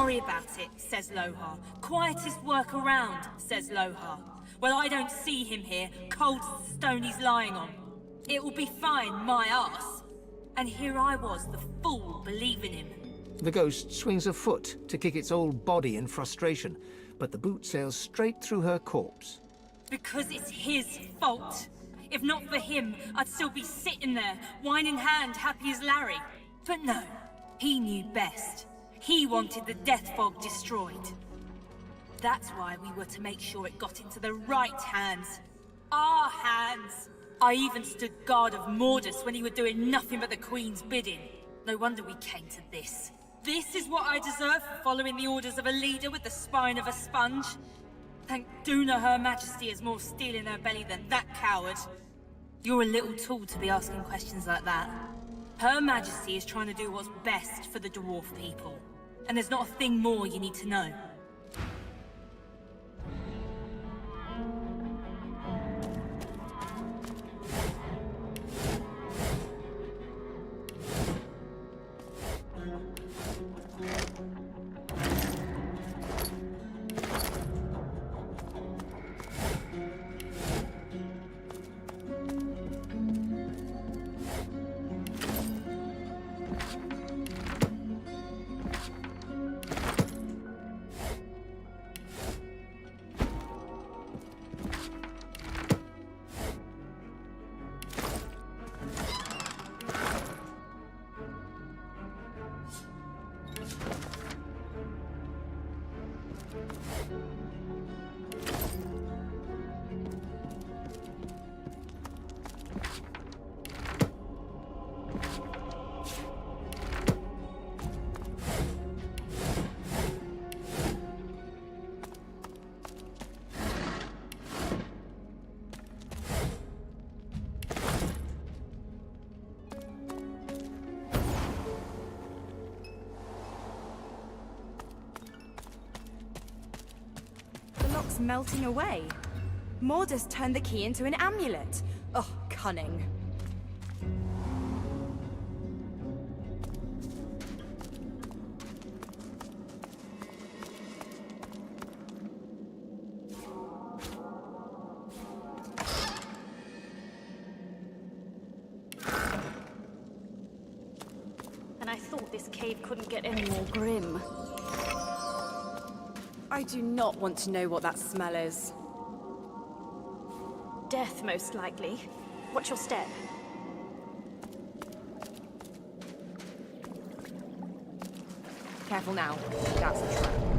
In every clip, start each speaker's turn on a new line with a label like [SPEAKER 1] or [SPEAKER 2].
[SPEAKER 1] worry about it, says Lohar. Quietest work around, says Lohar. Well, I don't see him here, cold as the stone he's lying on. It will be fine, my arse. And here I was, the fool, believing him.
[SPEAKER 2] The ghost swings a foot to kick its old body in frustration, but the boot sails straight through her corpse.
[SPEAKER 1] Because it's his fault. If not for him, I'd still be sitting there, wine in hand, happy as Larry. But no, he knew best. He wanted the death fog destroyed. That's why we were to make sure it got into the right hands. Our hands! I even stood guard of Mordus when he were doing nothing but the Queen's bidding. No wonder we came to this. This is what I deserve for following the orders of a leader with the spine of a sponge. Thank Duna Her Majesty has more steel in her belly than that coward. You're a little tool to be asking questions like that. Her Majesty is trying to do what's best for the dwarf people. And there's not a thing more you need to know.
[SPEAKER 3] Melting away. Mordus turned the key into an amulet. Oh, cunning.
[SPEAKER 4] And I thought this cave couldn't get any more grim.
[SPEAKER 3] I do not want to know what that smell is.
[SPEAKER 4] Death, most likely. Watch your step.
[SPEAKER 3] Careful now. That's the trap.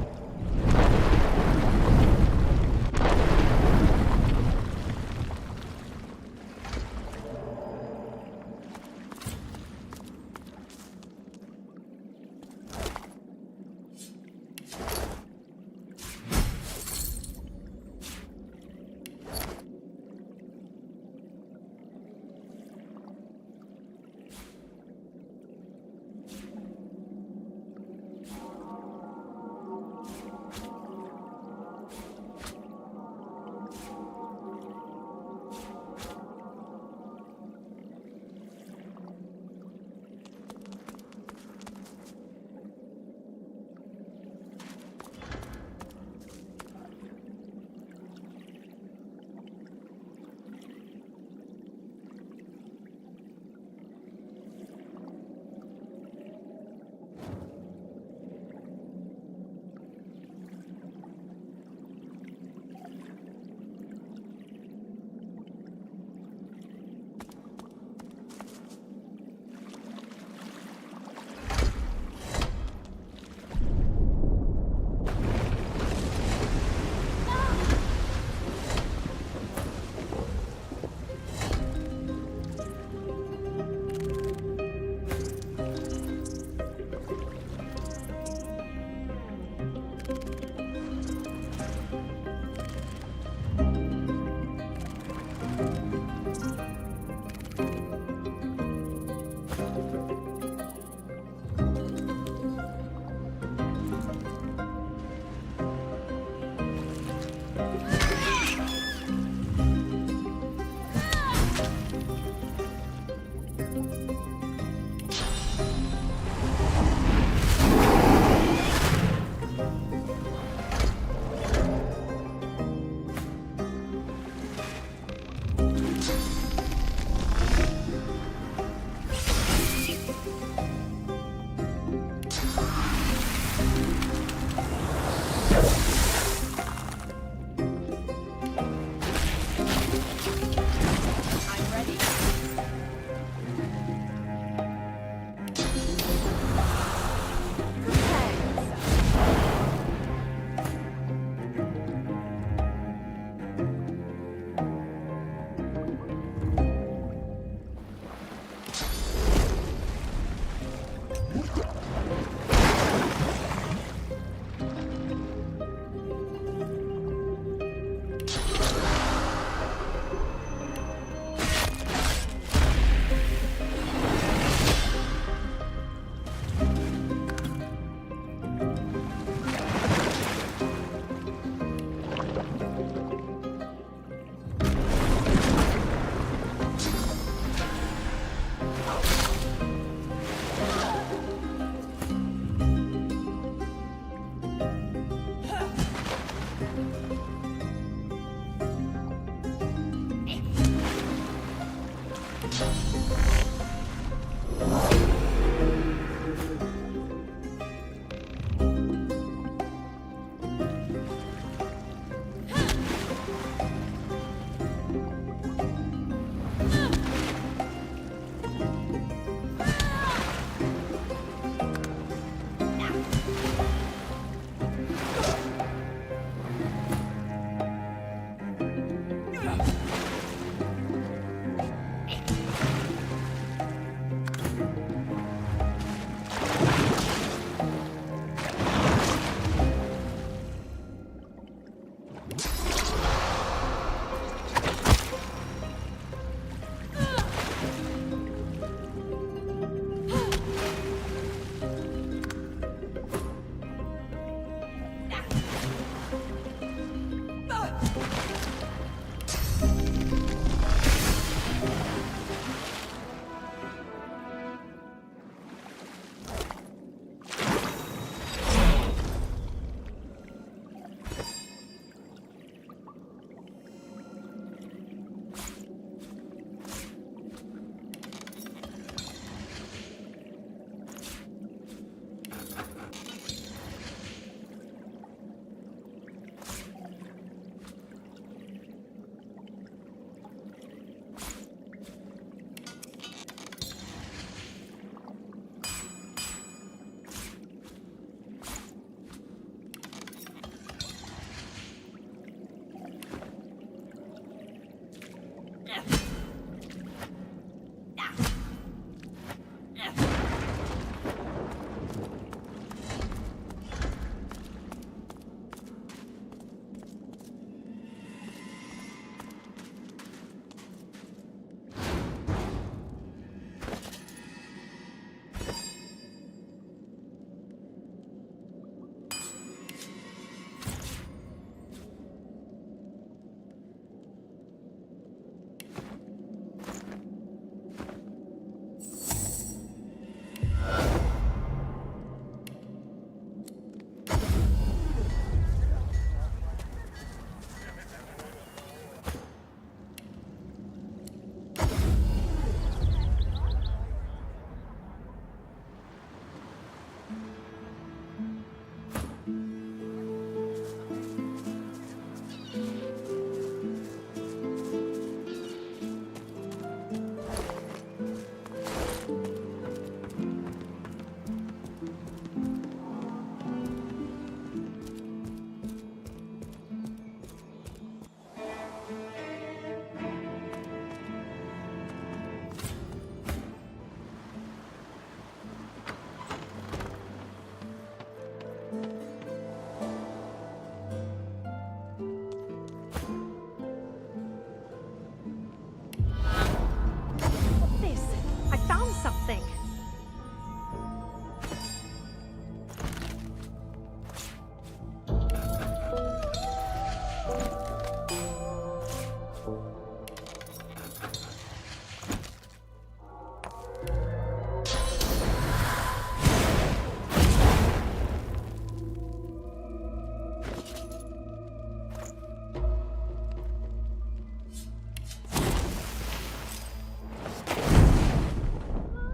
[SPEAKER 4] Something.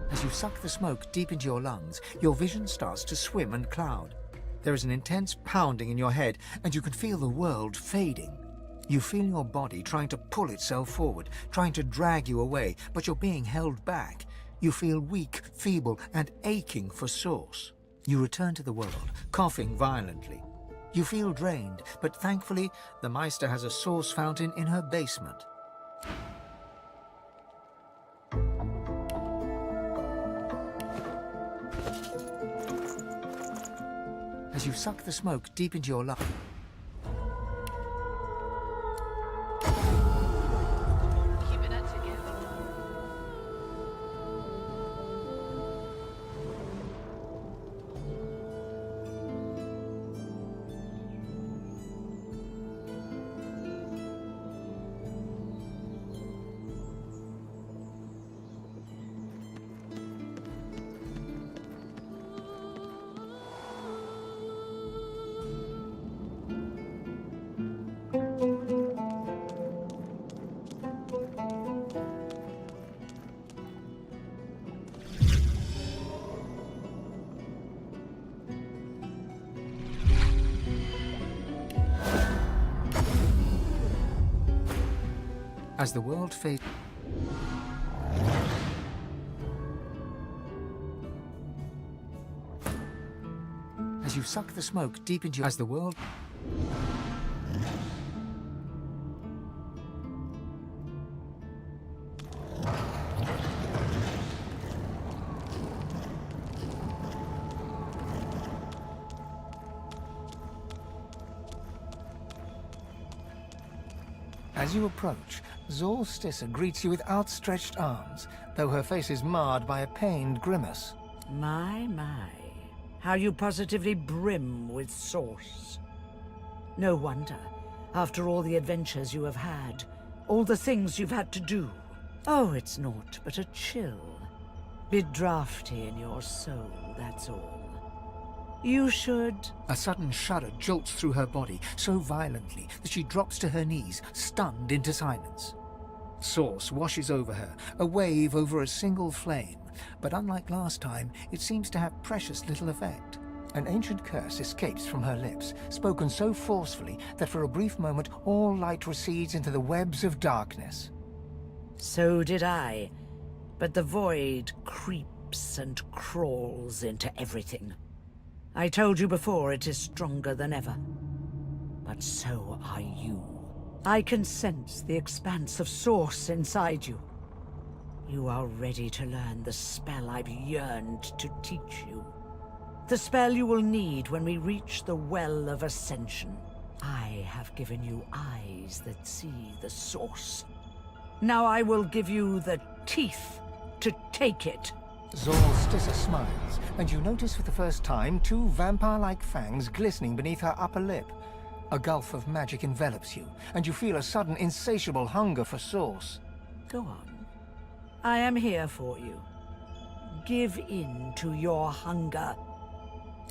[SPEAKER 2] As you suck the smoke deep into your lungs, your vision starts to swim and cloud. There is an intense pounding in your head, and you can feel the world fading. You feel your body trying to pull itself forward, trying to drag you away, but you're being held back. You feel weak, feeble, and aching for source. You return to the world, coughing violently. You feel drained, but thankfully, the Meister has a source fountain in her basement. As you suck the smoke deep into your lungs.
[SPEAKER 5] Keeping it together.
[SPEAKER 2] As the world fades... As you suck the smoke deep into your... As the world... As you approach, Zorstissa greets you with outstretched arms, though her face is marred by a pained grimace.
[SPEAKER 6] My. How you positively brim with sauce. No wonder, after all the adventures you have had, all the things you've had to do. Oh, it's naught but a chill. Bit drafty in your soul, that's all. You should...
[SPEAKER 2] A sudden shudder jolts through her body so violently that she drops to her knees, stunned into silence. Sauce washes over her, a wave over a single flame, but unlike last time, it seems to have precious little effect. An ancient curse escapes from her lips, spoken so forcefully that for a brief moment all light recedes into the webs of darkness.
[SPEAKER 6] So did I, but the void creeps and crawls into everything. I told you before, it is stronger than ever. But so are you. I can sense the expanse of source inside you. You are ready to learn the spell I've yearned to teach you. The spell you will need when we reach the Well of Ascension. I have given you eyes that see the source. Now I will give you the teeth to take it.
[SPEAKER 2] Zorstissa smiles, and you notice for the first time two vampire-like fangs glistening beneath her upper lip. A gulf of magic envelops you, and you feel a sudden insatiable hunger for source.
[SPEAKER 6] Go on. I am here for you. Give in to your hunger.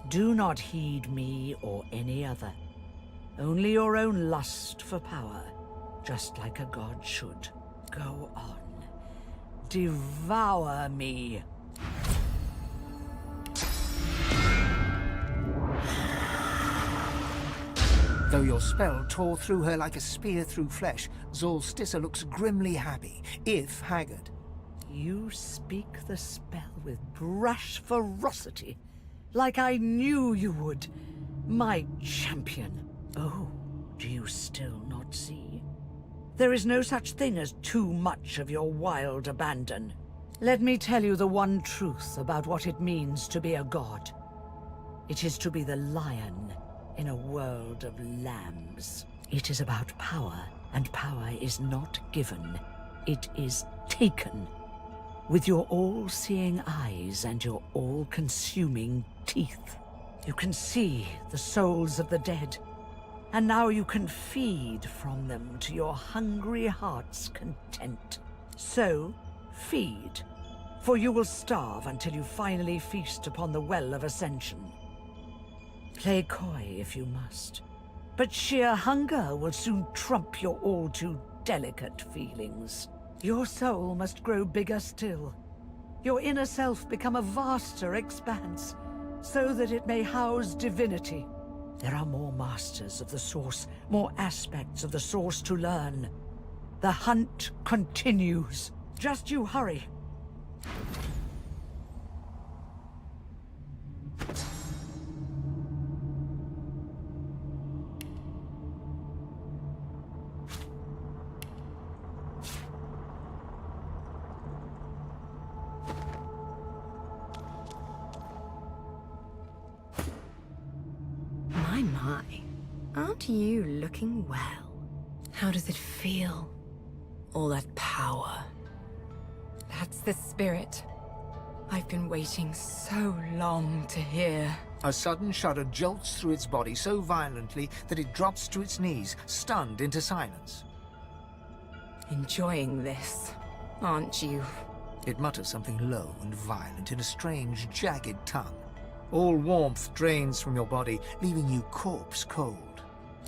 [SPEAKER 6] Do not heed me or any other. Only your own lust for power, just like a god should. Go on. Devour me.
[SPEAKER 2] Though your spell tore through her like a spear through flesh, Zorstissa looks grimly happy, if haggard.
[SPEAKER 6] You speak the spell with brash ferocity, like I knew you would. My champion. Oh, do you still not see? There is no such thing as too much of your wild abandon. Let me tell you the one truth about what it means to be a god. It is to be the lion in a world of lambs. It is about power, and power is not given. It is taken. With your all-seeing eyes and your all-consuming teeth. You can see the souls of the dead, and now you can feed from them to your hungry heart's content. So, feed, for you will starve until you finally feast upon the Well of Ascension. Play coy if you must, but sheer hunger will soon trump your all-too-delicate feelings. Your soul must grow bigger still, your inner self become a vaster expanse, so that it may house divinity. There are more masters of the Source, more aspects of the Source to learn. The hunt continues. Just you hurry.
[SPEAKER 3] My. Aren't you looking well? How does it feel? All that power. That's the spirit. I've been waiting so long to hear.
[SPEAKER 2] A sudden shudder jolts through its body so violently that it drops to its knees, stunned into silence.
[SPEAKER 3] Enjoying this, aren't you?
[SPEAKER 2] It mutters something low and violent in a strange, jagged tongue. All warmth drains from your body, leaving you corpse cold.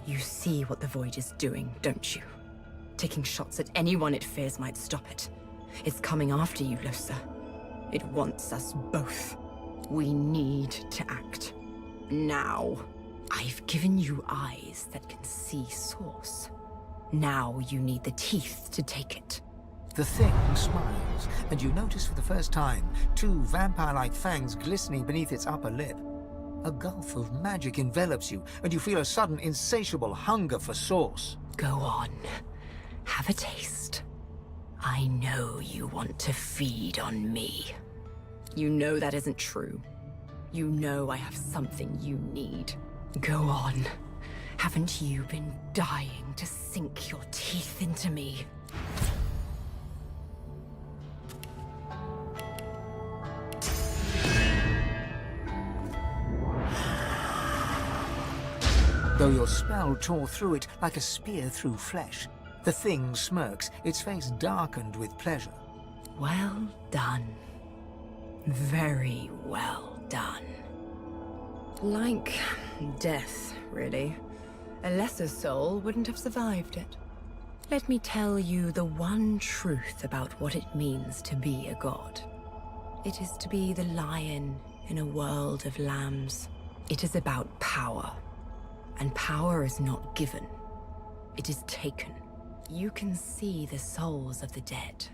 [SPEAKER 3] You see what the Void is doing, don't you? Taking shots at anyone it fears might stop it. It's coming after you, Losa. It wants us both. We need to act. Now. I've given you eyes that can see Source. Now you need the teeth to take it.
[SPEAKER 2] The thing smiles, and you notice for the first time 2 vampire-like fangs glistening beneath its upper lip. A gulf of magic envelops you, and you feel a sudden insatiable hunger for sauce.
[SPEAKER 3] Go on. Have a taste. I know you want to feed on me. You know that isn't true. You know I have something you need. Go on. Haven't you been dying to sink your teeth into me?
[SPEAKER 2] Though your spell tore through it like a spear through flesh, the thing smirks, its face darkened with pleasure.
[SPEAKER 3] Well done. Very well done. Like death, really. A lesser soul wouldn't have survived it. Let me tell you the one truth about what it means to be a god. It is to be the lion in a world of lambs. It is about power. And power is not given. It is taken. You can see the souls of the dead.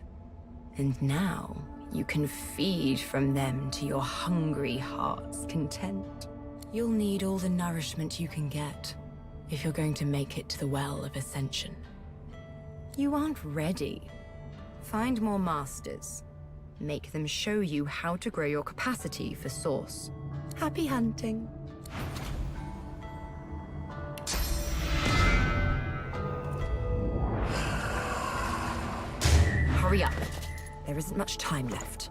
[SPEAKER 3] And now, you can feed from them to your hungry heart's content. You'll need all the nourishment you can get if you're going to make it to the Well of Ascension. You aren't ready. Find more masters. Make them show you how to grow your capacity for Source. Happy hunting. Hurry up. There isn't much time left.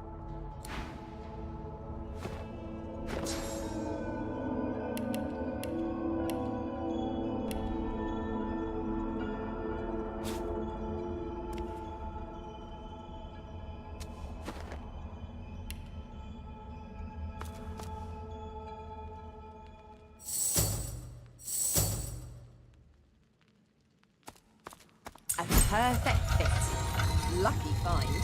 [SPEAKER 3] A perfect fit. Lucky find.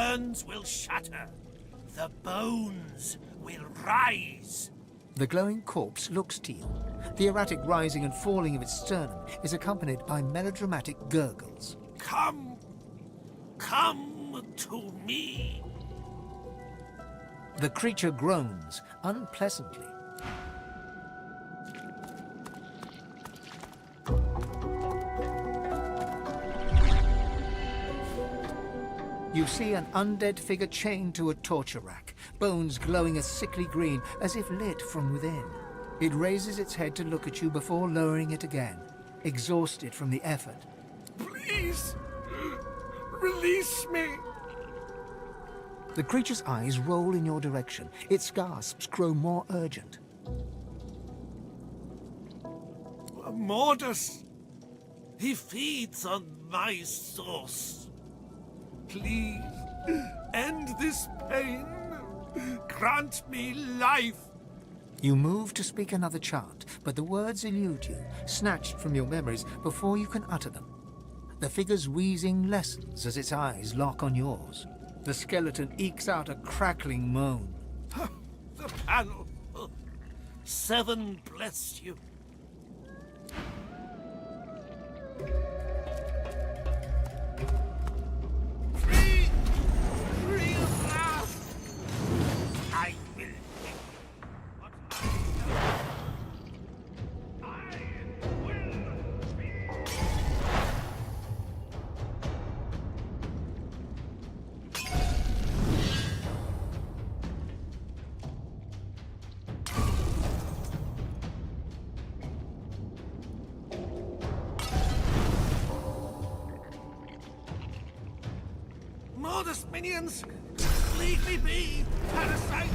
[SPEAKER 7] urns will shatter. The bones will rise.
[SPEAKER 2] The glowing corpse looks to you. The erratic rising and falling of its sternum is accompanied by melodramatic gurgles.
[SPEAKER 7] Come to me.
[SPEAKER 2] The creature groans unpleasantly. You see an undead figure chained to a torture rack, bones glowing a sickly green as if lit from within. It raises its head to look at you before lowering it again, exhausted from the effort.
[SPEAKER 7] Please, release me.
[SPEAKER 2] The creature's eyes roll in your direction. Its gasps grow more urgent.
[SPEAKER 7] Mordus, he feeds on my source. Please, end this pain. Grant me life.
[SPEAKER 2] You move to speak another chant, but the words elude you, snatched from your memories before you can utter them. The figure's wheezing lessens as its eyes lock on yours. The skeleton ekes out a crackling moan.
[SPEAKER 7] The panel. 7 bless you. Free! Free at last! I will take what I will be. Modest minions! Leave me be, parasites!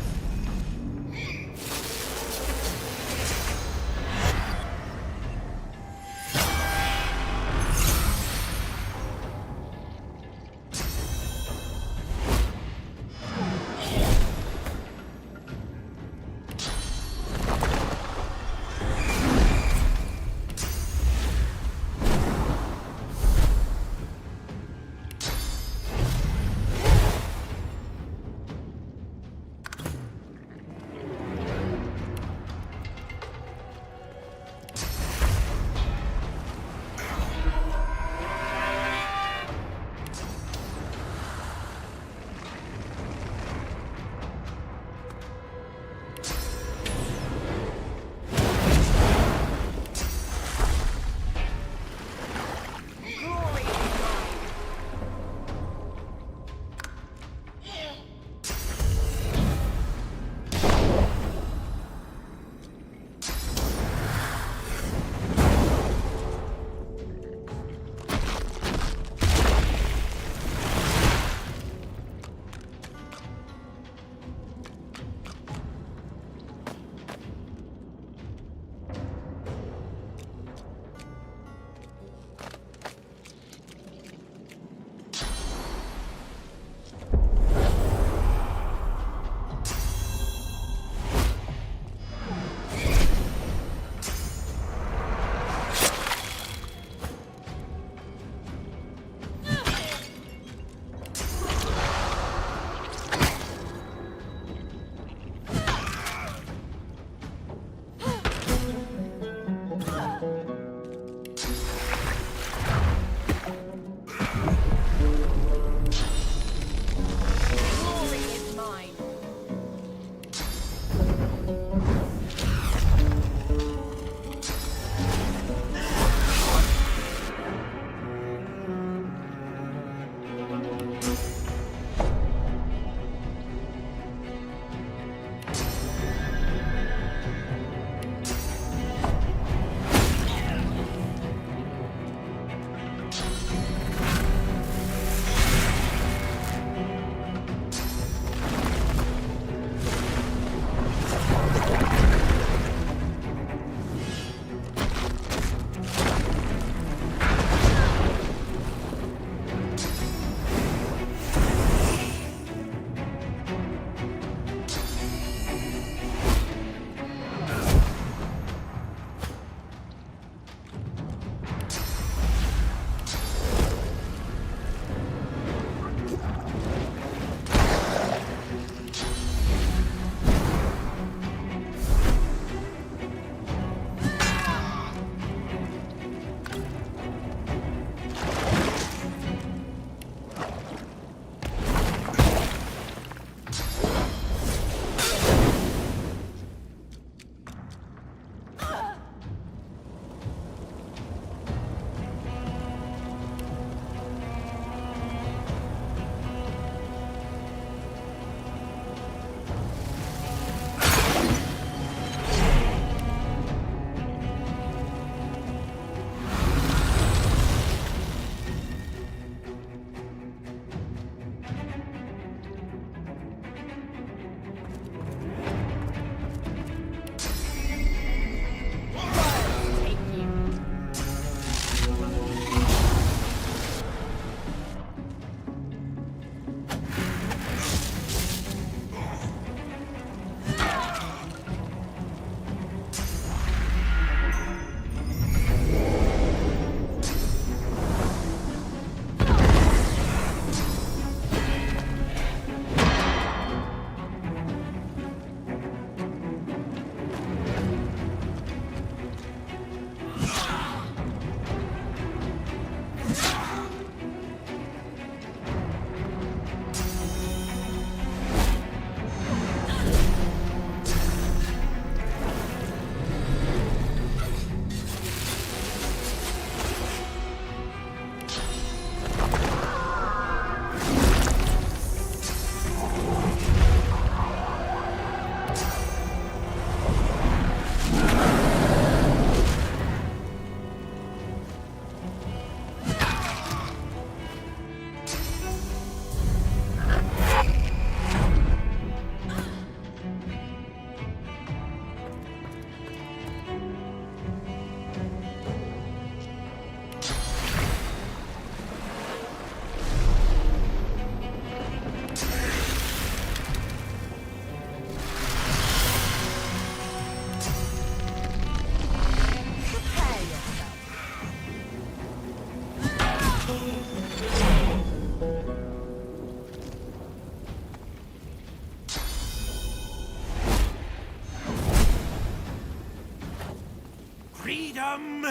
[SPEAKER 7] Freedom!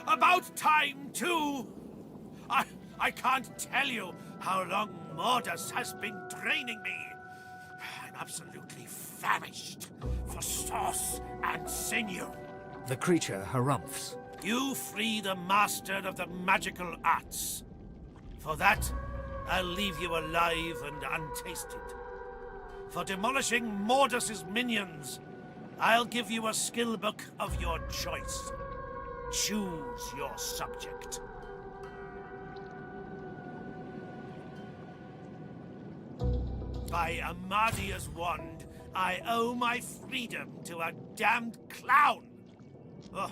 [SPEAKER 7] About time, too! I can't tell you how long Mordas has been draining me. I'm absolutely famished for sauce and sinew.
[SPEAKER 2] The creature harumphs.
[SPEAKER 7] You free the master of the magical arts. For that, I'll leave you alive and untasted. For demolishing Mordas's minions, I'll give you a skill book of your choice. Choose your subject. By Amadia's wand, I owe my freedom to a damned clown. Oh,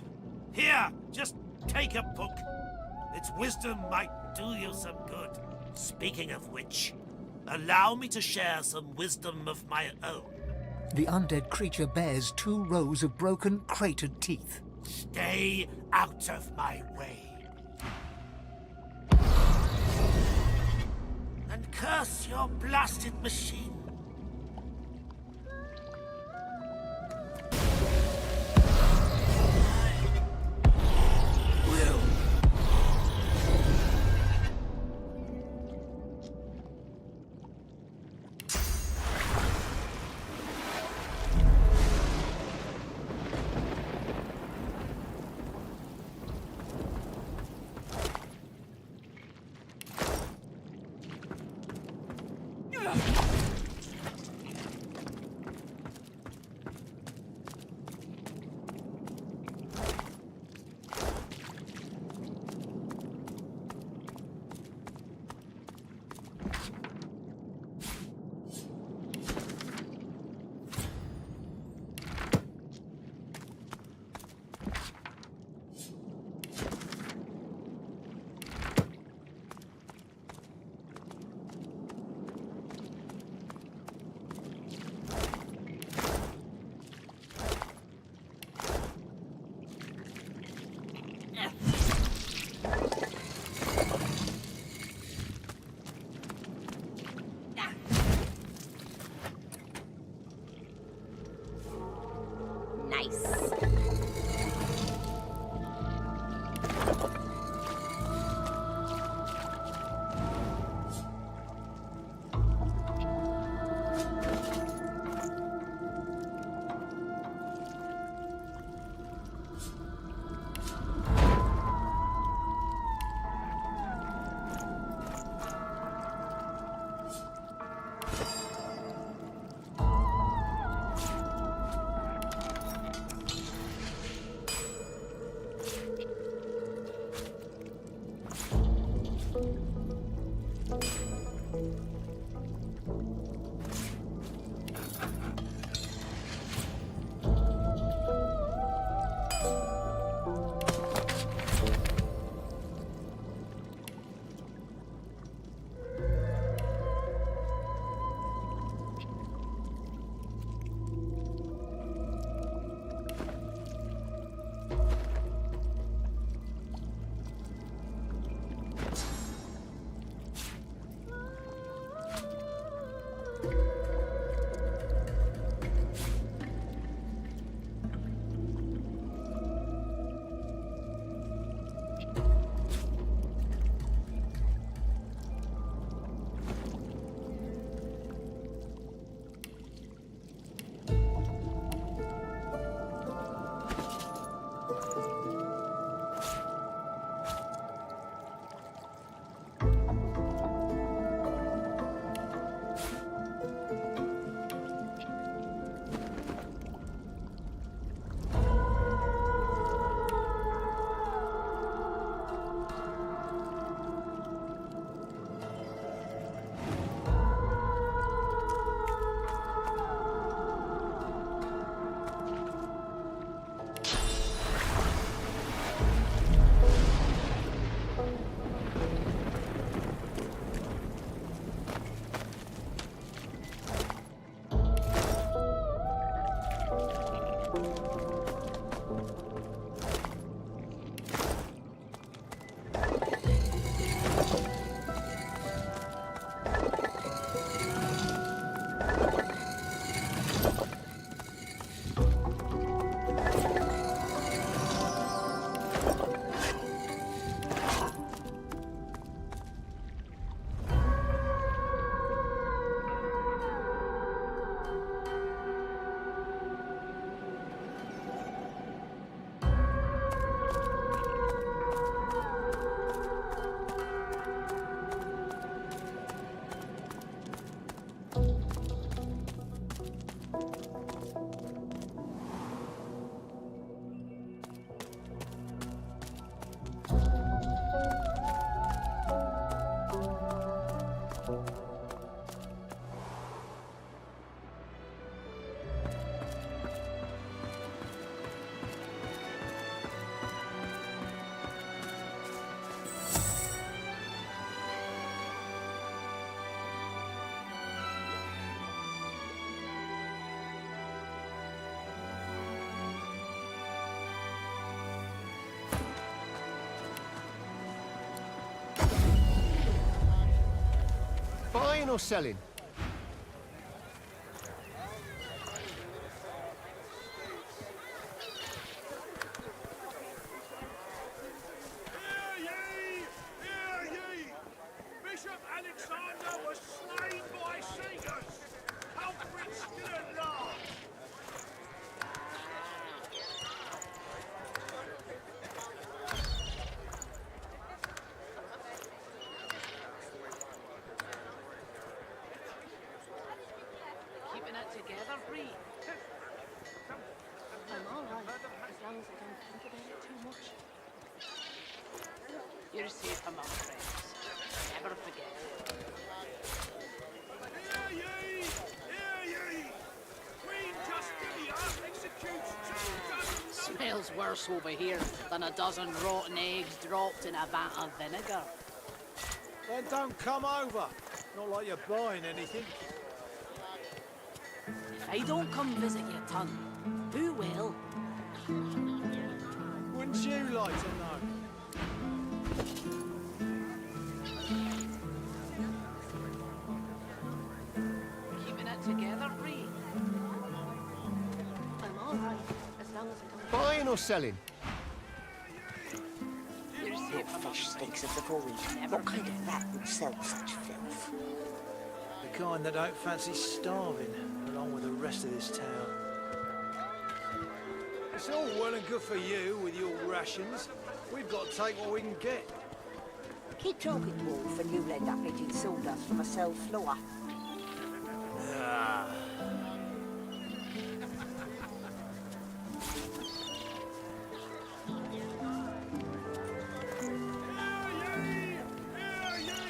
[SPEAKER 7] here, just take a book. Its wisdom might do you some good. Speaking of which, allow me to share some wisdom of my own.
[SPEAKER 2] The undead creature bears 2 rows of broken, cratered teeth.
[SPEAKER 7] Stay out of my way. And curse your blasted machine.
[SPEAKER 8] Buying or selling?
[SPEAKER 7] Hear ye! Hear ye! Bishop Alexander was slain by Seekers! Culprit still at large!
[SPEAKER 5] Keeping it together, Bree.
[SPEAKER 4] I'm alright, as long as I don't think about it too much.
[SPEAKER 5] You're safe among friends. Never forget.
[SPEAKER 7] Hear ye! Hear ye! Queen Justinia executes 2 dozen...
[SPEAKER 5] Smells worse over here than a dozen rotten eggs dropped in a vat of vinegar.
[SPEAKER 9] Then don't come over. Not like you're buying anything.
[SPEAKER 5] If I don't come visit your ton, who will?
[SPEAKER 9] Wouldn't you like to know?
[SPEAKER 5] Keeping it together, Bree.
[SPEAKER 4] I'm alright, as long as I don't...
[SPEAKER 8] Buying or selling?
[SPEAKER 5] You're safe among
[SPEAKER 10] Fish
[SPEAKER 5] friends.
[SPEAKER 10] stinks of the void. What kind of rat would sell such filth?
[SPEAKER 9] The kind that don't fancy starving, along with the rest of this town. It's all well and good for you with your rations. We've got to take what we can get.
[SPEAKER 10] Keep talking, Wolf, and you'll end up eating sawdust from a cell floor.
[SPEAKER 7] Hear ye! Hear ye!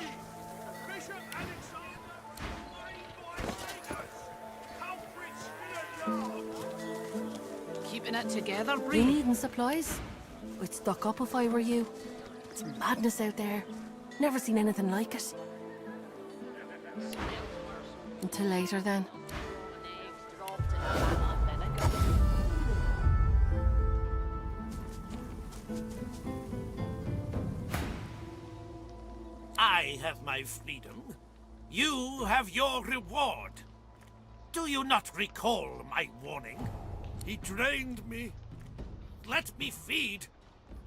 [SPEAKER 7] Bishop Alexander slain by Seekers! Culprit still at large!
[SPEAKER 5] Keeping it together,
[SPEAKER 11] You
[SPEAKER 5] Bree.
[SPEAKER 11] needing supplies? I'd stock up if I were you. It's madness out there. Never seen anything like it. Until later, then.
[SPEAKER 5] Eggs dropped in a vat of vinegar.
[SPEAKER 7] I have my freedom. You have your reward. Do you not recall my warning? He drained me. Let me feed.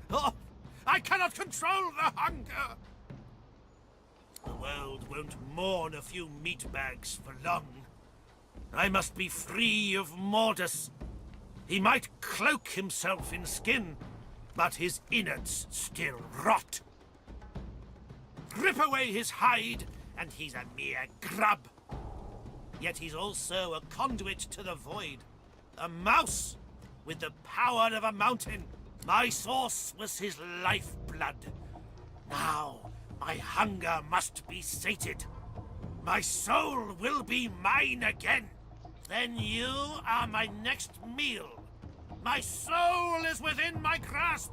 [SPEAKER 7] Oh, I cannot control the hunger. The world won't mourn a few meat bags for long. I must be free of Mordus. He might cloak himself in skin, but his innards still rot. Rip away his hide, and he's a mere grub. Yet he's also a conduit to the void. A mouse with the power of a mountain. My source was his lifeblood. Now, my hunger must be sated. My soul will be mine again. Then you are my next meal. My soul is within my grasp.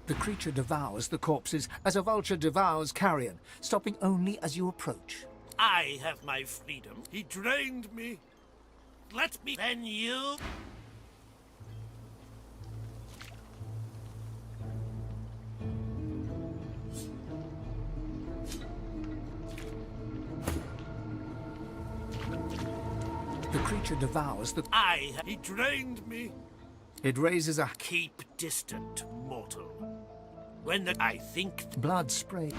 [SPEAKER 2] The creature devours the corpses as a vulture devours carrion, stopping only as you approach.
[SPEAKER 7] I have my freedom. He drained me. Let me... Then you...
[SPEAKER 2] The creature devours the...
[SPEAKER 7] He drained me.
[SPEAKER 2] It raises a...
[SPEAKER 7] Keep distant, mortal. When the... I think...
[SPEAKER 2] Blood spray.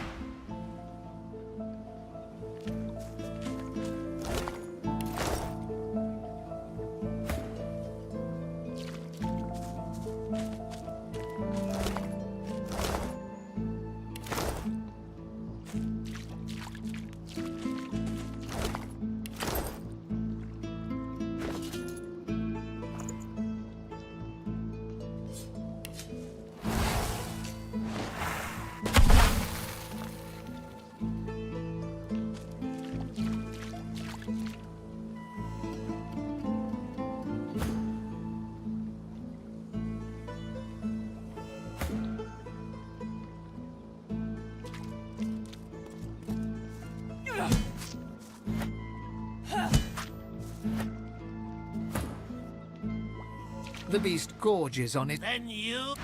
[SPEAKER 2] The beast gorges on it.
[SPEAKER 7] Then you...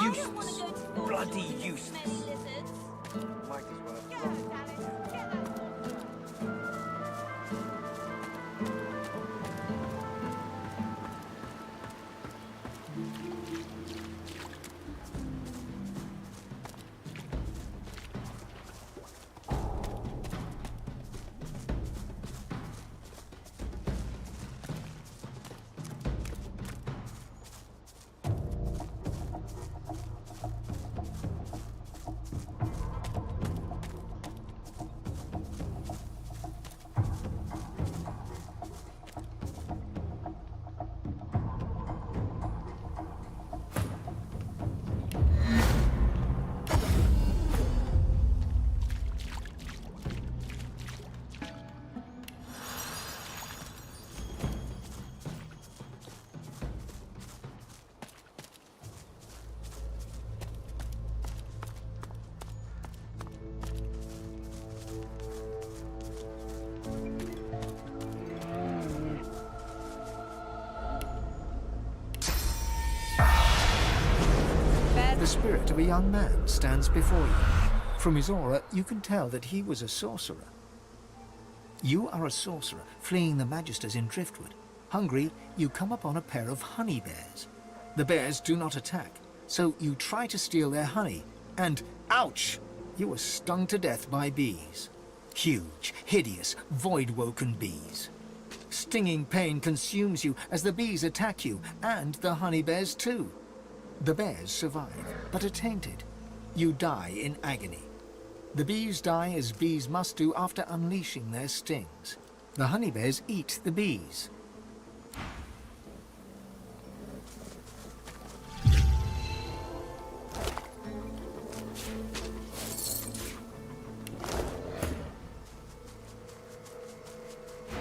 [SPEAKER 8] Useless. Bloody useless. Might as well have gone.
[SPEAKER 2] The spirit of a young man stands before you. From his aura, you can tell that he was a sorcerer. You are a sorcerer, fleeing the Magisters in Driftwood. Hungry, you come upon a pair of honey bears. The bears do not attack, so you try to steal their honey, and ouch! You are stung to death by bees. Huge, hideous, void-woken bees. Stinging pain consumes you as the bees attack you, and the honey bears too. The bears survive, but are tainted. You die in agony. The bees die as bees must do after unleashing their stings. The honey bears eat the bees.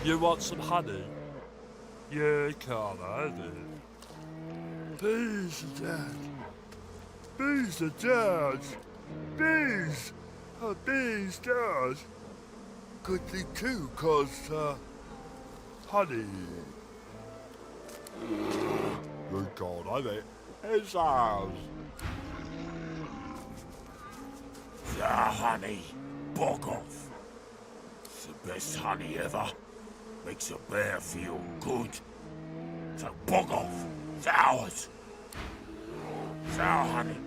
[SPEAKER 12] You want some honey? You can't have it. Bees are dead. Bees are dead. Bees! Bees dead. Good thing too, 'cause, honey. You can't have it. It's ours.
[SPEAKER 7] The honey. Bog off. It's the best honey ever. Makes a bear feel good. So bog off. It's ours. It's our honey.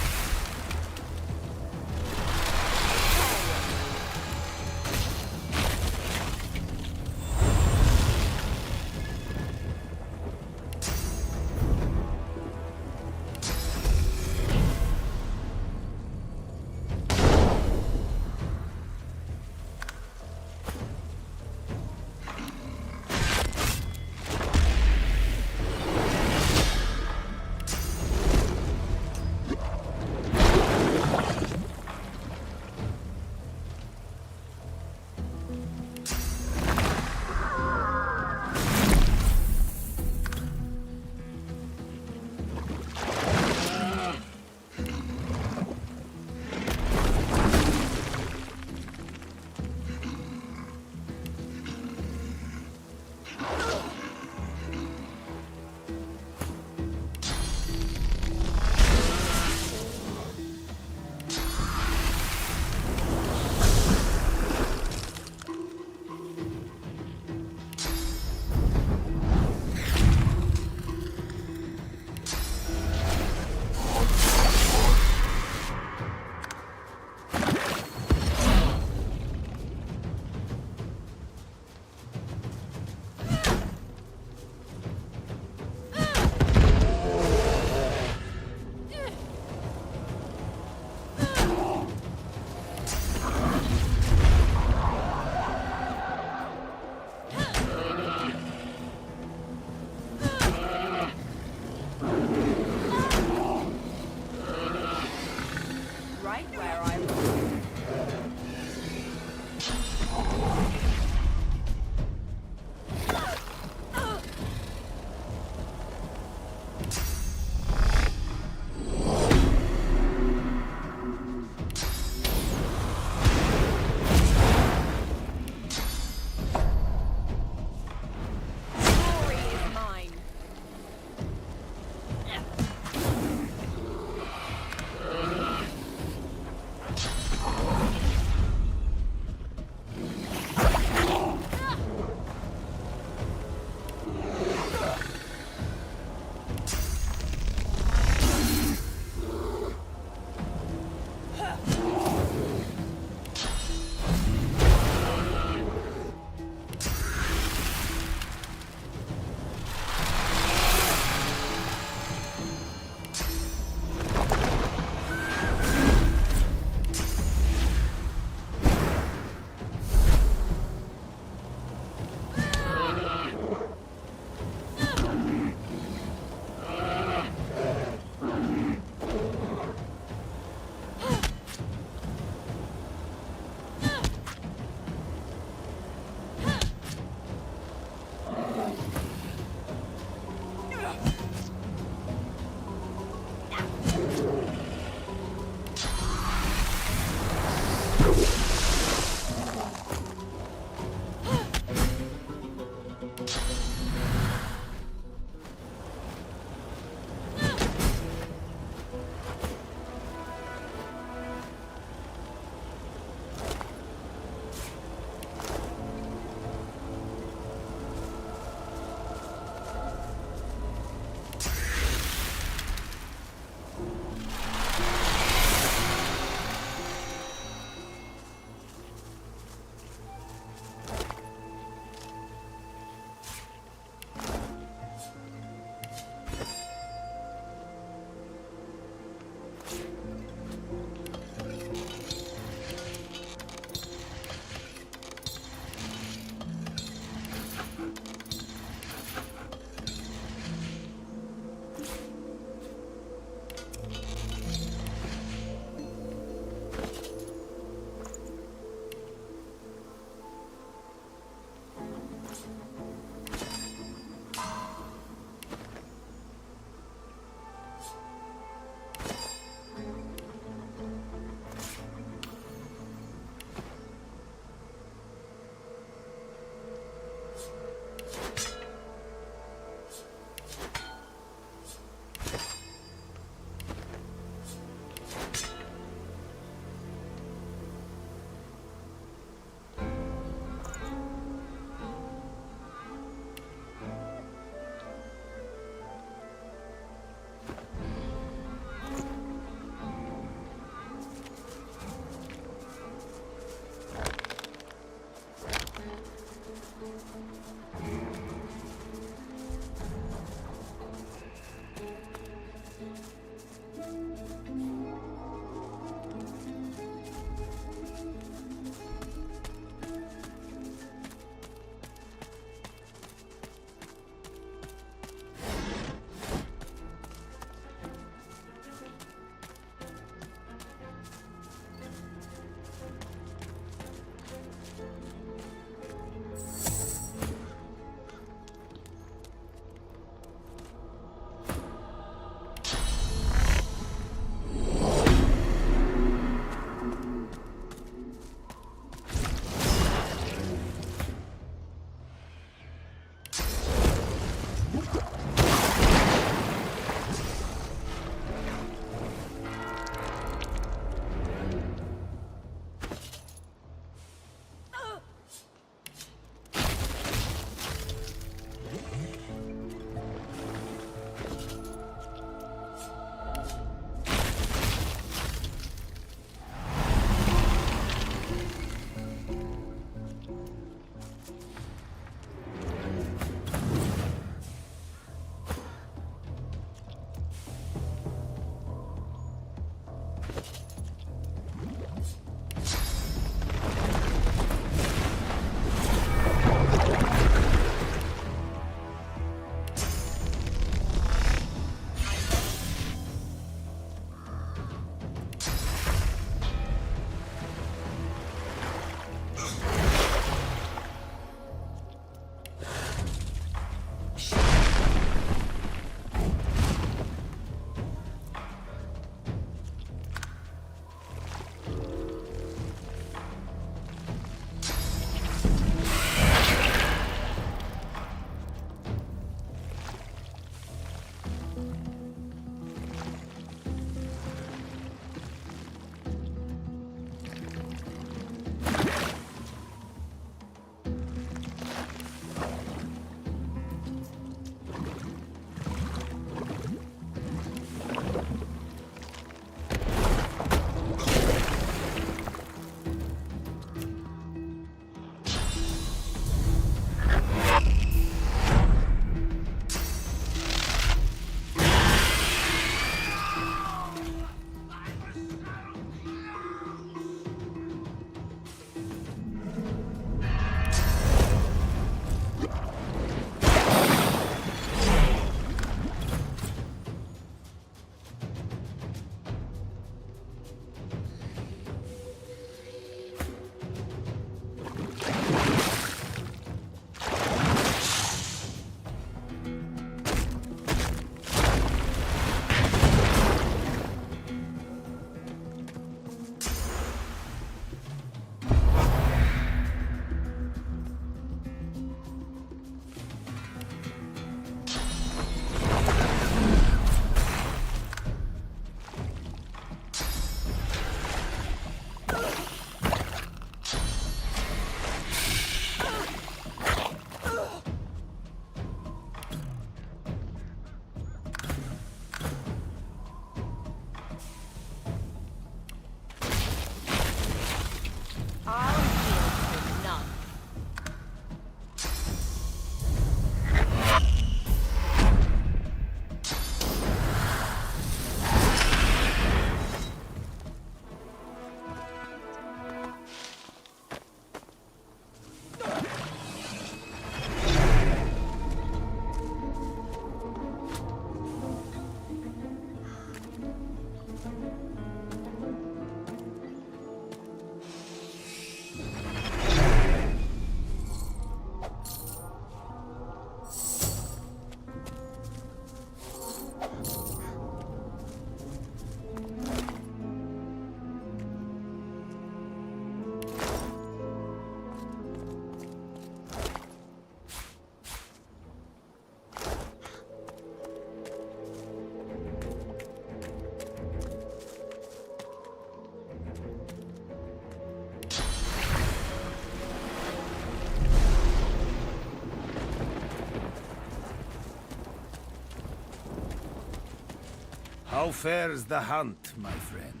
[SPEAKER 13] How fares the hunt, my friend?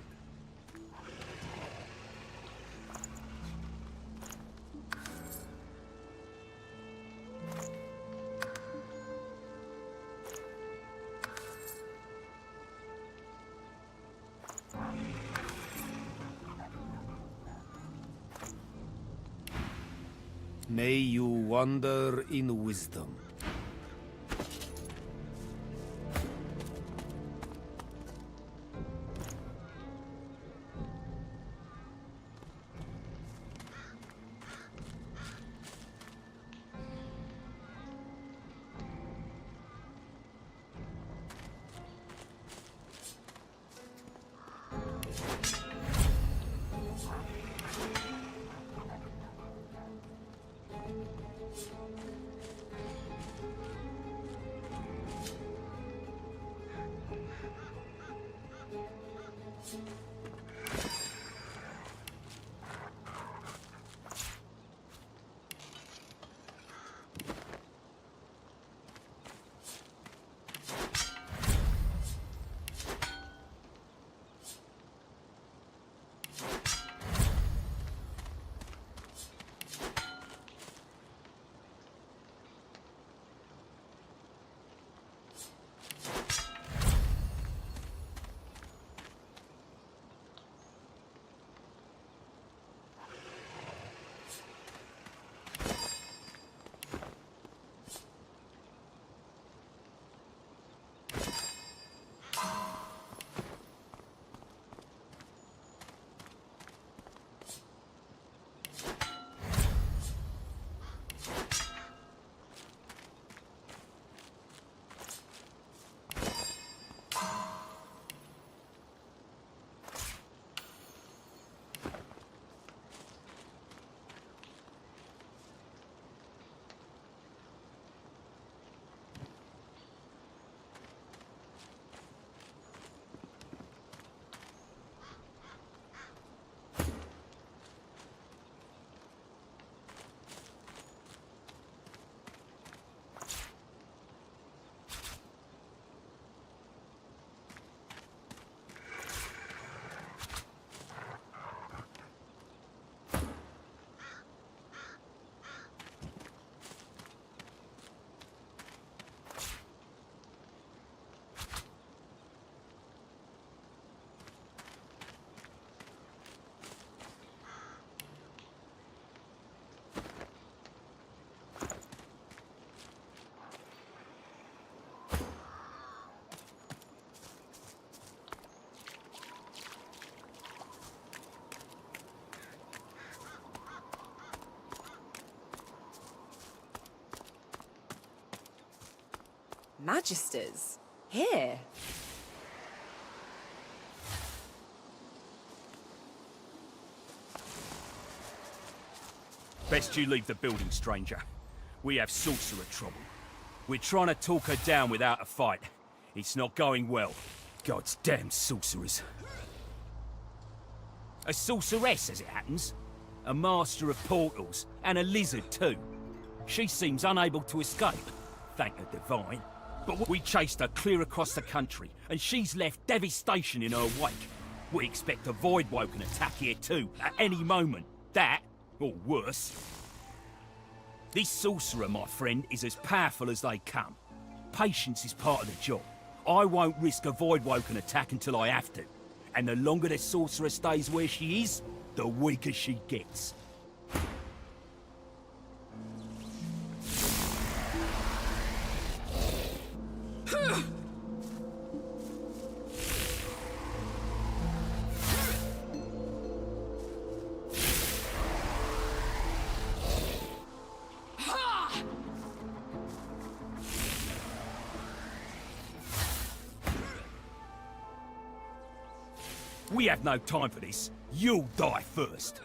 [SPEAKER 13] May you wander in wisdom.
[SPEAKER 3] Magisters? Here?
[SPEAKER 14] Best you leave the building, stranger. We have sorcerer trouble. We're trying to talk her down without a fight. It's not going well. God's damn sorcerers. A sorceress, as it happens. A master of portals, and a lizard too. She seems unable to escape, thank the divine. But we chased her clear across the country, and she's left devastation in her wake. We expect a Voidwoken attack here too, at any moment. That, or worse. This sorcerer, my friend, is as powerful as they come. Patience is part of the job. I won't risk a Voidwoken attack until I have to. And the longer the sorcerer stays where she is, the weaker she gets. We have no time for this. You'll die first.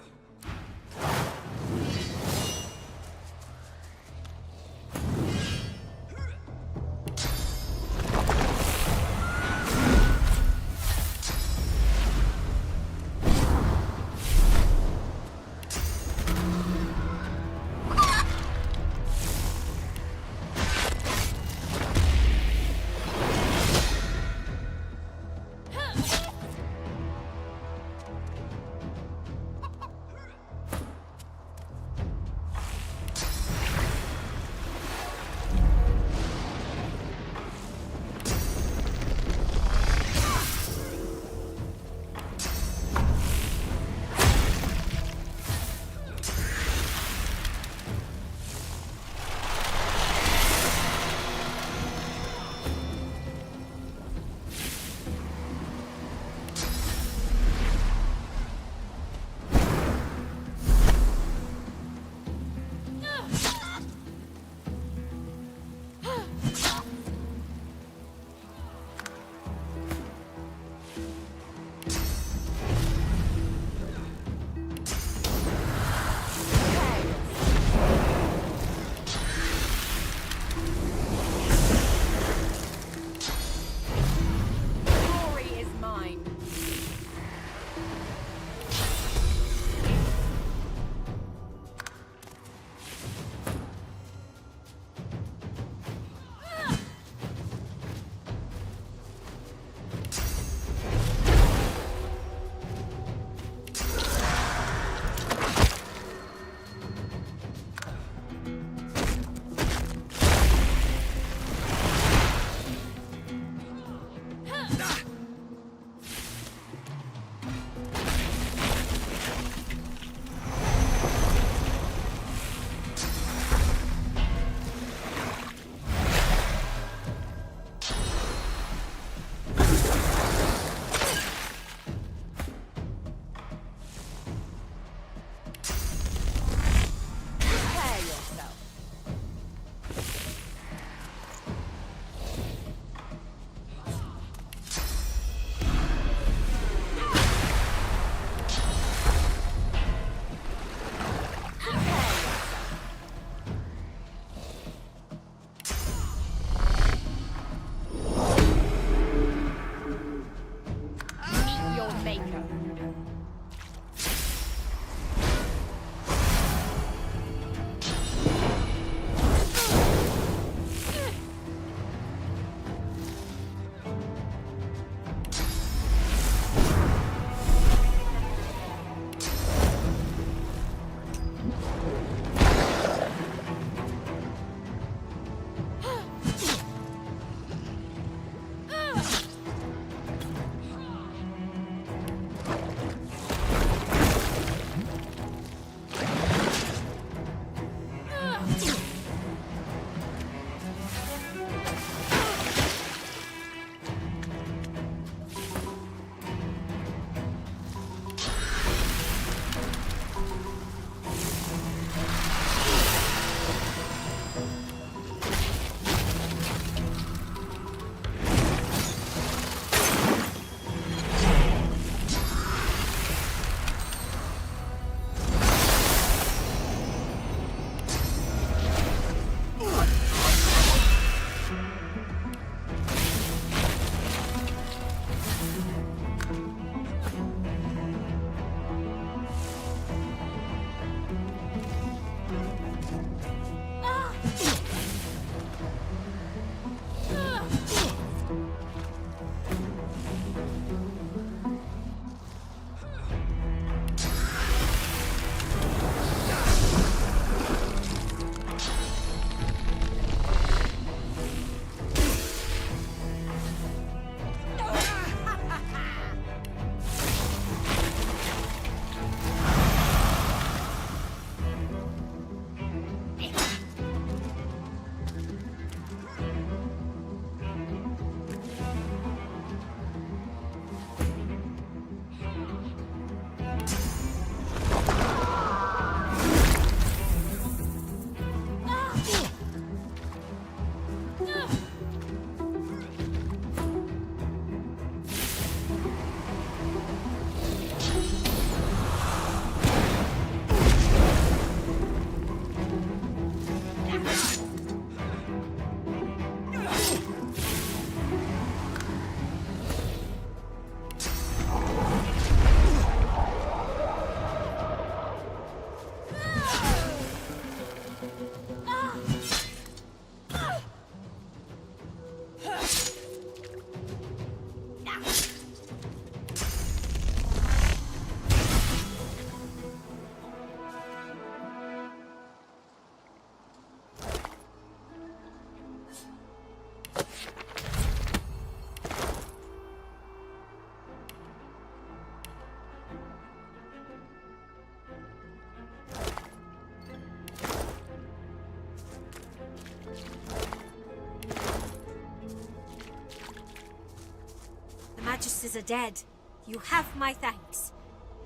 [SPEAKER 15] magisters are dead. You have my thanks.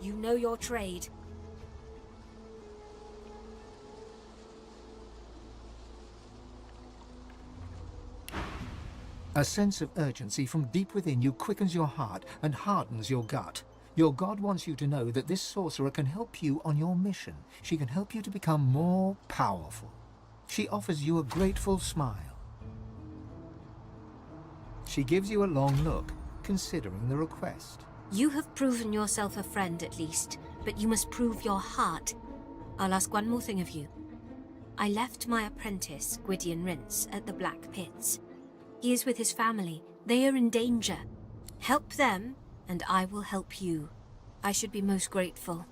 [SPEAKER 15] You know your trade.
[SPEAKER 2] A sense of urgency from deep within you quickens your heart and hardens your gut. Your god wants you to know that this sorcerer can help you on your mission. She can help you to become more powerful. She offers you a grateful smile. She gives you a long look, considering the request.
[SPEAKER 15] You have proven yourself a friend at least, but you must prove your heart. I'll ask one more thing of you. I left my apprentice, Gwydion Rince, at the Black Pits. He is with his family. They are in danger. Help them, and I will help you. I should be most grateful.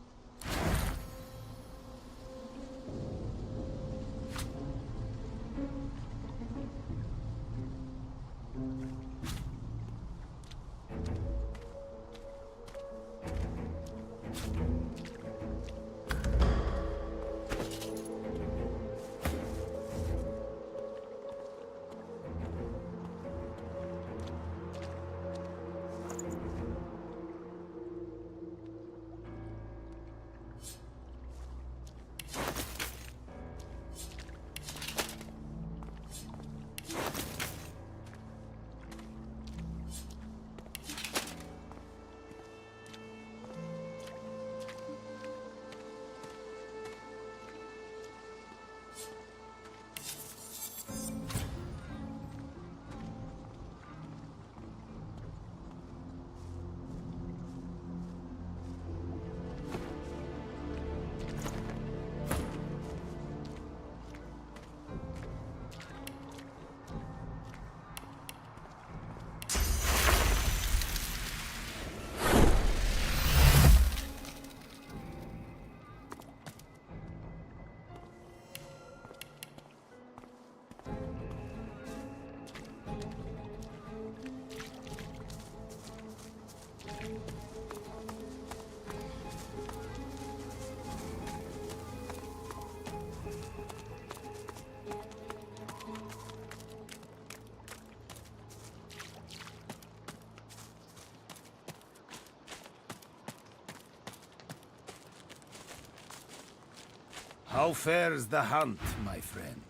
[SPEAKER 13] How fares the hunt, my friend?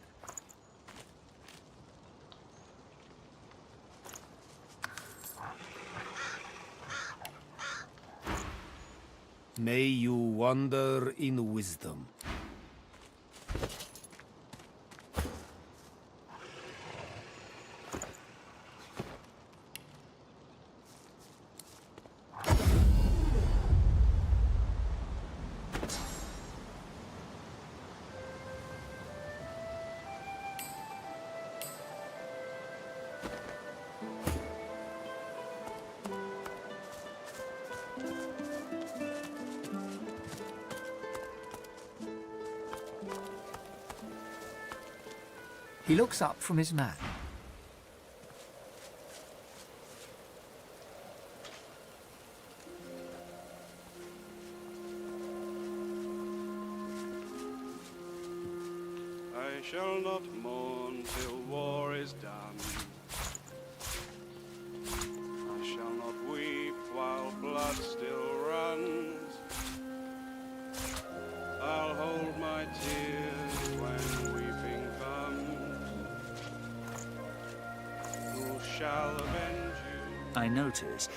[SPEAKER 13] May you wander in wisdom.
[SPEAKER 2] He looks up from his man.
[SPEAKER 16] I shall not mourn till war is done. I shall not weep while blood still runs. I'll hold my tears when weeping comes. Who shall avenge you?
[SPEAKER 14] I notice.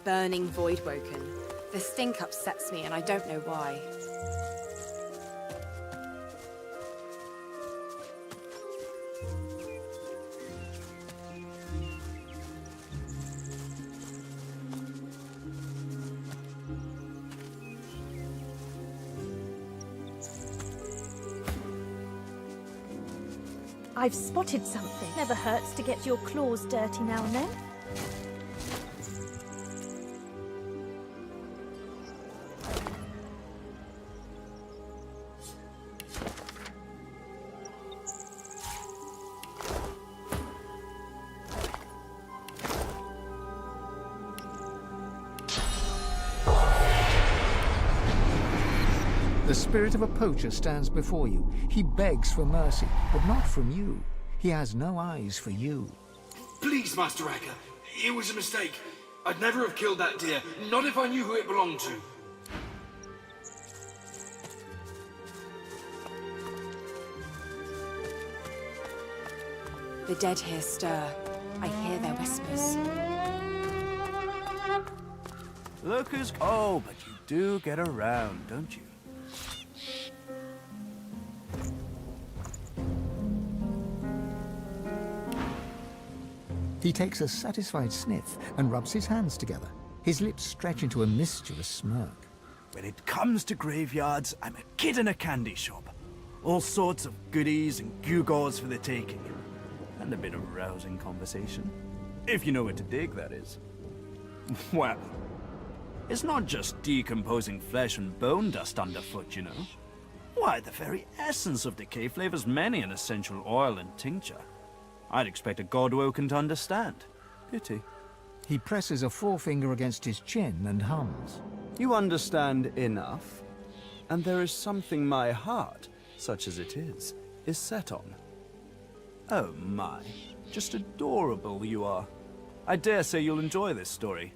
[SPEAKER 3] Burning Voidwoken. The stink upsets me and I don't know why.
[SPEAKER 4] I've spotted something. Never hurts to get your claws dirty now and then.
[SPEAKER 2] The spirit of a poacher stands before you. He begs for mercy, but not from you. He has no eyes for you.
[SPEAKER 13] Please, Master Riker. It was a mistake. I'd never have killed that deer, not if I knew who it belonged to.
[SPEAKER 3] The dead here stir. I hear their whispers.
[SPEAKER 17] Look who's... Oh, but you do get around, don't you?
[SPEAKER 2] He takes a satisfied sniff and rubs his hands together. His lips stretch into a mischievous smirk.
[SPEAKER 17] When it comes to graveyards, I'm a kid in a candy shop. All sorts of goodies and gewgaws for the taking. And a bit of rousing conversation. If you know where to dig, that is. Well, it's not just decomposing flesh and bone dust underfoot, you know. Why, the very essence of decay flavors many an essential oil and tincture. I'd expect a Godwoken to understand. Pity.
[SPEAKER 2] He presses a forefinger against his chin and hums.
[SPEAKER 17] You understand enough, and there is something my heart, such as it is set on. Oh my, just adorable you are. I dare say you'll enjoy this story.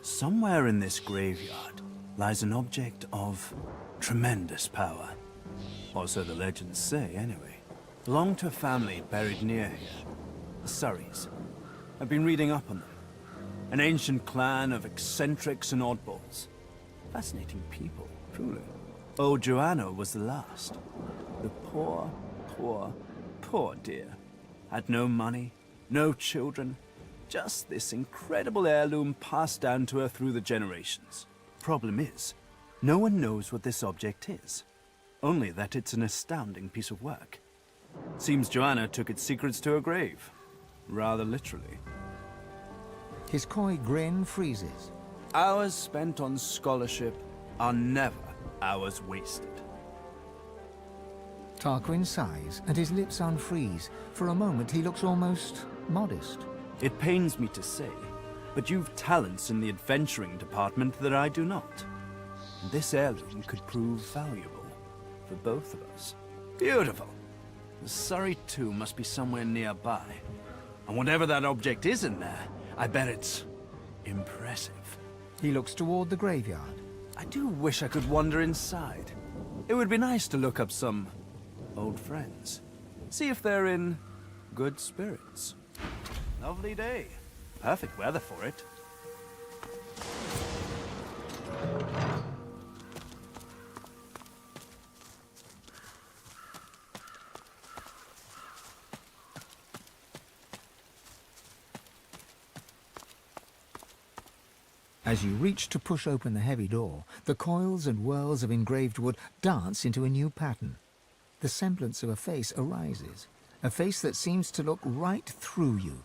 [SPEAKER 17] Somewhere in this graveyard lies an object of tremendous power. Or so the legends say, anyway. Belonged to a family buried near here. The Surreys. I've been reading up on them. An ancient clan of eccentrics and oddballs. Fascinating people, truly. Old Joanna was the last. The poor, poor dear. Had no money, no children. Just this incredible heirloom passed down to her through the generations. Problem is, no one knows what this object is. Only that it's an astounding piece of work. Seems Joanna took its secrets to her grave. Rather literally.
[SPEAKER 2] His coy grin freezes.
[SPEAKER 17] Hours spent on scholarship are never hours wasted.
[SPEAKER 2] Tarquin sighs, and his lips unfreeze. For a moment, he looks almost modest.
[SPEAKER 17] It pains me to say, but you've talents in the adventuring department that I do not. This heirloom could prove valuable for both of us. Beautiful. The Surrey tomb must be somewhere nearby. And whatever that object is in there, I bet it's impressive.
[SPEAKER 2] He looks toward the graveyard.
[SPEAKER 17] I do wish I could wander inside. It would be nice to look up some old friends. See if they're in good spirits. Lovely day. Perfect weather for it.
[SPEAKER 2] As you reach to push open the heavy door, the coils and whirls of engraved wood dance into a new pattern. The semblance of a face arises, a face that seems to look right through you.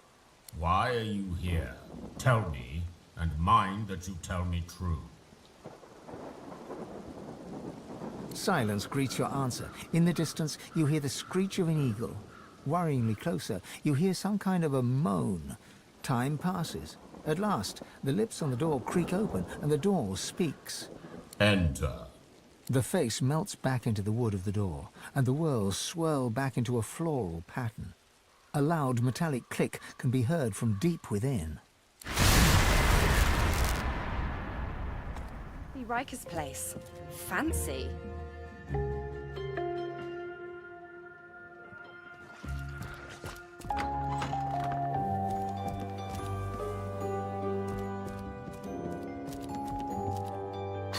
[SPEAKER 18] Why are you here? Tell me, and mind that you tell me true.
[SPEAKER 2] Silence greets your answer. In the distance, you hear the screech of an eagle. Worryingly closer, you hear some kind of a moan. Time passes. At last, the lips on the door creak open, and the door speaks.
[SPEAKER 18] Enter.
[SPEAKER 2] The face melts back into the wood of the door, and the whirls swirl back into a floral pattern. A loud metallic click can be heard from deep within.
[SPEAKER 3] The Riker's place. Fancy.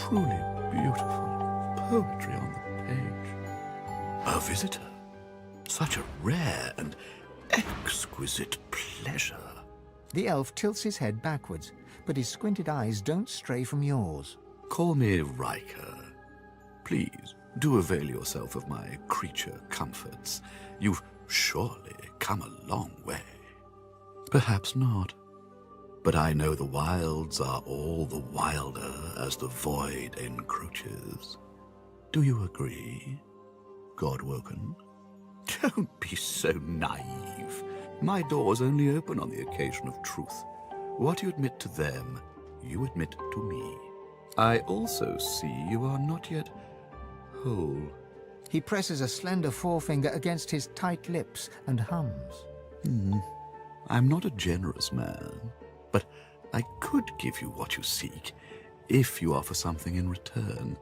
[SPEAKER 19] Truly beautiful poetry on the page. A visitor. Such a rare and exquisite pleasure.
[SPEAKER 2] The elf tilts his head backwards, but his squinted eyes don't stray from yours.
[SPEAKER 19] Call me Riker. Please, do avail yourself of my creature comforts. You've surely come a long way. Perhaps not. But I know the wilds are all the wilder as the void encroaches. Do you agree, Godwoken? Don't be so naive. My doors only open on the occasion of truth. What you admit to them, you admit to me. I also see you are not yet whole.
[SPEAKER 2] He presses a slender forefinger against his tight lips and hums.
[SPEAKER 19] I'm not a generous man, but I could give you what you seek, if you offer something in return.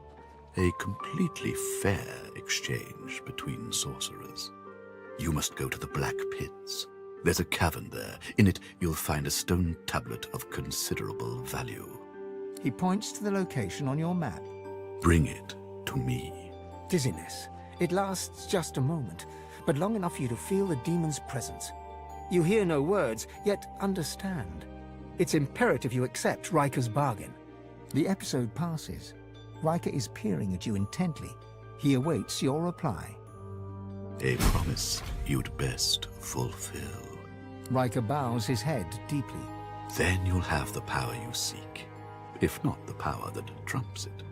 [SPEAKER 19] A completely fair exchange between sorcerers. You must go to the Black Pits. There's a cavern there. In it, you'll find a stone tablet of considerable value.
[SPEAKER 2] He points to the location on your map.
[SPEAKER 19] Bring it to me.
[SPEAKER 2] Dizziness. It lasts just a moment, but long enough for you to feel the demon's presence. You hear no words, yet understand. It's imperative you accept Riker's bargain. The episode passes. Riker is peering at you intently. He awaits your reply.
[SPEAKER 19] A promise you'd best fulfill.
[SPEAKER 2] Riker bows his head deeply.
[SPEAKER 19] Then you'll have the power you seek, if not the power that trumps it.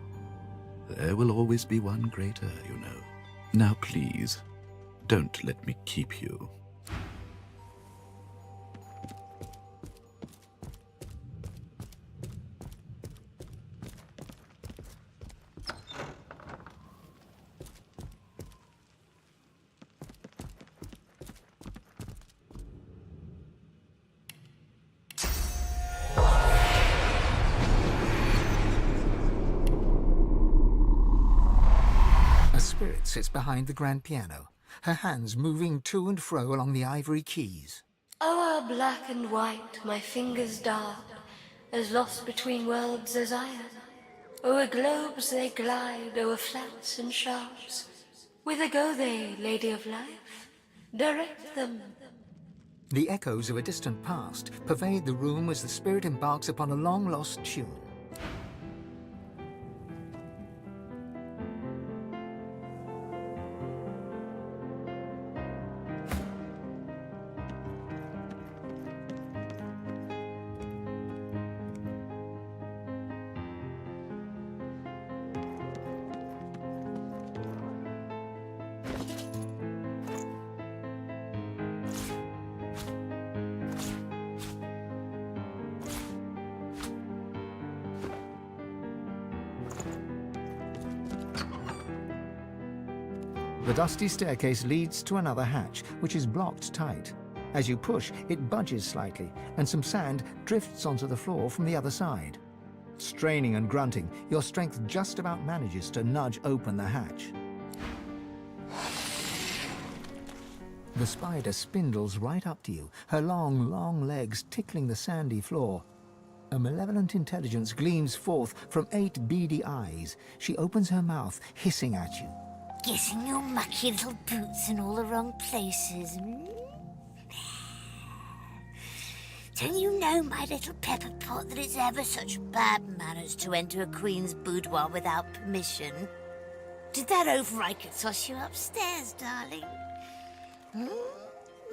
[SPEAKER 19] There will always be one greater, you know. Now please, don't let me keep you.
[SPEAKER 2] Spirit sits behind the grand piano, her hands moving to and fro along the ivory keys.
[SPEAKER 20] O'er black and white my fingers dart, as lost between worlds as I am. O'er globes they glide, o'er flats and sharps. Whither go they, Lady of Life? Direct them.
[SPEAKER 2] The echoes of a distant past pervade the room as the spirit embarks upon a long-lost tune. The dusty staircase leads to another hatch, which is blocked tight. As you push, it budges slightly, and some sand drifts onto the floor from the other side. Straining and grunting, your strength just about manages to nudge open the hatch. The spider spindles right up to you, her long, long legs tickling the sandy floor. A malevolent intelligence gleams forth from 8 beady eyes. She opens her mouth, hissing at you.
[SPEAKER 21] Getting your mucky little boots in all the wrong places. Don't you know, my little pepper pot, that it's ever such bad manners to enter a queen's boudoir without permission? Did that overriker toss you upstairs, darling?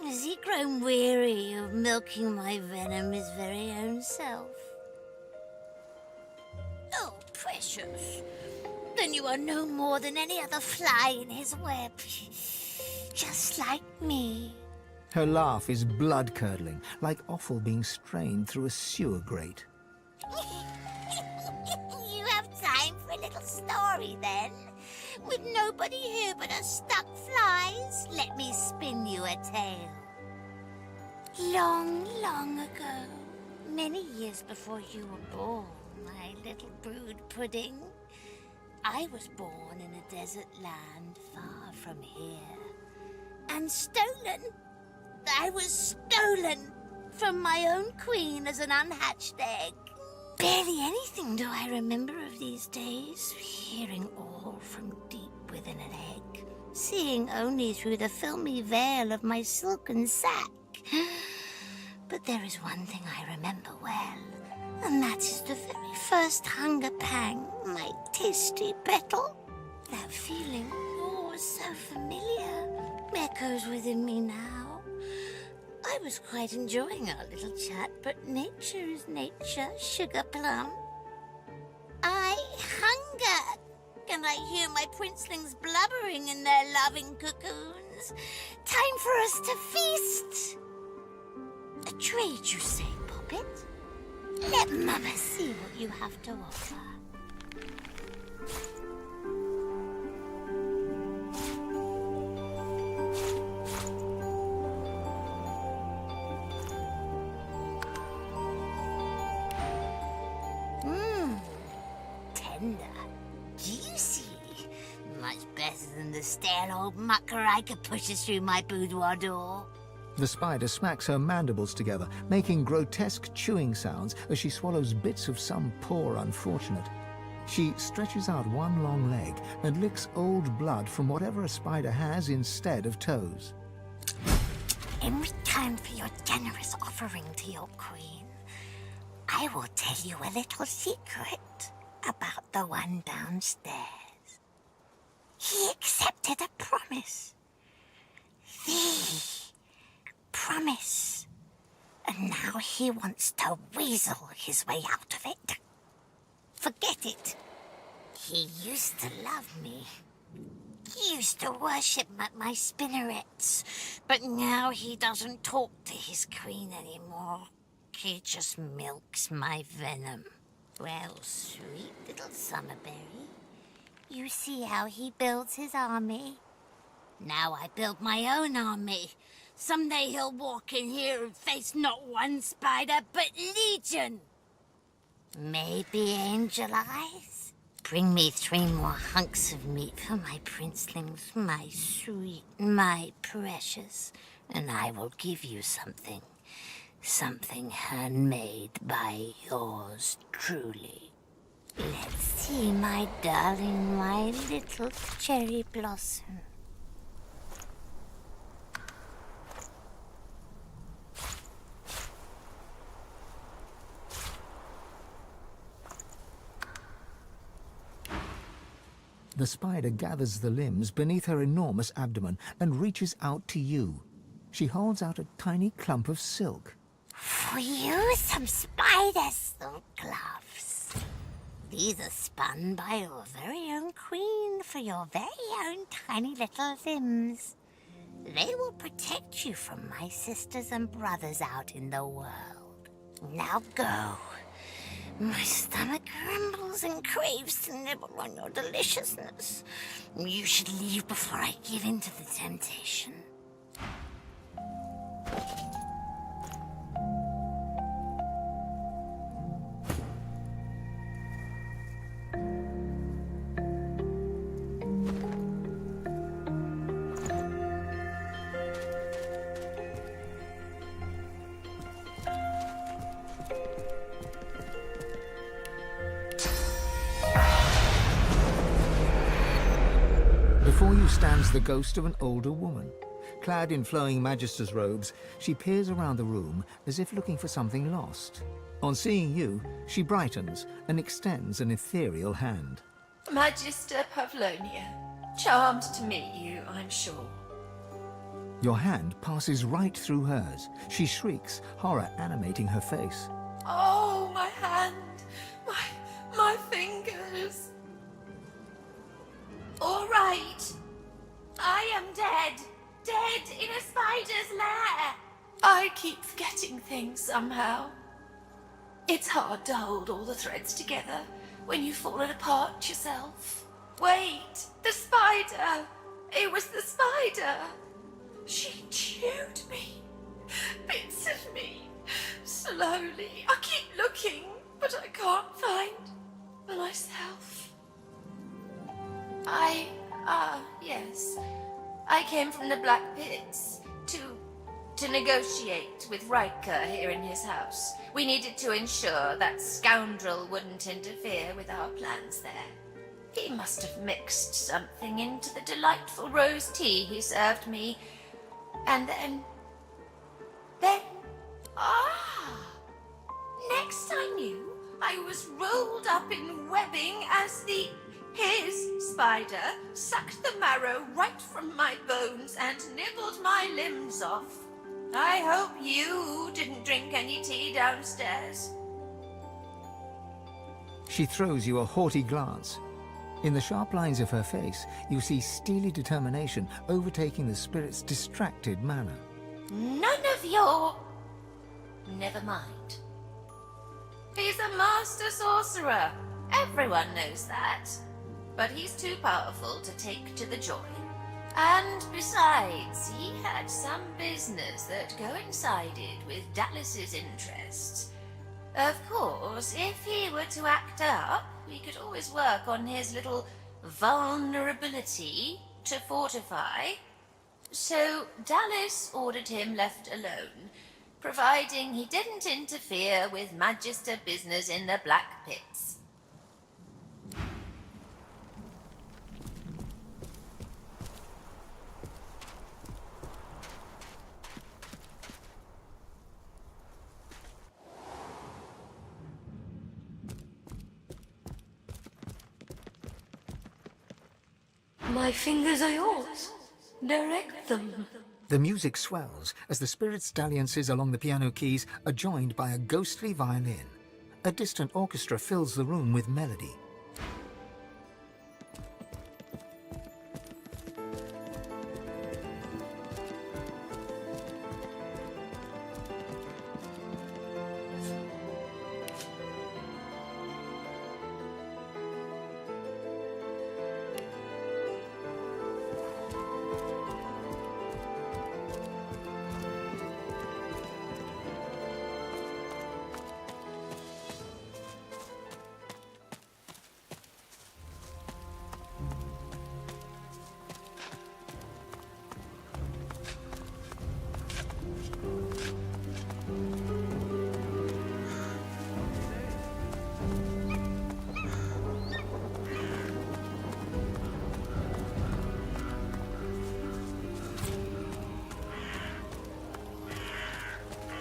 [SPEAKER 21] Has he grown weary of milking my venom his very own self? Oh, precious. Then you are no more than any other fly in his web. Just like me.
[SPEAKER 2] Her laugh is blood-curdling, like offal being strained through a sewer grate.
[SPEAKER 21] You have time for a little story, then? With nobody here but us stuck flies, let me spin you a tale. Long, long ago, many years before you were born, my little brood pudding, I was born in a desert land far from here. And stolen. I was stolen from my own queen as an unhatched egg. Barely anything do I remember of these days, hearing all from deep within an egg, seeing only through the filmy veil of my silken sack. But there is one thing I remember well, and that is the very first hunger pang, my tasty petal. That feeling, oh, so familiar, echoes within me now. I was quite enjoying our little chat, but nature is nature, sugar plum. I hunger. Can I hear my princelings blubbering in their loving cocoons? Time for us to feast. A trade, you say, Poppet? Let Mama see what you have to offer. the stale old muckraker pushes through my boudoir door.
[SPEAKER 2] The spider smacks her mandibles together, making grotesque chewing sounds as she swallows bits of some poor unfortunate. She stretches out one long leg and licks old blood from whatever a spider has instead of toes.
[SPEAKER 21] In return for your generous offering to your queen, I will tell you a little secret about the one downstairs. He accepted a promise. The promise. And now he wants to weasel his way out of it. Forget it. He used to love me. He used to worship my spinnerets. But now he doesn't talk to his queen anymore. He just milks my venom. Well, sweet little Summerberry, you see how he builds his army? Now I build my own army. Someday he'll walk in here and face not one spider, but legion. Maybe Angel Eyes? Bring me 3 more hunks of meat for my princelings, my sweet, my precious, and I will give you something. Something handmade by yours truly. Let's see, my darling, my little cherry blossom.
[SPEAKER 2] The spider gathers the limbs beneath her enormous abdomen and reaches out to you. She holds out a tiny clump of silk.
[SPEAKER 21] For you, some spider silk gloves. These are spun by your very own queen for your very own tiny little limbs. They will protect you from my sisters and brothers out in the world. Now go. My stomach grumbles and craves to nibble on your deliciousness. You should leave before I give in to the temptation.
[SPEAKER 2] Before you stands the ghost of an older woman. Clad in flowing magister's robes, she peers around the room as if looking for something lost. On seeing you, she brightens and extends an ethereal hand.
[SPEAKER 1] Magister Pavlonia, charmed to meet you, I'm sure.
[SPEAKER 2] Your hand passes right through hers. She shrieks, horror animating her face.
[SPEAKER 1] Oh, my hand, my fingers. All right, I am dead in a spider's lair. I keep forgetting things somehow. It's hard to hold all the threads together when you've fallen apart yourself. Wait, the spider! It was the spider! She chewed me. Bits of me. Slowly. I keep looking, but I can't find myself. Yes. I came from the Black Pits to negotiate with Riker here in his house. We needed to ensure that scoundrel wouldn't interfere with our plans there. He must have mixed something into the delightful rose tea he served me. And then... Next I knew, I was rolled up in webbing as his spider sucked the marrow right from my bones and nibbled my limbs off. I hope you didn't drink any tea downstairs.
[SPEAKER 2] She throws you a haughty glance. In the sharp lines of her face, you see steely determination overtaking the spirit's distracted manner.
[SPEAKER 1] None of your... Never mind. He's a master sorcerer. Everyone knows that. But he's too powerful to take to the joy. And besides, he had some business that coincided with Dallas's interests. Of course, if he were to act up, we could always work on his little vulnerability to fortify. So Dallas ordered him left alone, providing he didn't interfere with Magister business in the Black Pits.
[SPEAKER 20] My fingers are yours. Direct them.
[SPEAKER 2] The music swells as the spirit's dalliances along the piano keys are joined by a ghostly violin. A distant orchestra fills the room with melody.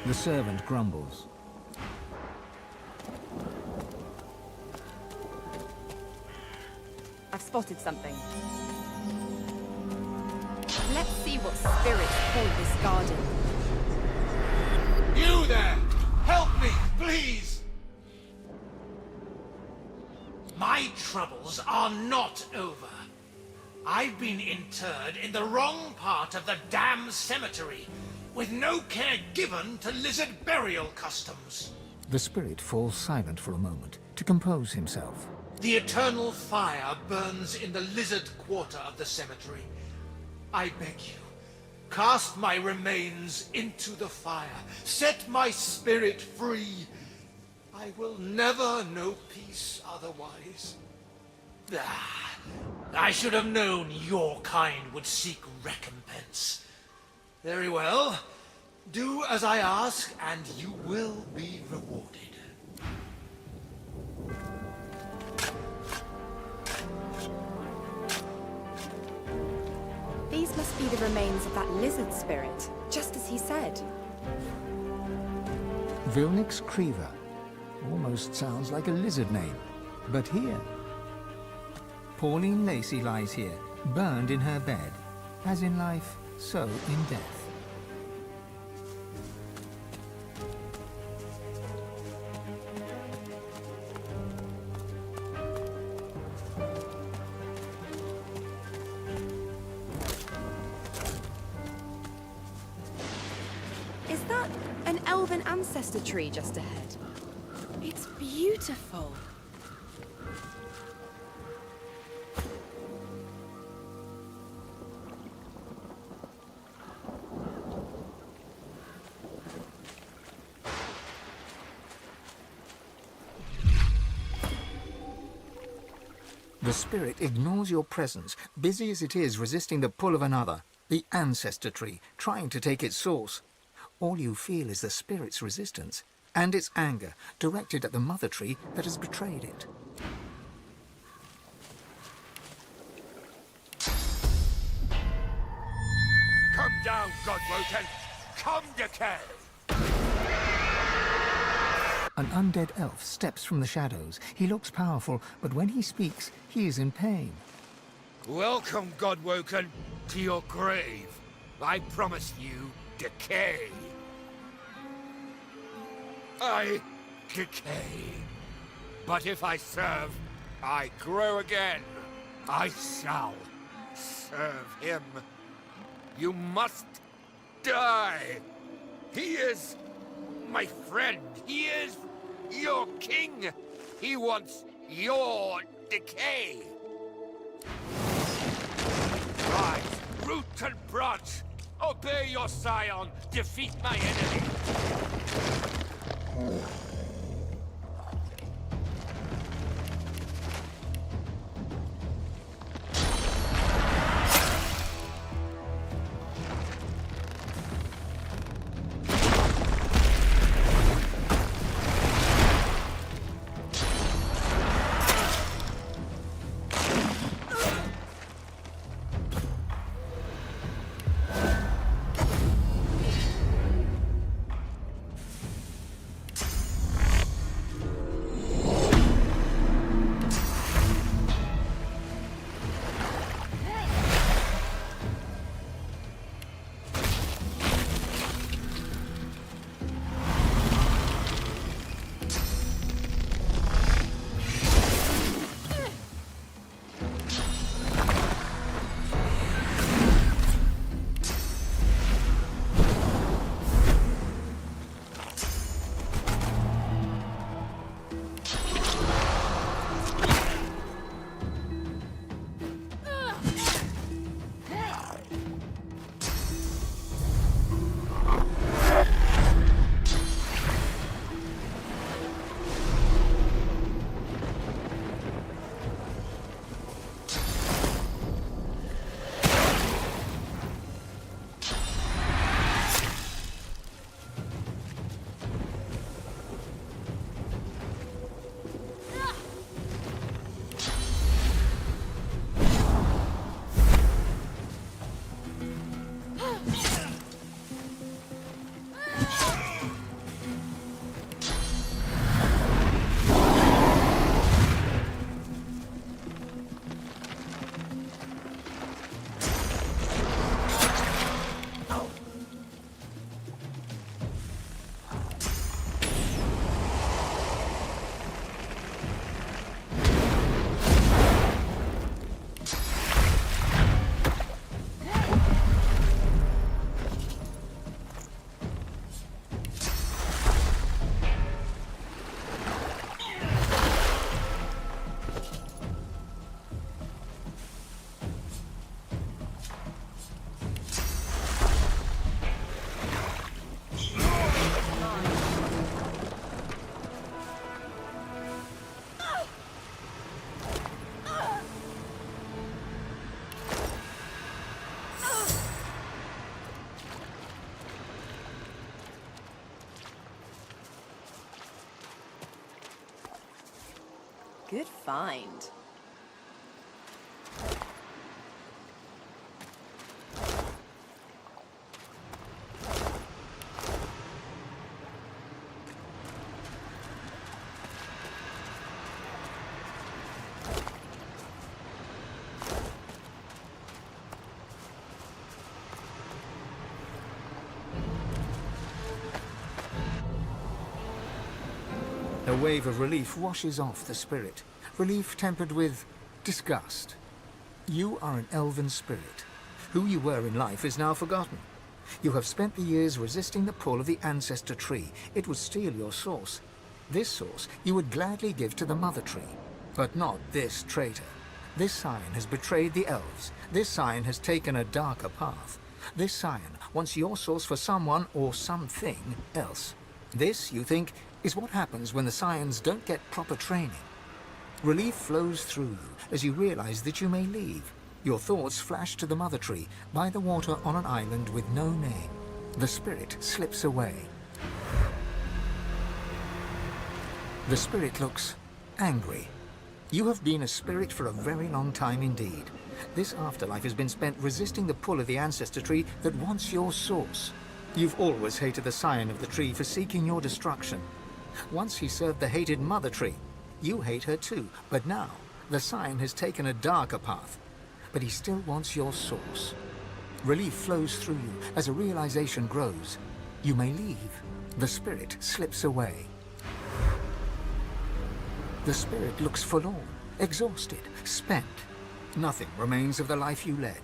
[SPEAKER 2] The servant grumbles.
[SPEAKER 3] I've spotted something. Let's see what spirits haunt this garden.
[SPEAKER 13] You there! Help me, please!
[SPEAKER 7] My troubles are not over. I've been interred in the wrong part of the damn cemetery, with no care given to lizard burial customs.
[SPEAKER 2] The spirit falls silent for a moment to compose himself.
[SPEAKER 7] The eternal fire burns in the lizard quarter of the cemetery. I beg you, cast my remains into the fire. Set my spirit free. I will never know peace otherwise. I should have known your kind would seek recompense. Very well. Do as I ask, and you will be rewarded.
[SPEAKER 3] These must be the remains of that lizard spirit, just as he said.
[SPEAKER 2] Vilnix Creever. Almost sounds like a lizard name. But here... Pauline Lacey lies here, burned in her bed. As in life, so in death.
[SPEAKER 3] Is that an elven ancestor tree just ahead? It's beautiful.
[SPEAKER 2] The spirit ignores your presence, busy as it is resisting the pull of another, the ancestor tree, trying to take its source. All you feel is the spirit's resistance, and its anger, directed at the mother tree that has betrayed it.
[SPEAKER 12] Come down, Godwoken! Come, decay!
[SPEAKER 2] An undead elf steps from the shadows. He looks powerful, but when he speaks, he is in pain.
[SPEAKER 12] Welcome, Godwoken, to your grave. I promise you decay. I decay. But if I serve, I grow again. I shall serve him. You must die. He is my friend. He is your king. He wants your decay. Rise, root and branch. Obey your scion. Defeat my enemy.
[SPEAKER 3] Good find.
[SPEAKER 2] A wave of relief washes off the spirit. Relief tempered with disgust. You are an elven spirit. Who you were in life is now forgotten. You have spent the years resisting the pull of the ancestor tree. It would steal your source. This source you would gladly give to the mother tree. But not this traitor. This scion has betrayed the elves. This scion has taken a darker path. This scion wants your source for someone or something else. This, you think, is what happens when the scions don't get proper training. Relief flows through you as you realize that you may leave. Your thoughts flash to the mother tree by the water on an island with no name. The spirit slips away. The spirit looks angry. You have been a spirit for a very long time indeed. This afterlife has been spent resisting the pull of the ancestor tree that wants your source. You've always hated the scion of the tree for seeking your destruction. Once he served the hated mother tree. You hate her too, but now the scion has taken a darker path. But he still wants your source. Relief flows through you as a realization grows. You may leave. The spirit slips away. The spirit looks forlorn, exhausted, spent. Nothing remains of the life you led.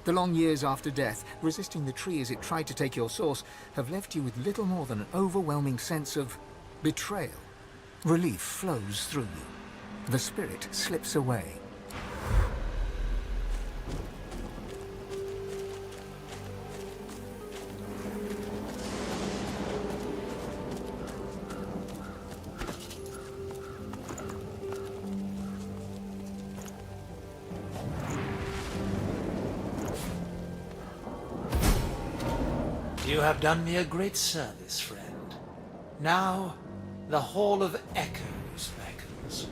[SPEAKER 2] The long years after death, resisting the tree as it tried to take your source, have left you with little more than an overwhelming sense of betrayal. Relief flows through you. The spirit slips away.
[SPEAKER 9] You have done me a great service, friend. Now, the Hall of Echoes beckons.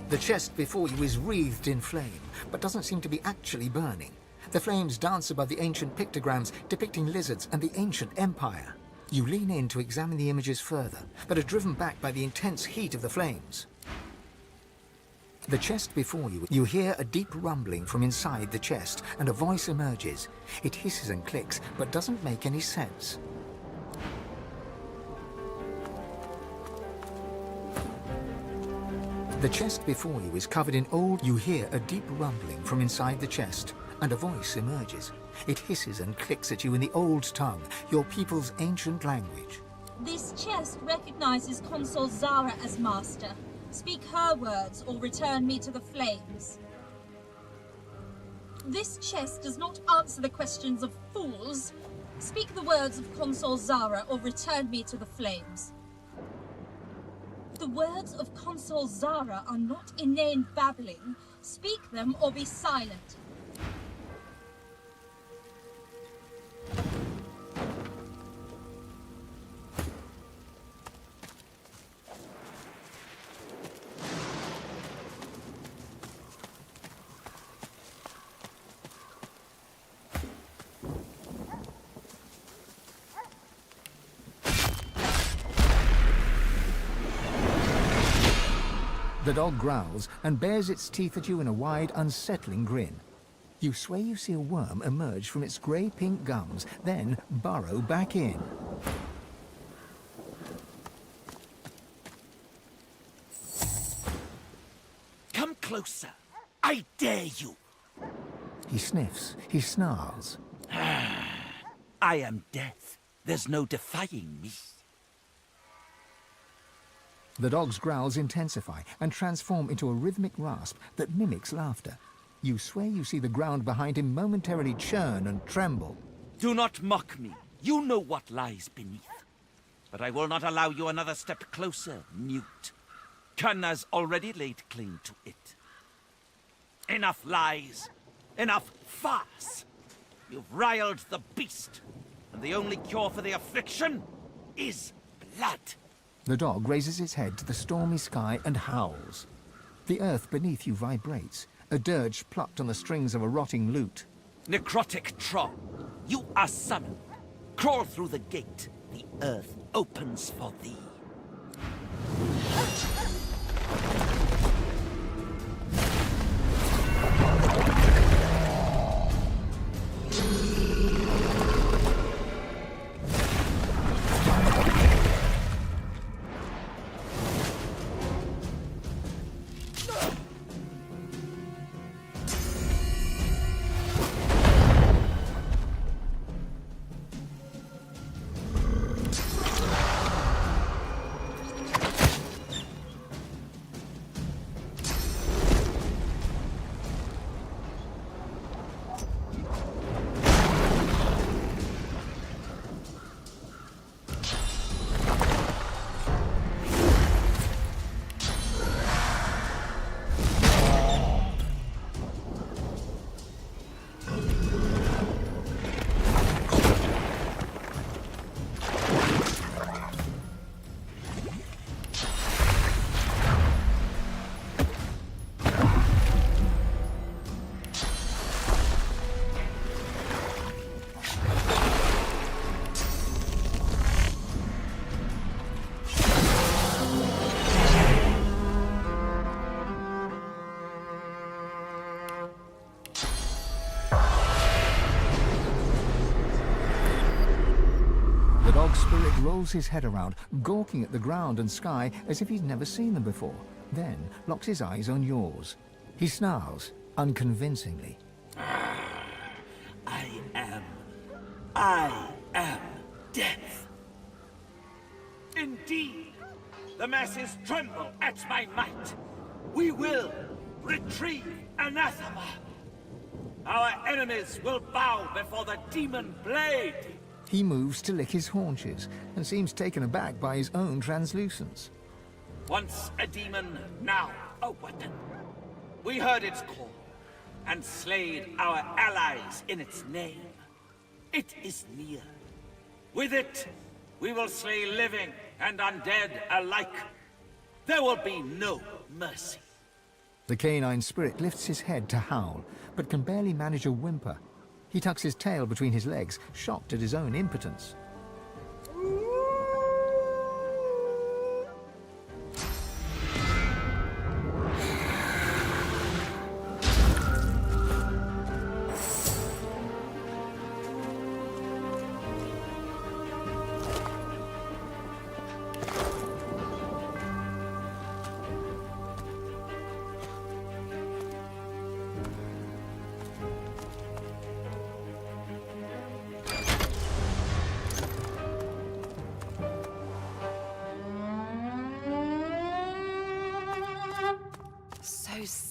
[SPEAKER 2] The chest before you is wreathed in flame, but doesn't seem to be actually burning. The flames dance above the ancient pictograms depicting lizards and the ancient empire. You lean in to examine the images further, but are driven back by the intense heat of the flames. The chest before you, you hear a deep rumbling from inside the chest, and a voice emerges. It hisses and clicks, but doesn't make any sense. The chest before you is covered in old... You hear a deep rumbling from inside the chest, and a voice emerges. It hisses and clicks at you in the old tongue, your people's ancient language.
[SPEAKER 6] This chest recognizes Consul Zara as master. Speak her words or return me to the flames. This chest does not answer the questions of fools. Speak the words of Consul Zara or return me to the flames. The words of Consul Zara are not inane babbling. Speak them or be silent.
[SPEAKER 2] The dog growls and bares its teeth at you in a wide, unsettling grin. You swear you see a worm emerge from its grey-pink gums, then burrow back in.
[SPEAKER 14] Come closer. I dare you.
[SPEAKER 2] He sniffs, he snarls.
[SPEAKER 14] I am death. There's no defying me.
[SPEAKER 2] The dog's growls intensify and transform into a rhythmic rasp that mimics laughter. You swear you see the ground behind him momentarily churn and tremble.
[SPEAKER 14] Do not mock me. You know what lies beneath. But I will not allow you another step closer, mute. Khan has already laid claim to it. Enough lies. Enough farce. You've riled the beast. And the only cure for the affliction is blood.
[SPEAKER 2] The dog raises its head to the stormy sky and howls. The earth beneath you vibrates, a dirge plucked on the strings of a rotting lute.
[SPEAKER 14] Necrotic troll, you are summoned. Crawl through the gate. The earth opens for thee.
[SPEAKER 2] Spirit rolls his head around, gawking at the ground and sky as if he's never seen them before, then locks his eyes on yours. He snarls, unconvincingly.
[SPEAKER 14] I am death. Indeed, the masses tremble at my might. We will retrieve anathema. Our enemies will bow before the demon blade.
[SPEAKER 2] He moves to lick his haunches and seems taken aback by his own translucence.
[SPEAKER 14] Once a demon, now a weapon. We heard its call and slayed our allies in its name. It is near. With it, we will slay living and undead alike. There will be no mercy.
[SPEAKER 2] The canine spirit lifts his head to howl, but can barely manage a whimper. He tucks his tail between his legs, shocked at his own impotence.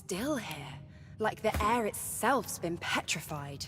[SPEAKER 3] Still here, like the air itself's been petrified.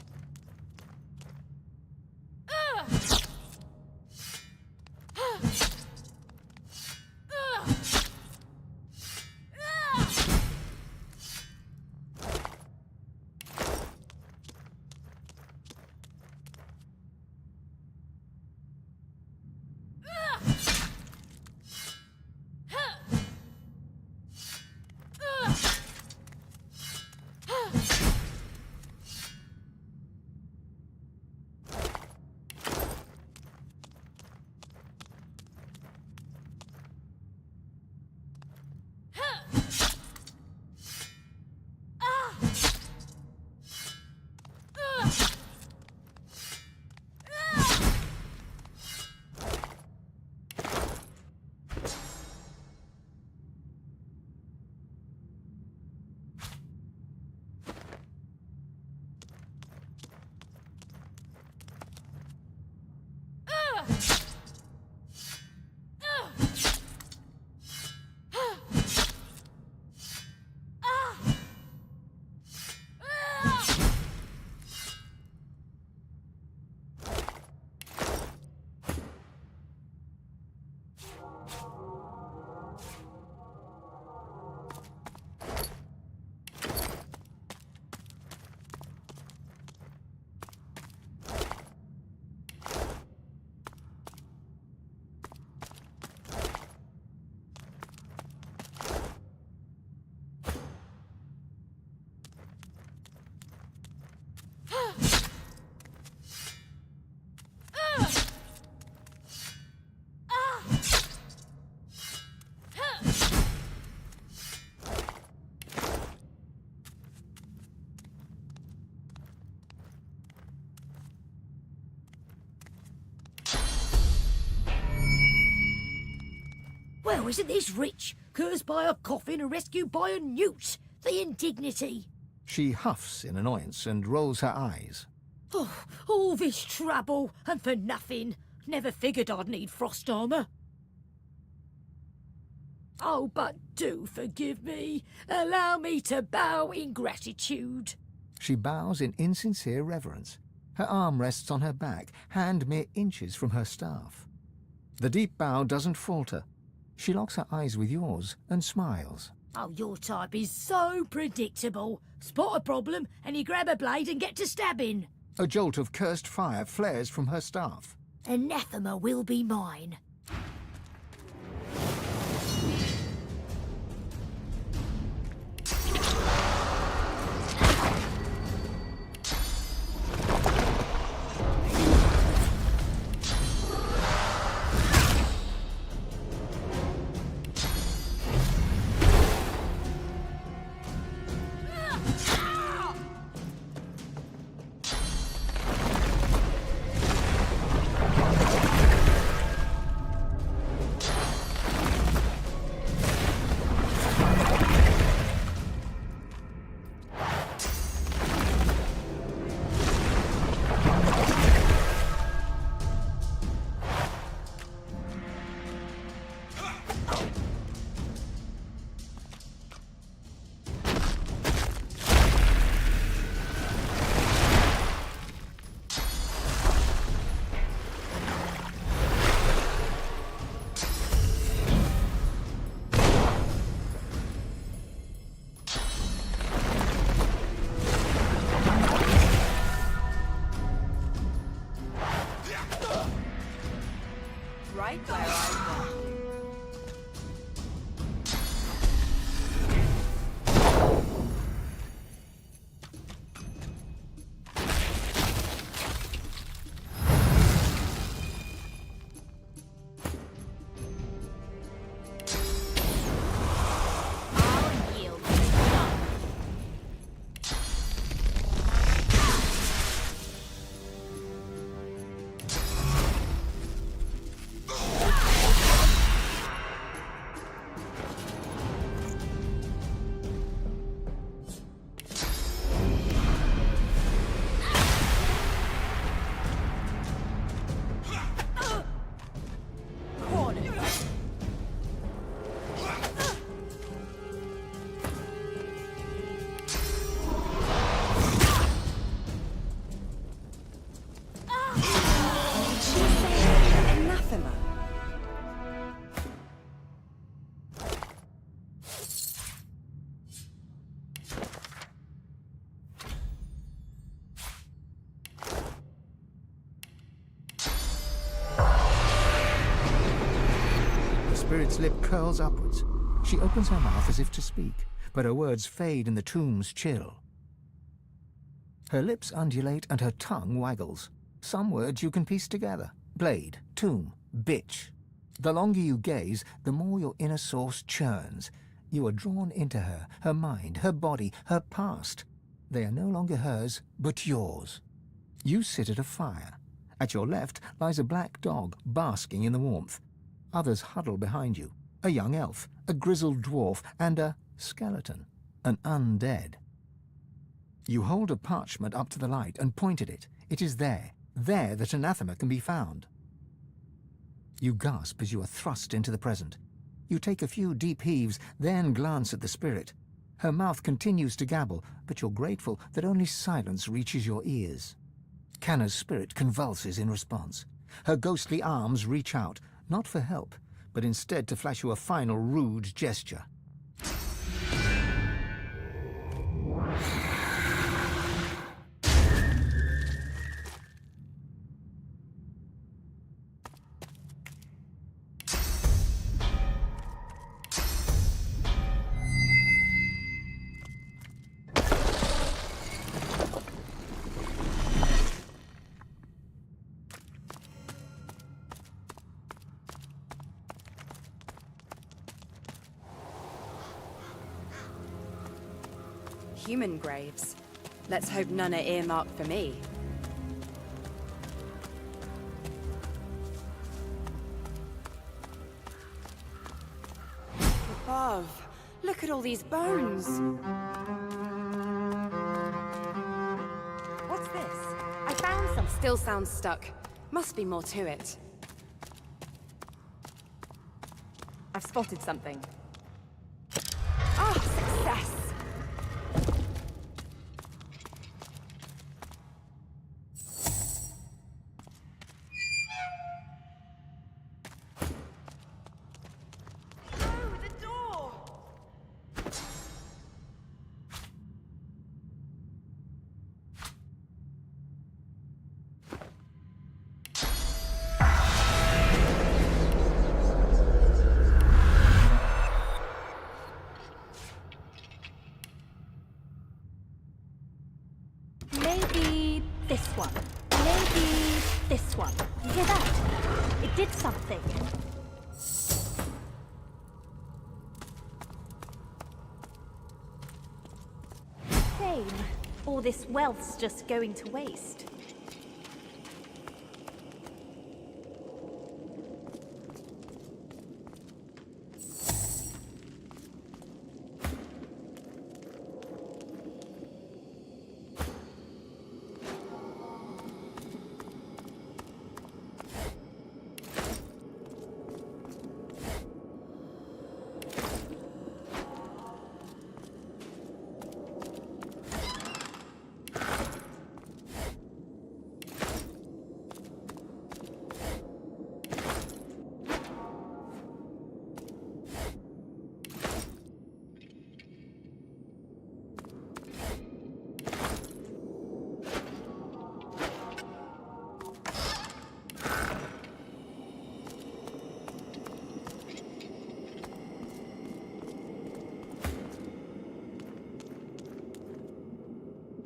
[SPEAKER 10] Well, isn't this rich? Cursed by a coffin and rescued by a newt. The indignity.
[SPEAKER 2] She huffs in annoyance and rolls her eyes.
[SPEAKER 10] Oh, all this trouble, and for nothing. Never figured I'd need frost armour. Oh, but do forgive me. Allow me to bow in gratitude.
[SPEAKER 2] She bows in insincere reverence. Her arm rests on her back, hand mere inches from her staff. The deep bow doesn't falter. She locks her eyes with yours and smiles.
[SPEAKER 10] Oh, your type is so predictable. Spot a problem and you grab a blade and get to stabbing.
[SPEAKER 2] A jolt of cursed fire flares from her staff.
[SPEAKER 10] Anathema will be mine.
[SPEAKER 3] Right where I want you. Anathema.
[SPEAKER 2] The spirit's lip curls upwards. She opens her mouth as if to speak, but her words fade in the tomb's chill. Her lips undulate and her tongue waggles. Some words you can piece together. Blade, tomb, bitch. The longer you gaze, the more your inner source churns. You are drawn into her, her mind, her body, her past. They are no longer hers, but yours. You sit at a fire. At your left lies a black dog, basking in the warmth. Others huddle behind you. A young elf, a grizzled dwarf, and a skeleton, an undead. You hold a parchment up to the light and point at it. It is there that anathema can be found. You gasp as you are thrust into the present. You take a few deep heaves, then glance at the spirit. Her mouth continues to gabble, but you're grateful that only silence reaches your ears. Canna's spirit convulses in response. Her ghostly arms reach out, not for help, but instead to flash you a final rude gesture.
[SPEAKER 3] Human graves. Let's hope none are earmarked for me. above. Look at all these bones. What's this? I found some. Still sounds stuck. Must be more to it. I've spotted something. Ah, success!
[SPEAKER 4] Maybe this one. Maybe this one. You hear that? It did something. Shame. All this wealth's just going to waste.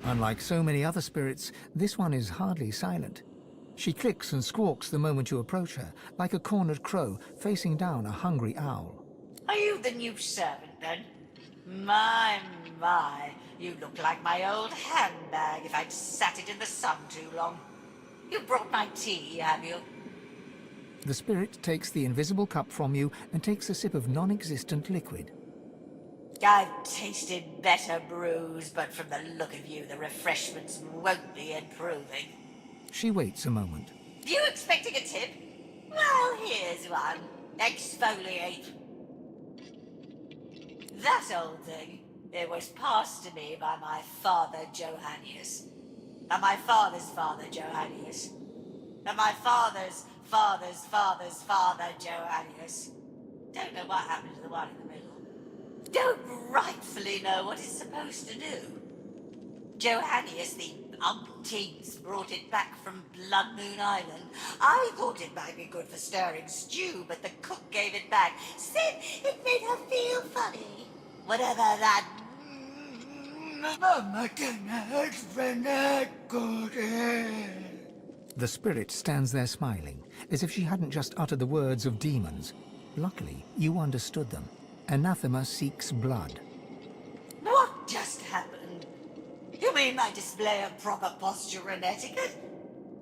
[SPEAKER 2] Unlike so many other spirits, this one is hardly silent. She clicks and squawks the moment you approach her, like a cornered crow facing down a hungry owl.
[SPEAKER 1] Are you the new servant, then? My, you look like my old handbag if I'd sat it in the sun too long. You brought my tea, have you?
[SPEAKER 2] The spirit takes the invisible cup from you and takes a sip of non-existent liquid.
[SPEAKER 1] I've tasted better brews, but from the look of you, the refreshments won't be improving.
[SPEAKER 2] She waits a moment.
[SPEAKER 1] You expecting a tip? Well, here's one. Exfoliate. That old thing, it was passed to me by my father, Johannius. And my father's father, Johannius. And my father's father's father's father, Johannius. Don't know what happened to the one in the middle. Don't rightfully know what it's supposed to do. Johannius, the umpteenth, brought it back from Blood Moon Island. I thought it might be good for stirring stew, but the cook gave it back. Said it made her feel funny. Whatever that... Mama cannot good.
[SPEAKER 2] The spirit stands there smiling, as if she hadn't just uttered the words of demons. Luckily, you understood them. Anathema seeks blood.
[SPEAKER 1] What just happened? You mean my display of proper posture and etiquette?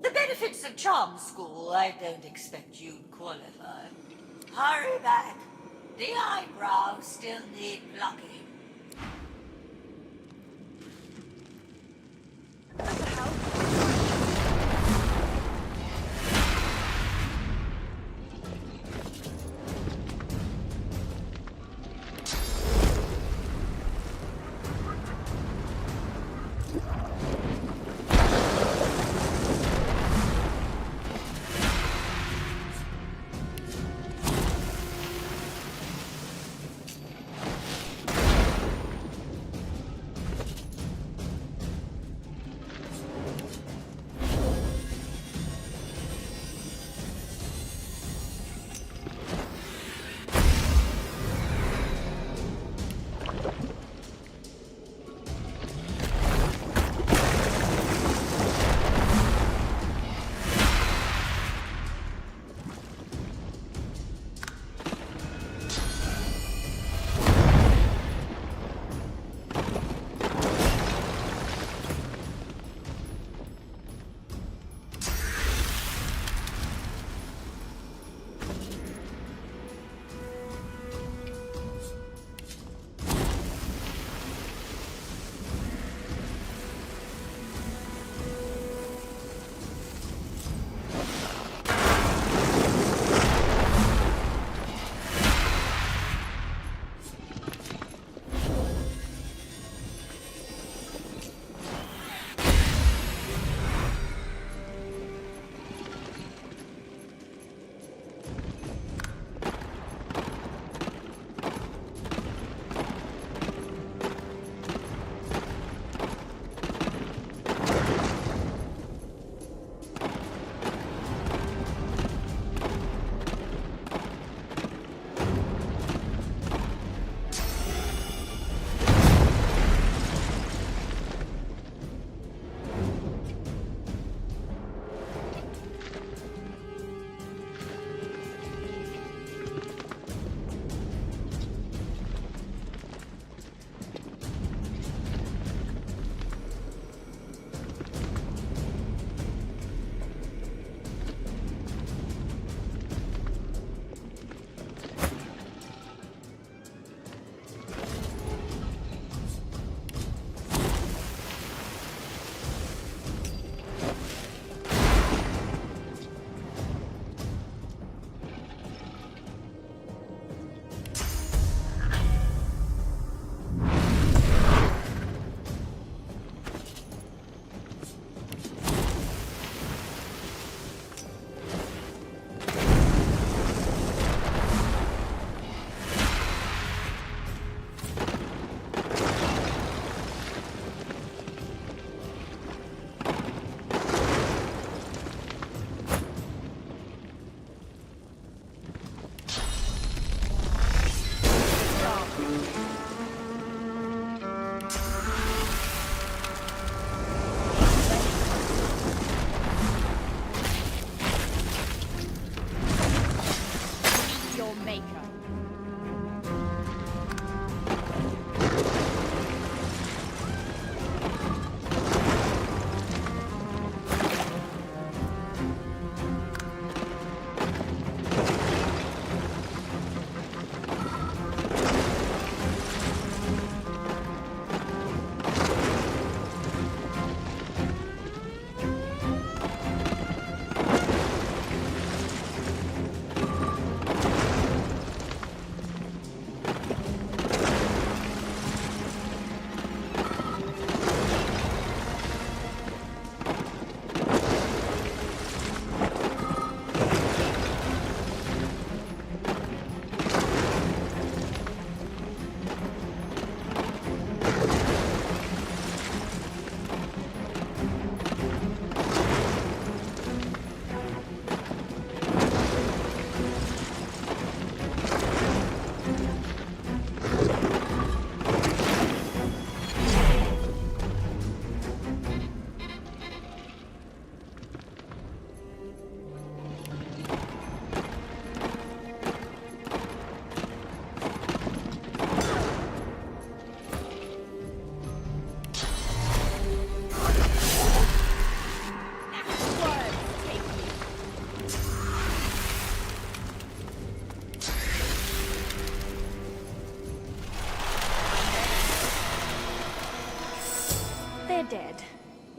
[SPEAKER 1] The benefits of charm school, I don't expect you'd qualify. Hurry back. The eyebrows still need plucking.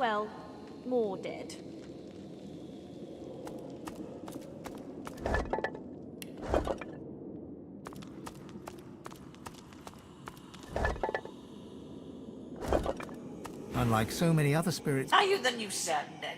[SPEAKER 4] well, more dead.
[SPEAKER 2] Unlike so many other spirits...
[SPEAKER 1] Are you the new servant, then?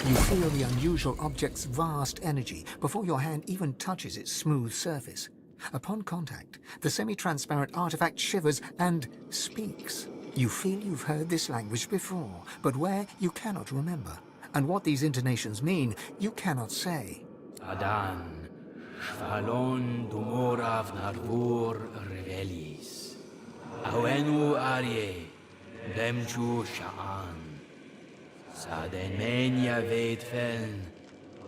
[SPEAKER 2] You feel the unusual object's vast energy before your hand even touches its smooth surface. Upon contact, the semi-transparent artifact shivers and speaks. You feel you've heard this language before, but where you cannot remember. And what these intonations mean, you cannot say.
[SPEAKER 11] Adan, Shvalon Dumorav Narvur Revelis. Awenu Arye, Demchu Sha'an. Sadenmenia Veidfen,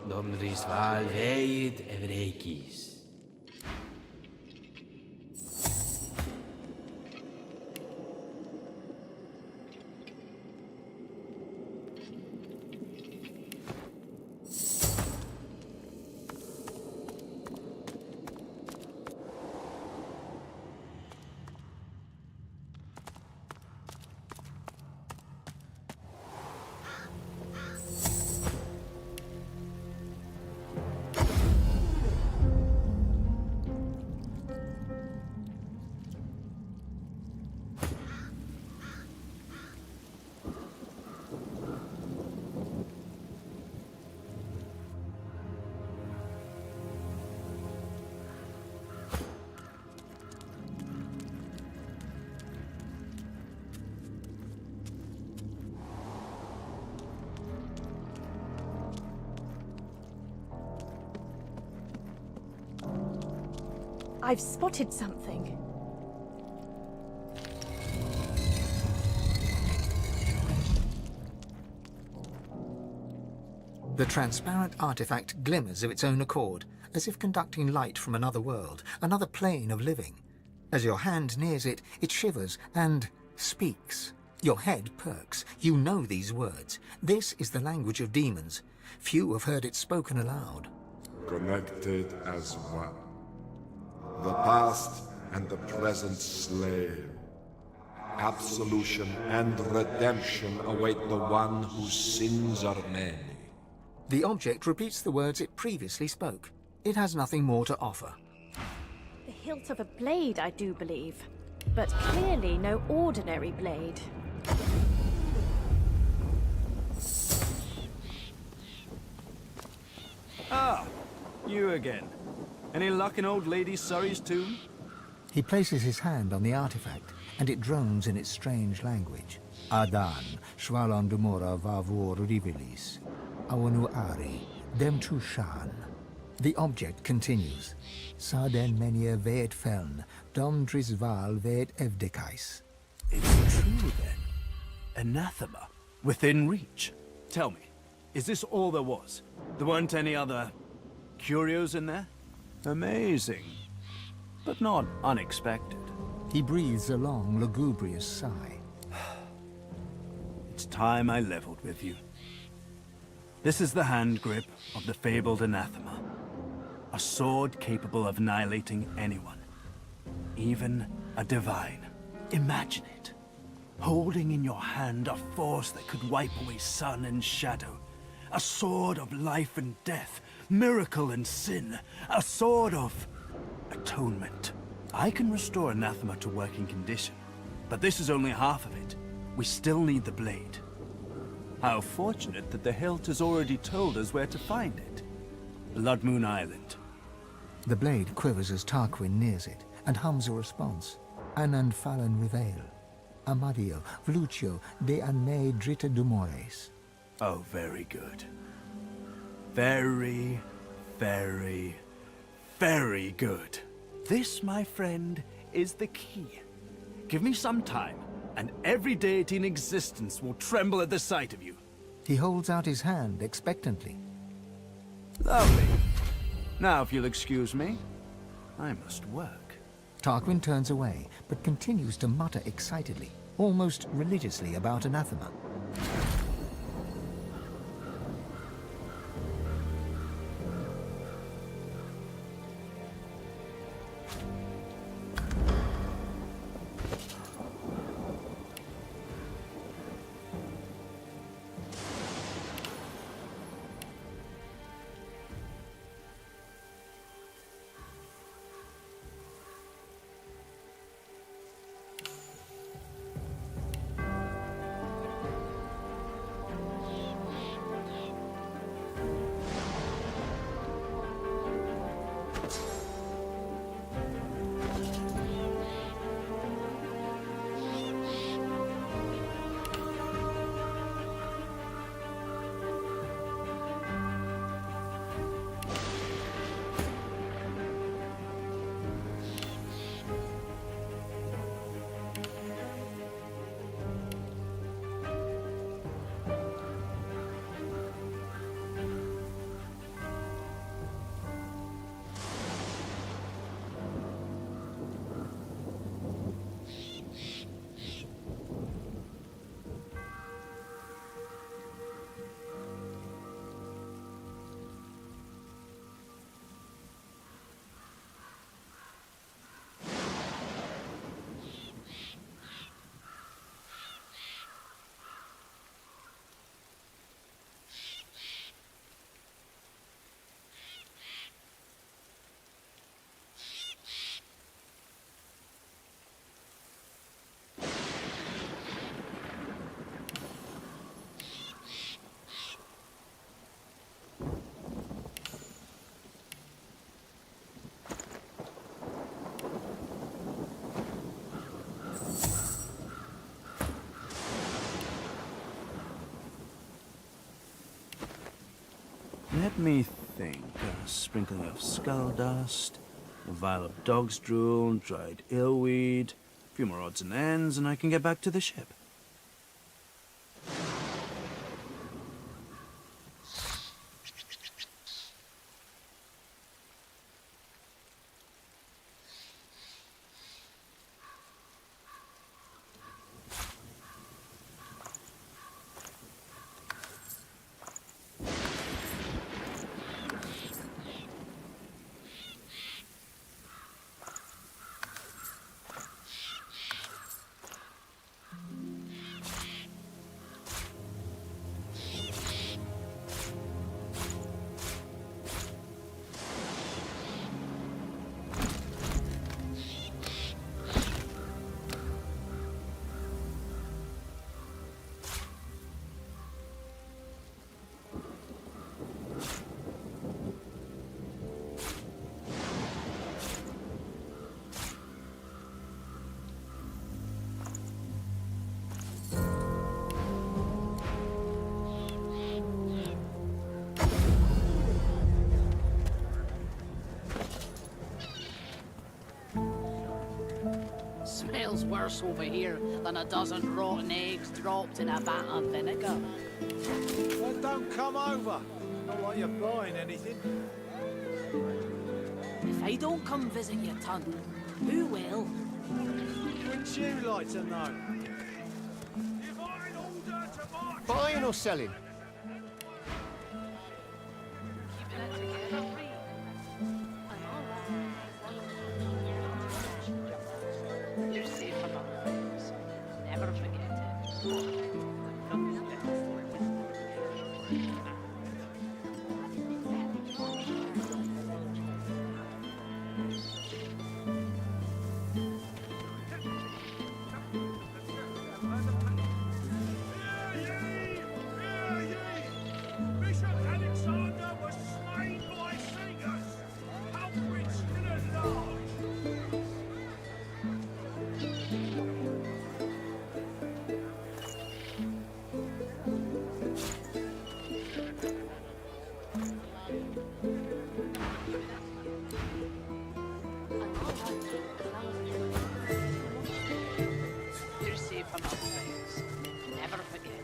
[SPEAKER 11] Domdrisval Veid Evrekis.
[SPEAKER 4] I've spotted something.
[SPEAKER 2] The transparent artifact glimmers of its own accord, as if conducting light from another world, another plane of living. As your hand nears it, it shivers and speaks. Your head perks. You know these words. This is the language of demons. Few have heard it spoken aloud.
[SPEAKER 22] Connected as one. The past and the present slave. Absolution and redemption await the one whose sins are many.
[SPEAKER 2] The object repeats the words it previously spoke. It has nothing more to offer.
[SPEAKER 4] The hilt of a blade, I do believe. But clearly no ordinary blade.
[SPEAKER 17] Ah, you again. Any luck in old Lady Surrey's tomb?
[SPEAKER 2] He places his hand on the artifact, and it drones in its strange language. Adan, Shvalon Dumora Vavur Rivilis, Awanu Ari, Demtu Shan. The object continues. Saden Menia Veet Feln, Dom Drisval Veet Evdekais.
[SPEAKER 17] It's true then. Anathema. Within reach. Tell me, is this all there was? There weren't any other curios in there? Amazing. But not unexpected.
[SPEAKER 2] He breathes a long, lugubrious sigh.
[SPEAKER 17] It's time I leveled with you. This is the hand grip of the fabled anathema. A sword capable of annihilating anyone. Even a divine. Imagine it. Holding in your hand a force that could wipe away sun and shadow. A sword of life and death, miracle and sin. A sword of atonement. I can restore anathema to working condition, but this is only half of it. We still need the blade. How fortunate that the hilt has already told us where to find it. Blood Moon Island.
[SPEAKER 2] The blade quivers as Tarquin nears it, and hums a response. Anand Falan Reveil. Amadio, Vlucio, de Anme Drita Dumores.
[SPEAKER 17] Oh, very good. Very, very, very good. This, my friend, is the key. Give me some time, and every deity in existence will tremble at the sight of you.
[SPEAKER 2] He holds out his hand expectantly.
[SPEAKER 17] Lovely. Now, if you'll excuse me, I must work.
[SPEAKER 2] Tarquin turns away, but continues to mutter excitedly, almost religiously about anathema.
[SPEAKER 17] Let me think. A sprinkling of skull dust, a vial of dog's drool, dried illweed, a few more odds and ends, and I can get back to the ship.
[SPEAKER 5] Smells worse over here than a dozen rotten eggs dropped in a vat of vinegar.
[SPEAKER 8] Well, don't come over. Not like you're buying anything.
[SPEAKER 5] If I don't come visit your ton, who will?
[SPEAKER 8] Wouldn't you like to know?
[SPEAKER 23] Buying or selling?
[SPEAKER 5] You're safe among friends. Never forget it. You're safe among friends. Never forget it.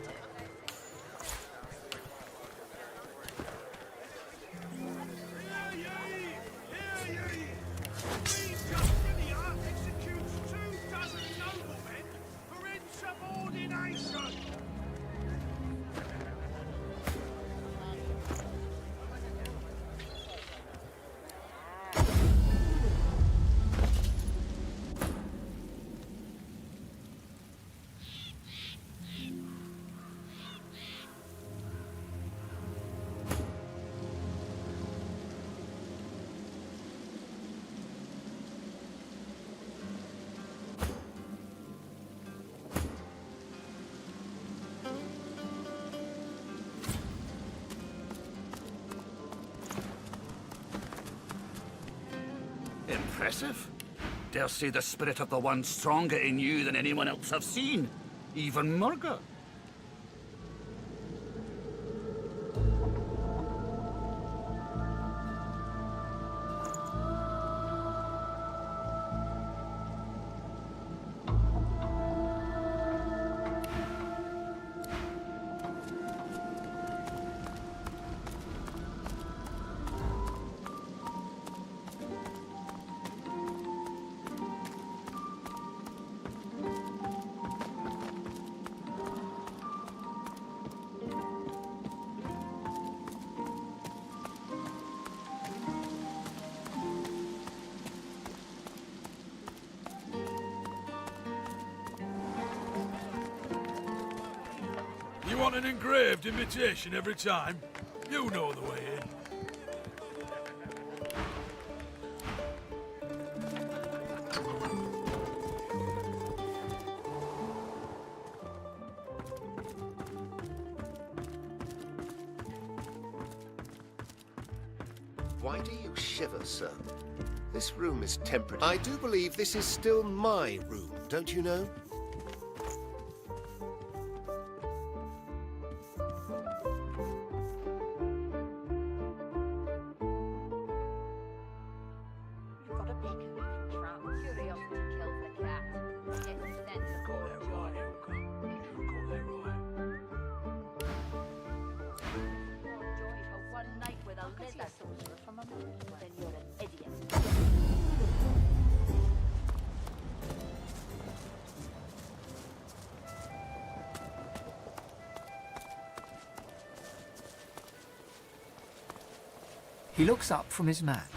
[SPEAKER 24] Impressive. Dare say the spirit of the one stronger in you than anyone else I've seen. Even Murga.
[SPEAKER 25] You want an engraved invitation every time? You know the way in.
[SPEAKER 23] Why do you shiver, sir? This room is temperate. I do believe this is still my room, don't you know?
[SPEAKER 2] He looks up from his map.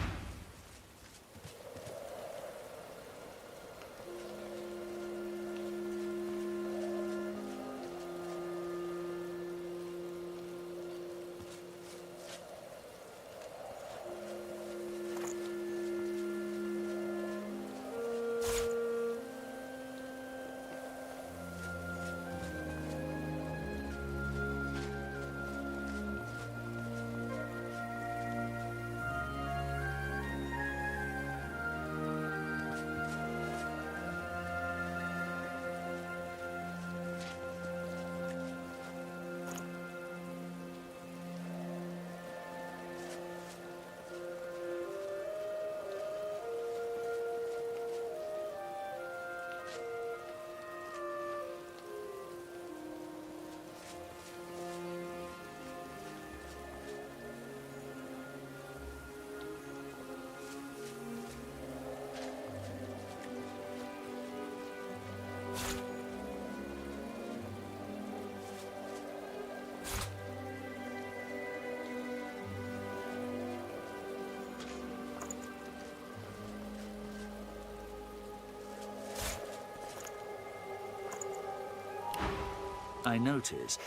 [SPEAKER 15] I notice.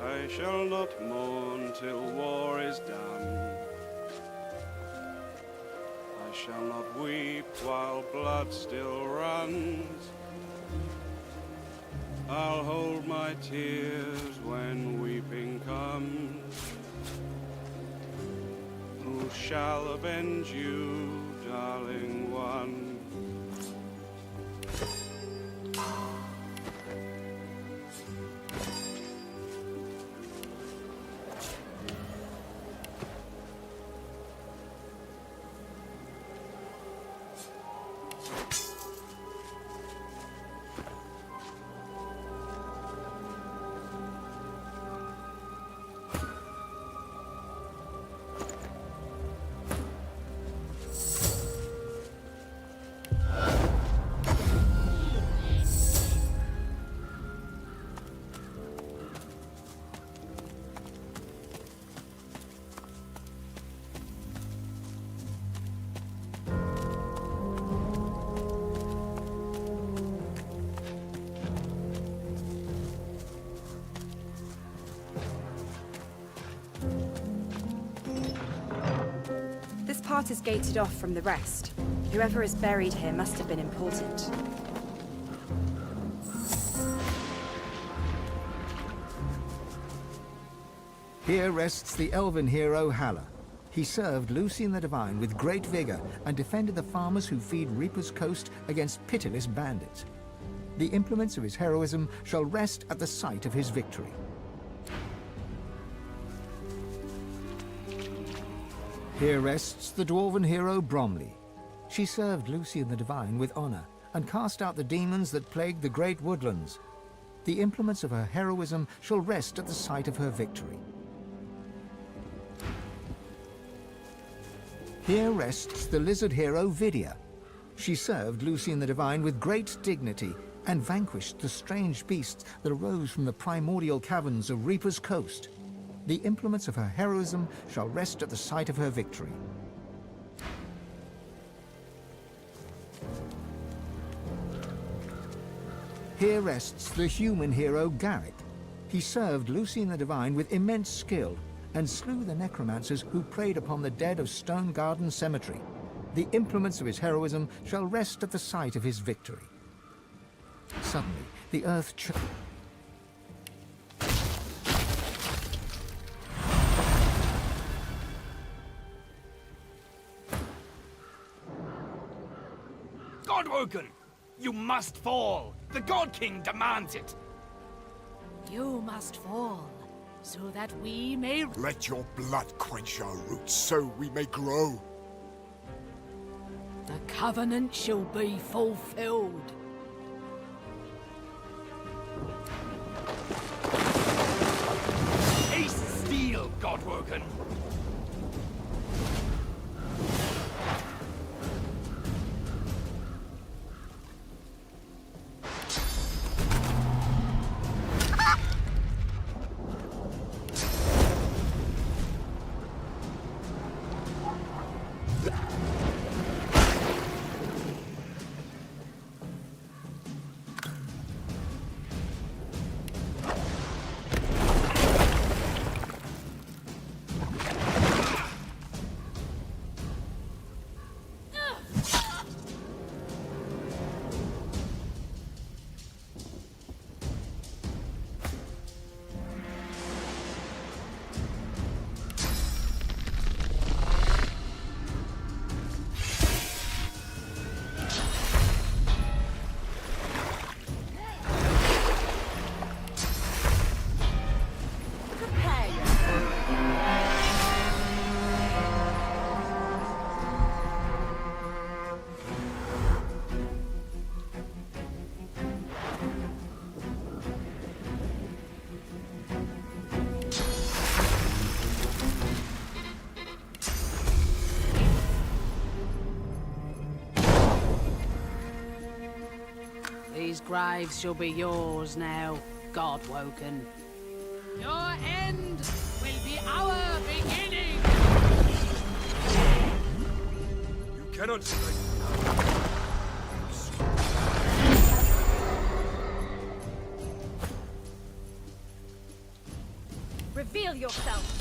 [SPEAKER 16] I shall not mourn till war is done. I shall not weep while blood still runs. I'll hold my tears when weeping comes. Who shall avenge you, darling one?
[SPEAKER 18] This part is gated off from the rest. Whoever is buried here must have been important.
[SPEAKER 2] Here rests the elven hero Halla. He served Lucian the Divine with great vigor and defended the farmers who feed Reaper's Coast against pitiless bandits. The implements of his heroism shall rest at the site of his victory. Here rests the dwarven hero Bromley. She served Lucian the Divine with honor and cast out the demons that plagued the great woodlands. The implements of her heroism shall rest at the site of her victory. Here rests the lizard hero Vidia. She served Lucian the Divine with great dignity and vanquished the strange beasts that arose from the primordial caverns of Reaper's Coast. The implements of her heroism shall rest at the site of her victory. Here rests the human hero Garrick. He served Lucian the Divine with immense skill and slew the necromancers who preyed upon the dead of Stone Garden Cemetery. The implements of his heroism shall rest at the site of his victory. Suddenly, the earth
[SPEAKER 14] Godwoken! You must fall! The God King demands it!
[SPEAKER 10] You must fall, so that we may...
[SPEAKER 7] Let your blood quench our roots, so we may grow.
[SPEAKER 10] The covenant shall be fulfilled.
[SPEAKER 14] Ace steel, Godwoken!
[SPEAKER 5] These graves shall be yours now, Godwoken. Your end will be our beginning!
[SPEAKER 12] You cannot strike.
[SPEAKER 4] Reveal yourself.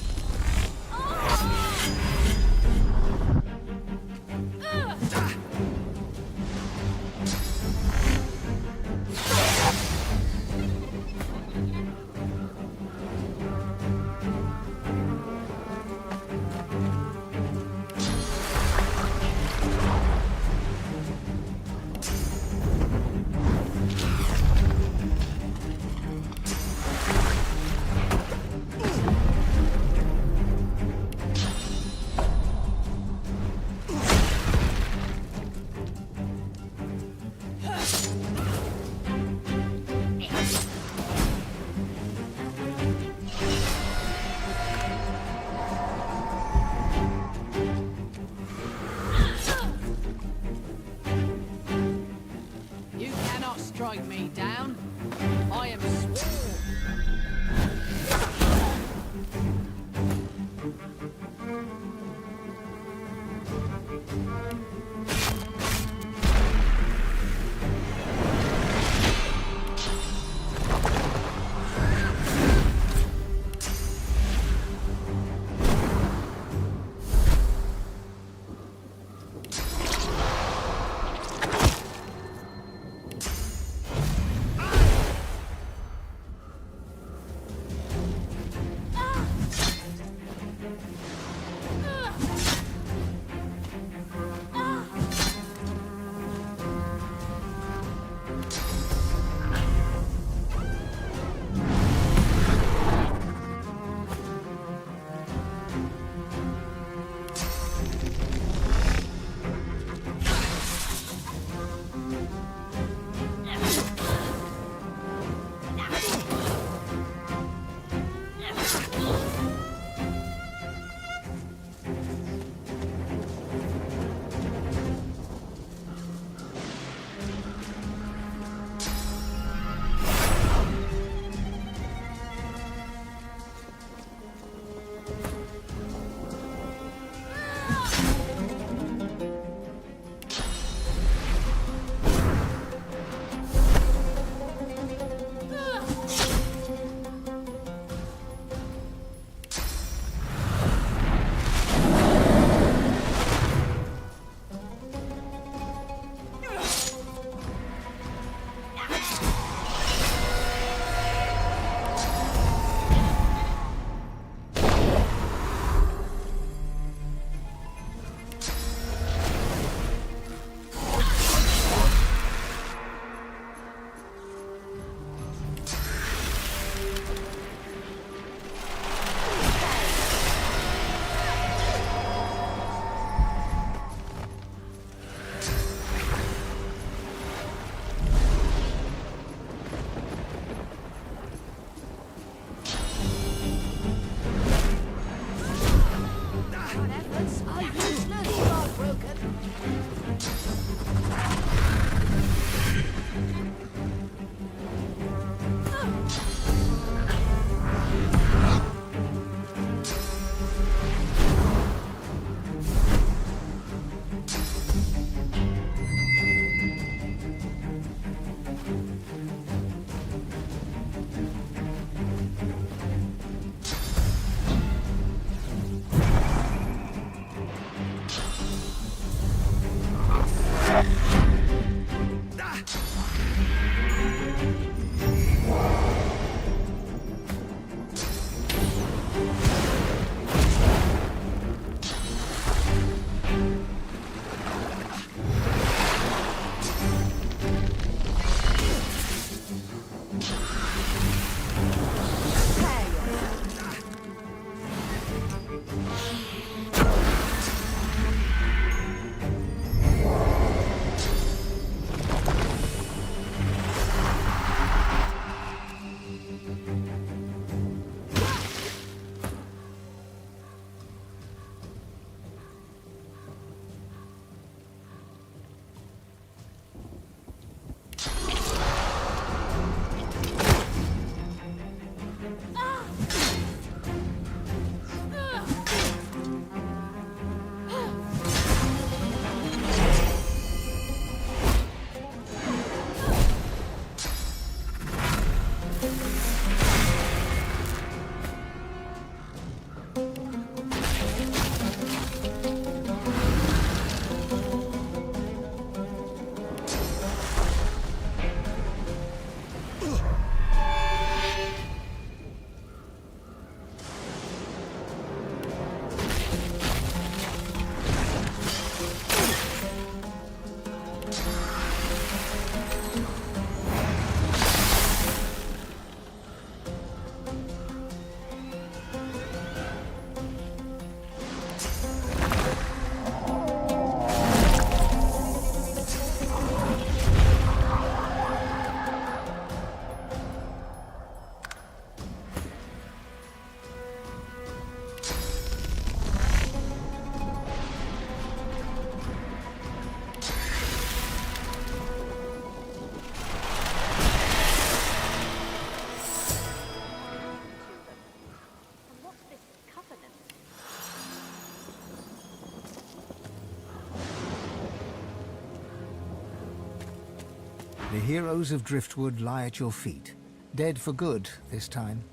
[SPEAKER 2] The heroes of Driftwood lie at your feet, dead for good this time.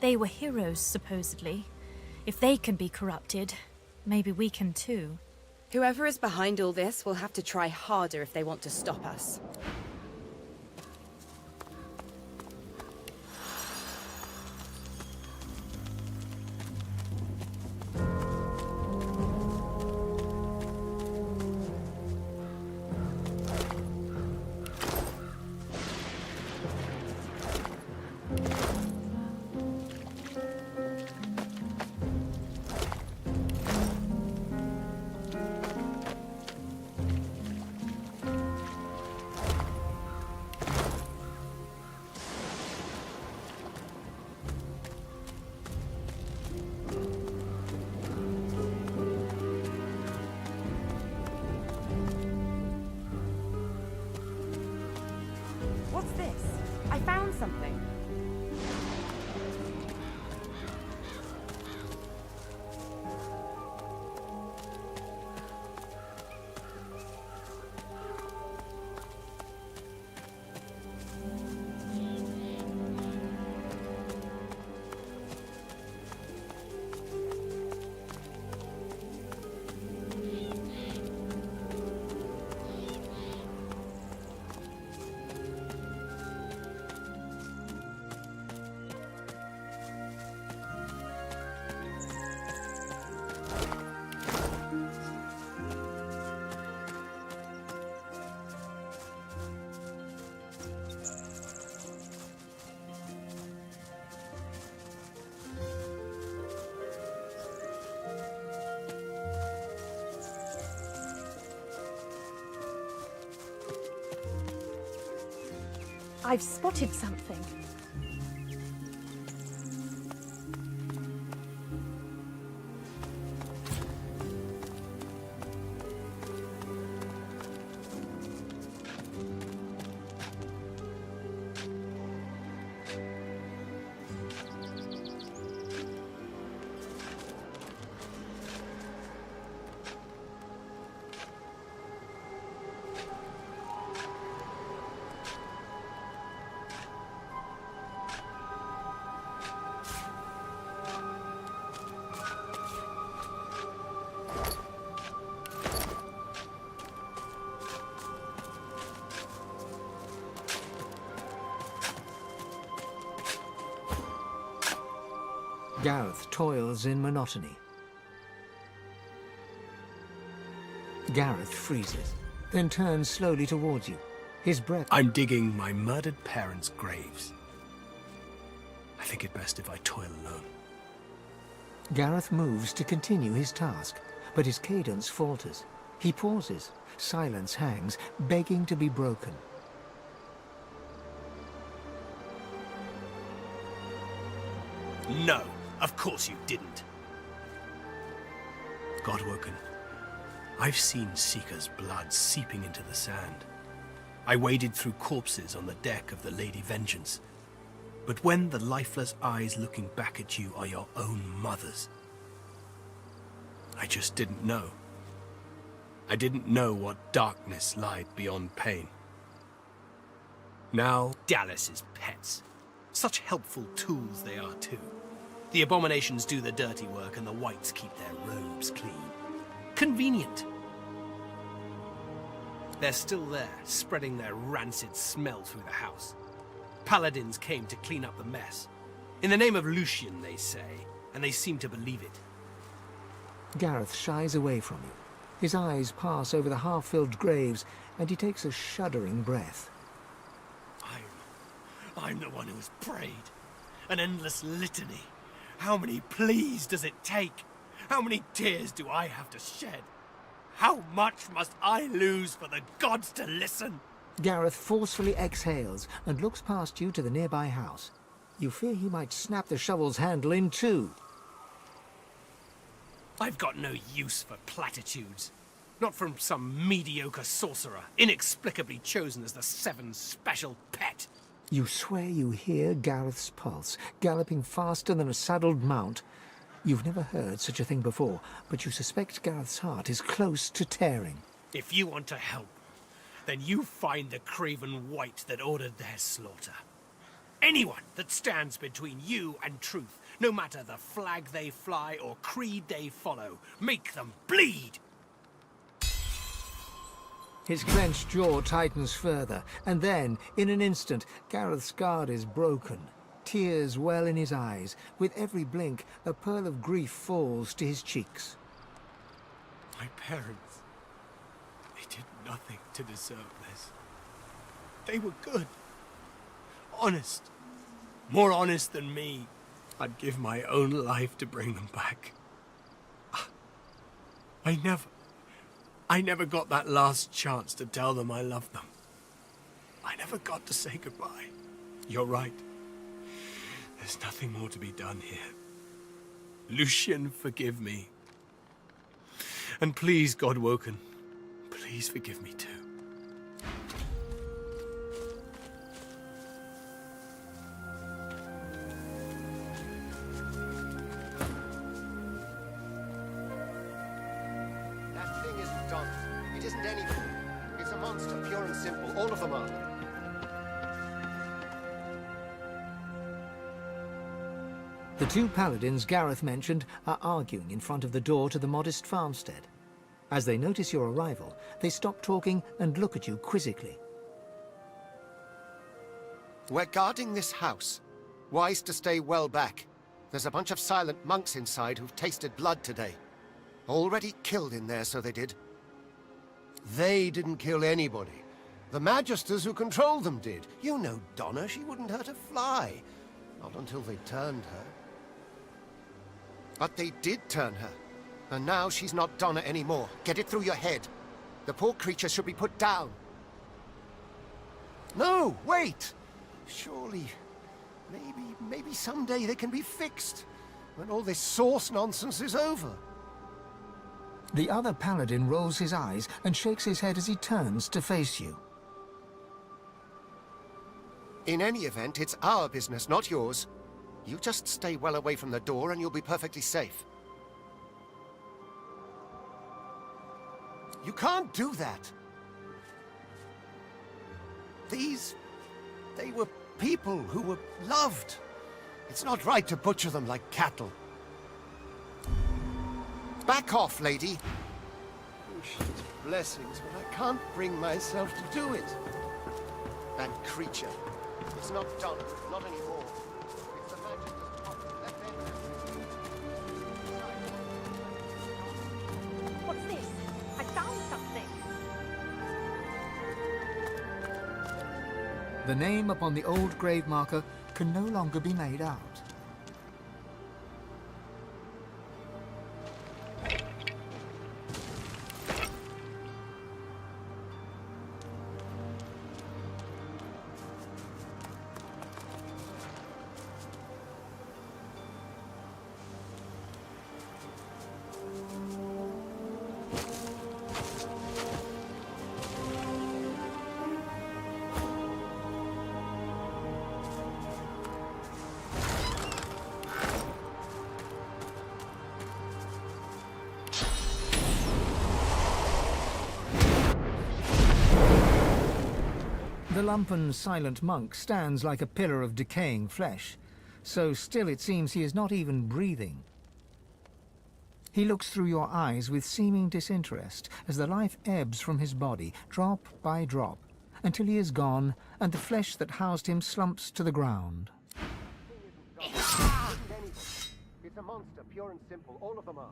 [SPEAKER 4] They were heroes, supposedly. If they can be corrupted, maybe we can too.
[SPEAKER 18] Whoever is behind all this will have to try harder if they want to stop us. What's this? I found something.
[SPEAKER 4] I've spotted something.
[SPEAKER 2] Gareth toils in monotony. Gareth freezes, then turns slowly towards you. His breath...
[SPEAKER 9] I'm digging my murdered parents' graves. I think it best if I toil alone.
[SPEAKER 2] Gareth moves to continue his task, but his cadence falters. He pauses. Silence hangs, begging to be broken.
[SPEAKER 9] No, of course you didn't. Godwoken, I've seen Seeker's blood seeping into the sand. I waded through corpses on the deck of the Lady Vengeance. But when the lifeless eyes looking back at you are your own mother's, I just didn't know. I didn't know what darkness lied beyond pain. Now, Dallas's pets. Such helpful tools they are too. The abominations do the dirty work and the whites keep their robes clean. Convenient. They're still there, spreading their rancid smell through the house. Paladins came to clean up the mess. In the name of Lucian, they say, and they seem to believe it.
[SPEAKER 2] Gareth shies away from you. His eyes pass over the half-filled graves, and he takes a shuddering breath.
[SPEAKER 9] I'm the one who's prayed. An endless litany. How many pleas does it take? How many tears do I have to shed? How much must I lose for the gods to listen?
[SPEAKER 2] Gareth forcefully exhales and looks past you to the nearby house. You fear he might snap the shovel's handle in two.
[SPEAKER 9] I've got no use for platitudes. Not from some mediocre sorcerer, inexplicably chosen as the Seven's special pet.
[SPEAKER 2] You swear you hear Gareth's pulse, galloping faster than a saddled mount. You've never heard such a thing before, but you suspect Gareth's heart is close to tearing.
[SPEAKER 9] If you want to help, then you find the craven wight that ordered their slaughter. Anyone that stands between you and truth, no matter the flag they fly or creed they follow, make them bleed!
[SPEAKER 2] His clenched jaw tightens further, and then, in an instant, Gareth's guard is broken. Tears well in his eyes. With every blink, a pearl of grief falls to his cheeks.
[SPEAKER 9] My parents, they did nothing to deserve this. They were good. Honest. More honest than me. I'd give my own life to bring them back. I never got that last chance to tell them I loved them. I never got to say goodbye. You're right. There's nothing more to be done here. Lucian, forgive me. And please, Godwoken, please forgive me too.
[SPEAKER 23] That thing isn't done. It isn't anything. It's a monster, pure and simple. All of them are.
[SPEAKER 2] The two paladins Gareth mentioned are arguing in front of the door to the modest farmstead. As they notice your arrival, they stop talking and look at you quizzically.
[SPEAKER 23] We're guarding this house. Wise to stay well back. There's a bunch of silent monks inside who've tasted blood today. Already killed in there, so they did. They didn't kill anybody. The magisters who controlled them did. You know Donna, she wouldn't hurt a fly. Not until they turned her. But they did turn her. And now she's not Donna anymore. Get it through your head. The poor creature should be put down. No, wait! Surely, maybe someday they can be fixed. When all this source nonsense is over.
[SPEAKER 2] The other paladin rolls his eyes and shakes his head as he turns to face you.
[SPEAKER 23] In any event, it's our business, not yours. You just stay well away from the door and you'll be perfectly safe. You can't do that. They were people who were loved. It's not right to butcher them like cattle. Back off, lady. Lucian's blessings, but I can't bring myself to do it. That creature. It's not Donna, not anymore. It's the Magister's property. Let them
[SPEAKER 4] What's this? I found something.
[SPEAKER 2] The name upon the old grave marker can no longer be made out. The lumpen silent monk stands like a pillar of decaying flesh. So still it seems he is not even breathing. He looks through your eyes with seeming disinterest as the life ebbs from his body, drop by drop, until he is gone and the flesh that housed him slumps to the ground.
[SPEAKER 23] It's a monster, pure and simple. All of them are.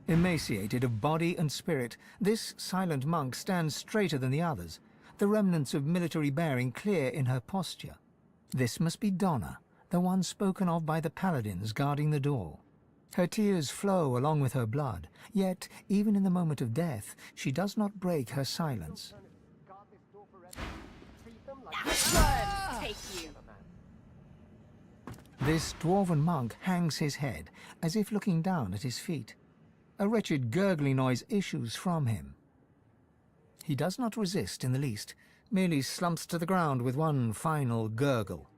[SPEAKER 2] Emaciated of body and spirit, this silent monk stands straighter than the others, the remnants of military bearing clear in her posture. This must be Donna, the one spoken of by the paladins guarding the door. Her tears flow along with her blood, yet, even in the moment of death, she does not break her silence.
[SPEAKER 18] Take you.
[SPEAKER 2] This dwarven monk hangs his head, as if looking down at his feet. A wretched gurgling noise issues from him. He does not resist in the least, merely slumps to the ground with one final gurgle.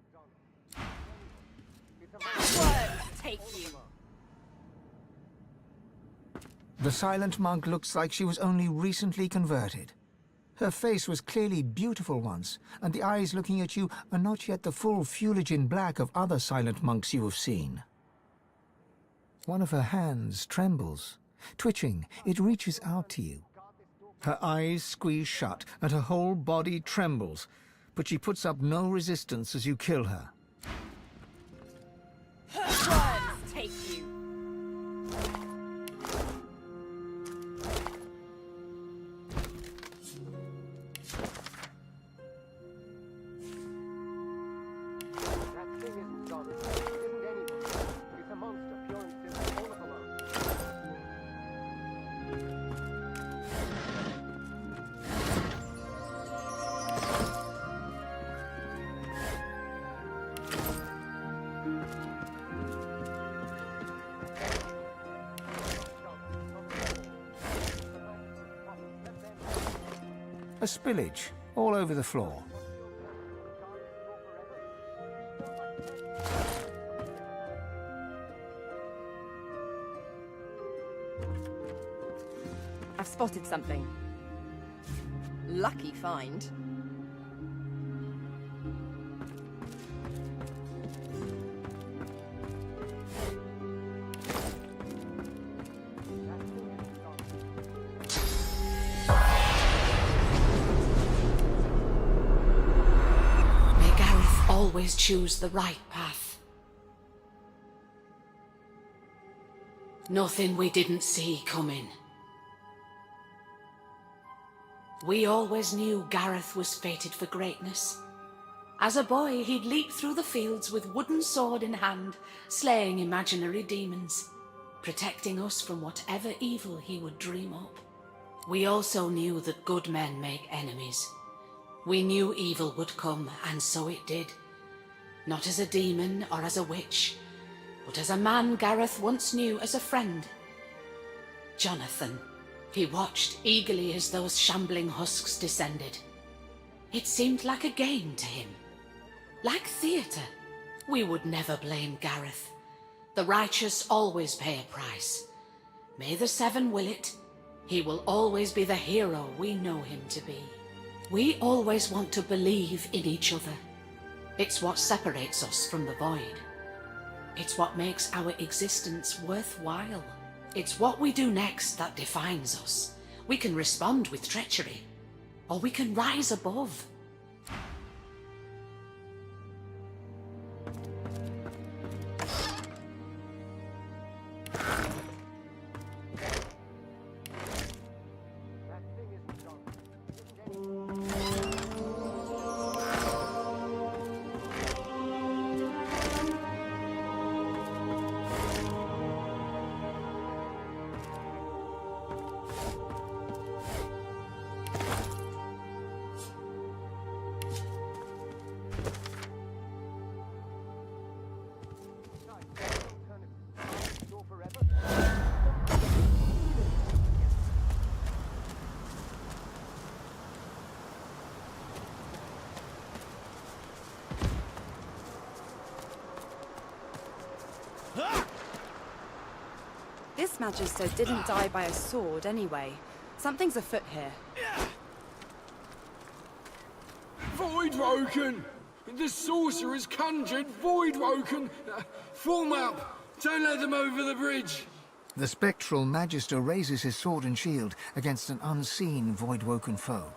[SPEAKER 18] Take you.
[SPEAKER 2] The silent monk looks like she was only recently converted. Her face was clearly beautiful once, and the eyes looking at you are not yet the full fuligin black of other silent monks you have seen. One of her hands trembles. Twitching, it reaches out to you. Her eyes squeeze shut, and her whole body trembles, but she puts up no resistance as you kill her.
[SPEAKER 18] Worms take you.
[SPEAKER 23] That thing isn't John. It isn't anyone. It's a monster, pure and simple, all of alone.
[SPEAKER 2] A spillage all over the floor.
[SPEAKER 18] I've spotted something. Lucky find.
[SPEAKER 1] May Gareth always choose the right path. Nothing we didn't see coming. We always knew Gareth was fated for greatness. As a boy, he'd leap through the fields with wooden sword in hand, slaying imaginary demons, protecting us from whatever evil he would dream up. We also knew that good men make enemies. We knew evil would come, and so it did. Not as a demon or as a witch, but as a man Gareth once knew as a friend. Jonathan. He watched eagerly as those shambling husks descended. It seemed like a game to him. Like theatre. We would never blame Gareth. The righteous always pay a price. May the Seven will it. He will always be the hero we know him to be. We always want to believe in each other. It's what separates us from the void. It's what makes our existence worthwhile. It's what we do next that defines us. We can respond with treachery, or we can rise above.
[SPEAKER 18] This Magister didn't die by a sword anyway. Something's afoot here.
[SPEAKER 6] Voidwoken! The sorcerer's conjured Voidwoken! Form up! Don't let them over the bridge!
[SPEAKER 2] The spectral Magister raises his sword and shield against an unseen Voidwoken foe.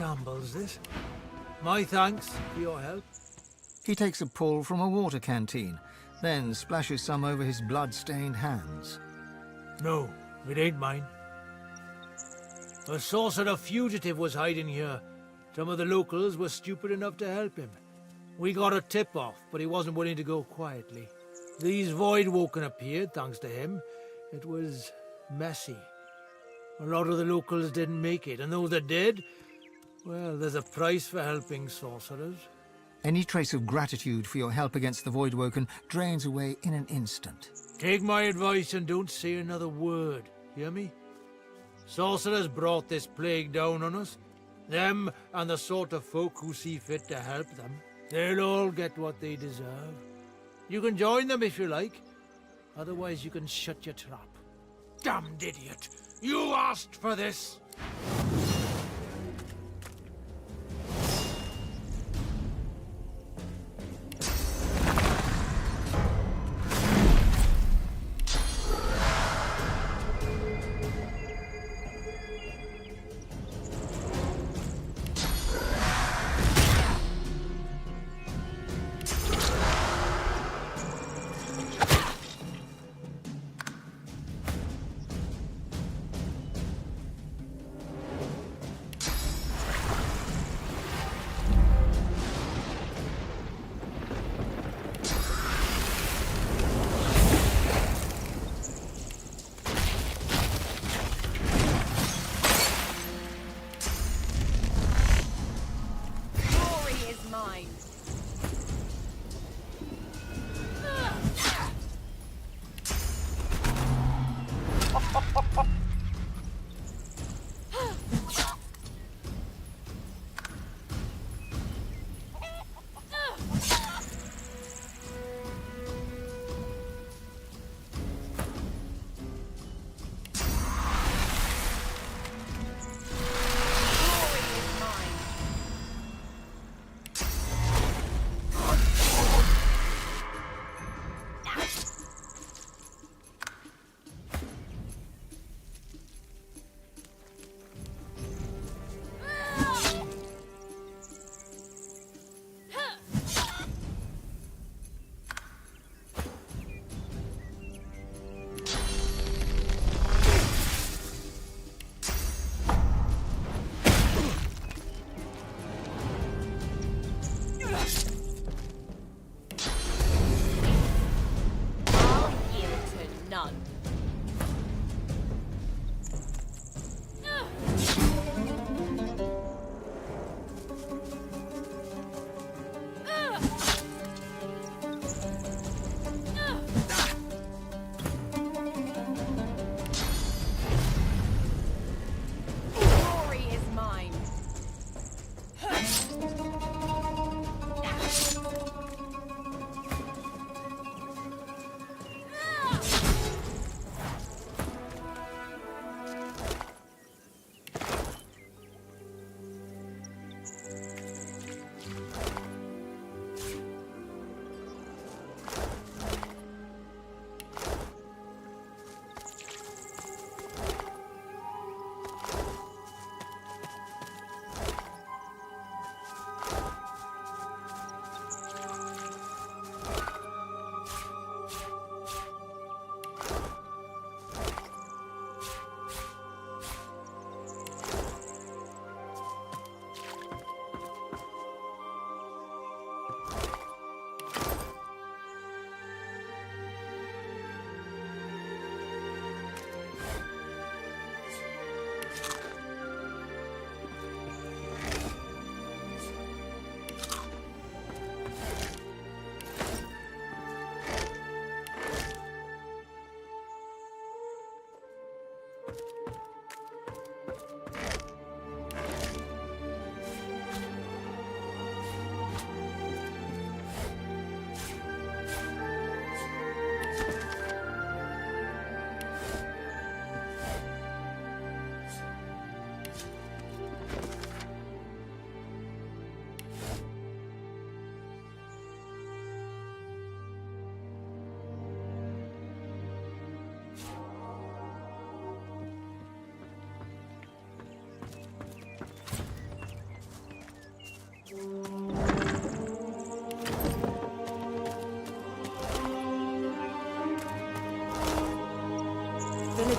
[SPEAKER 8] shambles, this. My thanks for your help.
[SPEAKER 2] He takes a pull from a water canteen, then splashes some over his blood-stained hands.
[SPEAKER 8] No, it ain't mine. A sorcerer fugitive was hiding here. Some of the locals were stupid enough to help him. We got a tip-off, but he wasn't willing to go quietly. These Voidwoken appeared, thanks to him. It was messy. A lot of the locals didn't make it, and those that did, well, there's a price for helping sorcerers.
[SPEAKER 2] Any trace of gratitude for your help against the Voidwoken drains away in an instant.
[SPEAKER 8] Take my advice and don't say another word, hear me? Sorcerers brought this plague down on us. Them and the sort of folk who see fit to help them. They'll all get what they deserve. You can join them if you like. Otherwise you can shut your trap. Damned idiot! You asked for this!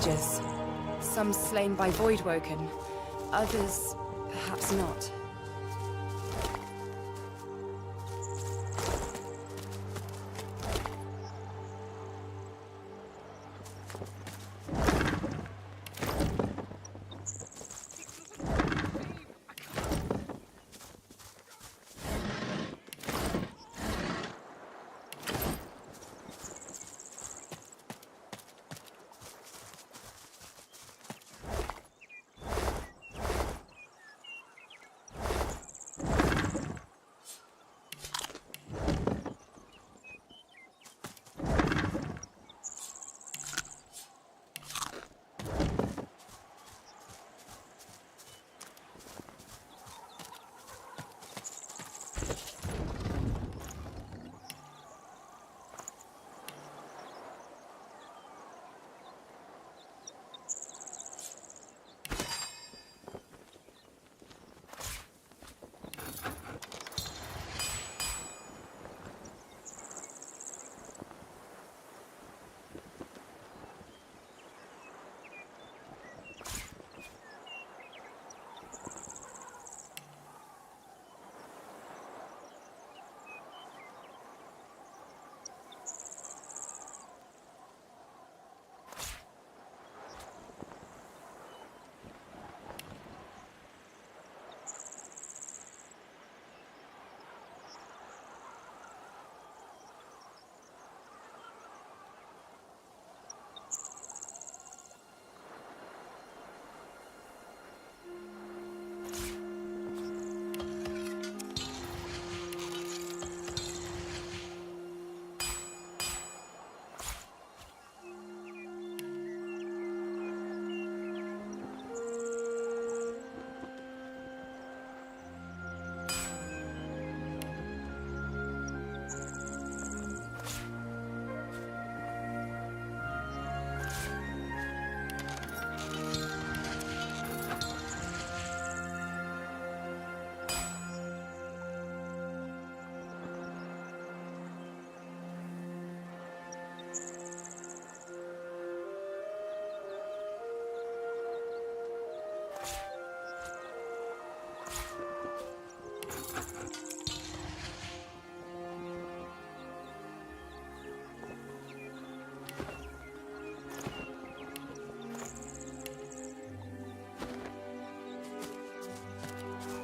[SPEAKER 18] villagers. Some slain by Voidwoken, others perhaps not.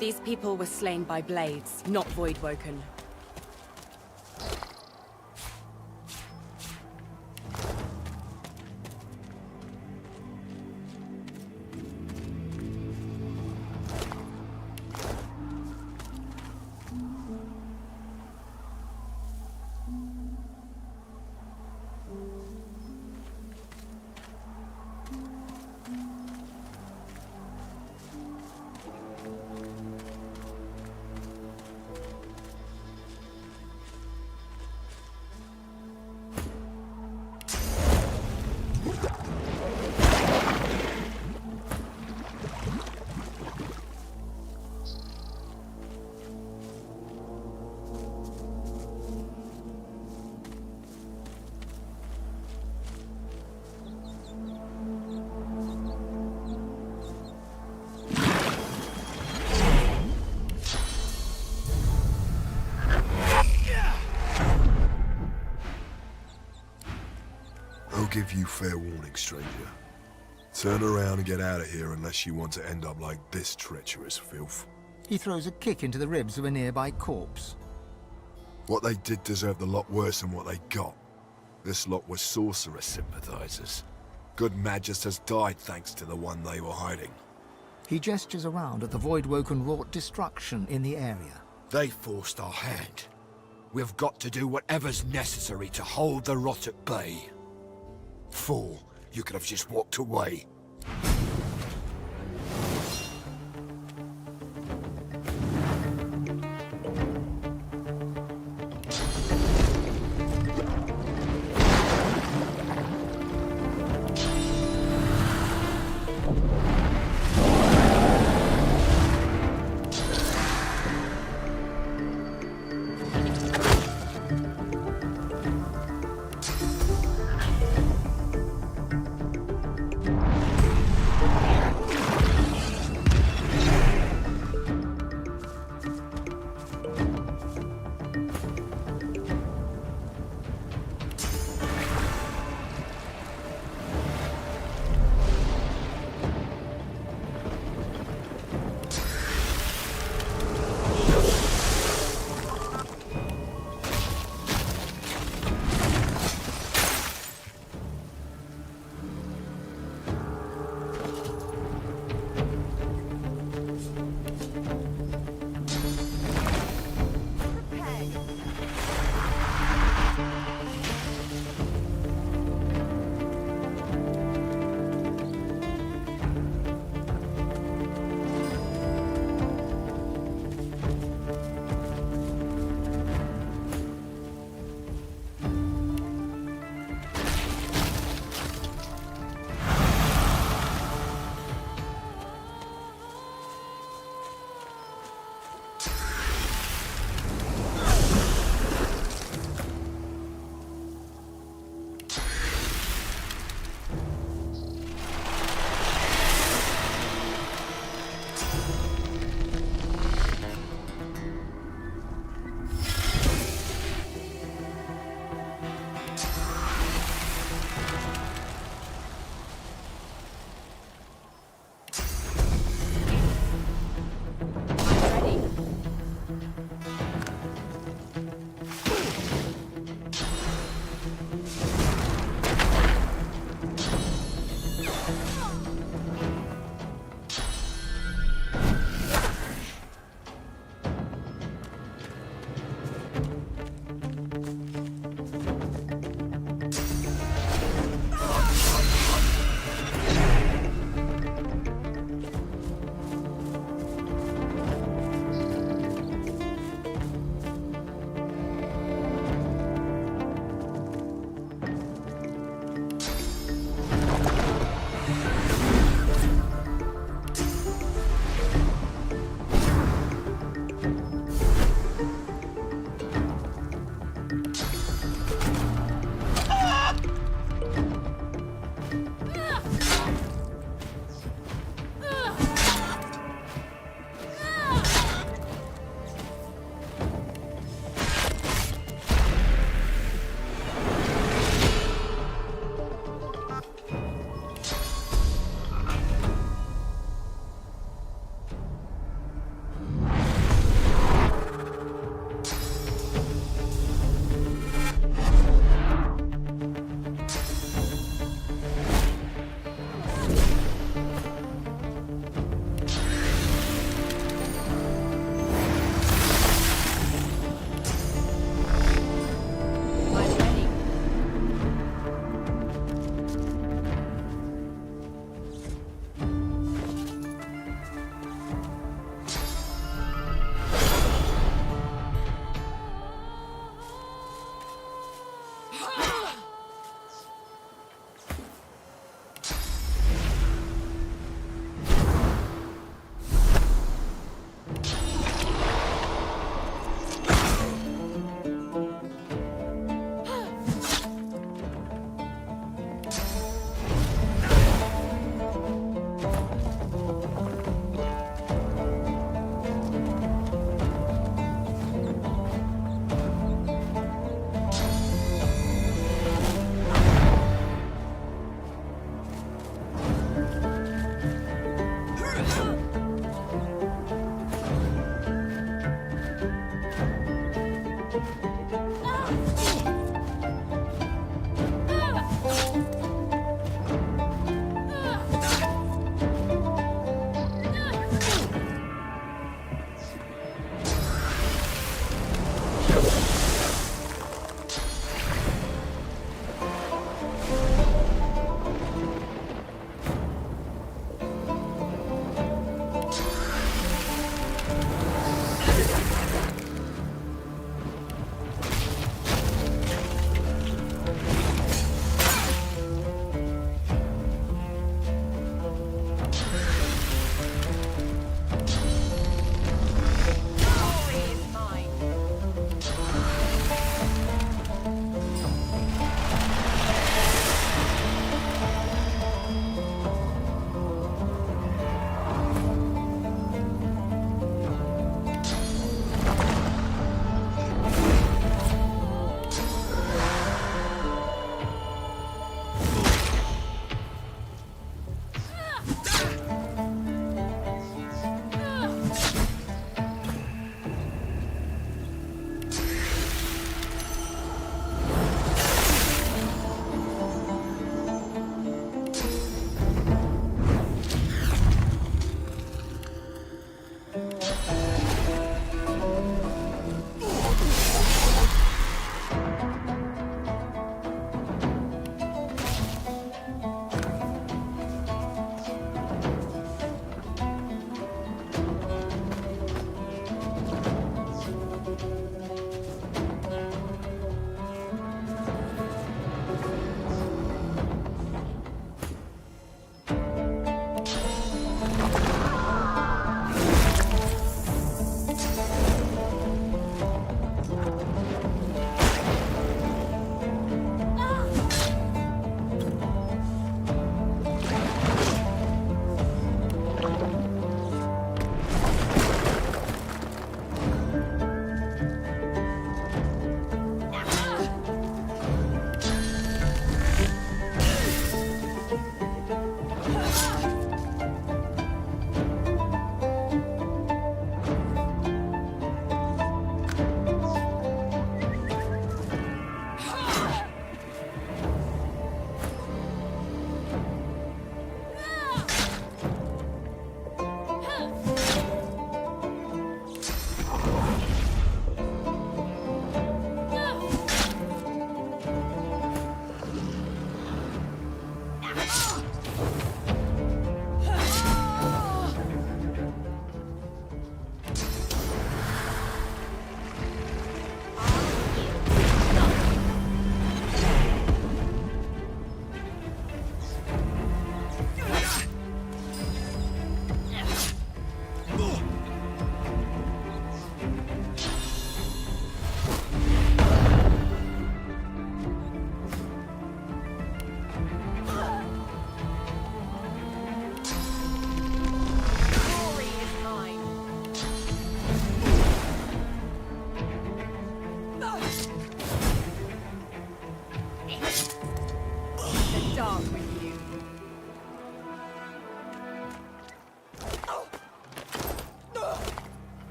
[SPEAKER 18] These people were slain by blades, not Voidwoken.
[SPEAKER 7] Give you fair warning, stranger. Turn around and get out of here unless you want to end up like this treacherous filth.
[SPEAKER 2] He throws a kick into the ribs of a nearby corpse.
[SPEAKER 7] What they did deserved a lot worse than what they got. This lot were sorcerer sympathizers. Good Magus has died thanks to the one they were hiding.
[SPEAKER 2] He gestures around at the Voidwoken wrought destruction in the area.
[SPEAKER 7] They forced our hand. We've got to do whatever's necessary to hold the rot at bay. Fool, you could have just walked away.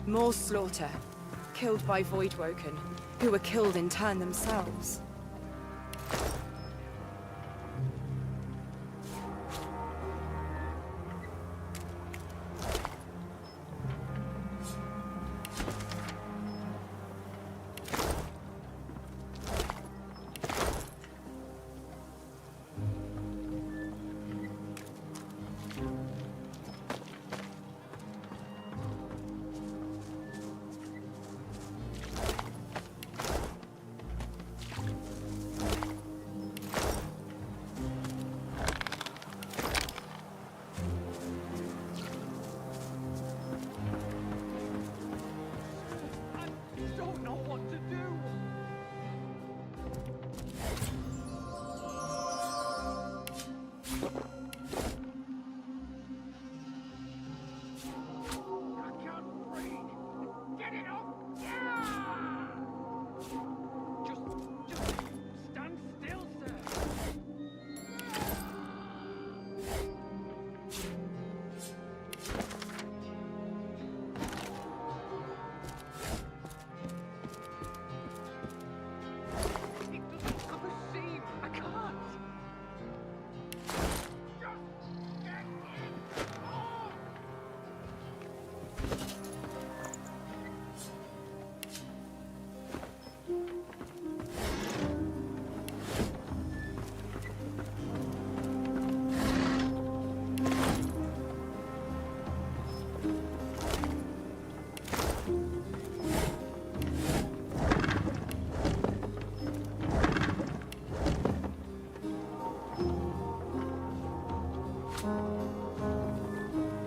[SPEAKER 18] More slaughter. Killed by Voidwoken, who were killed in turn themselves.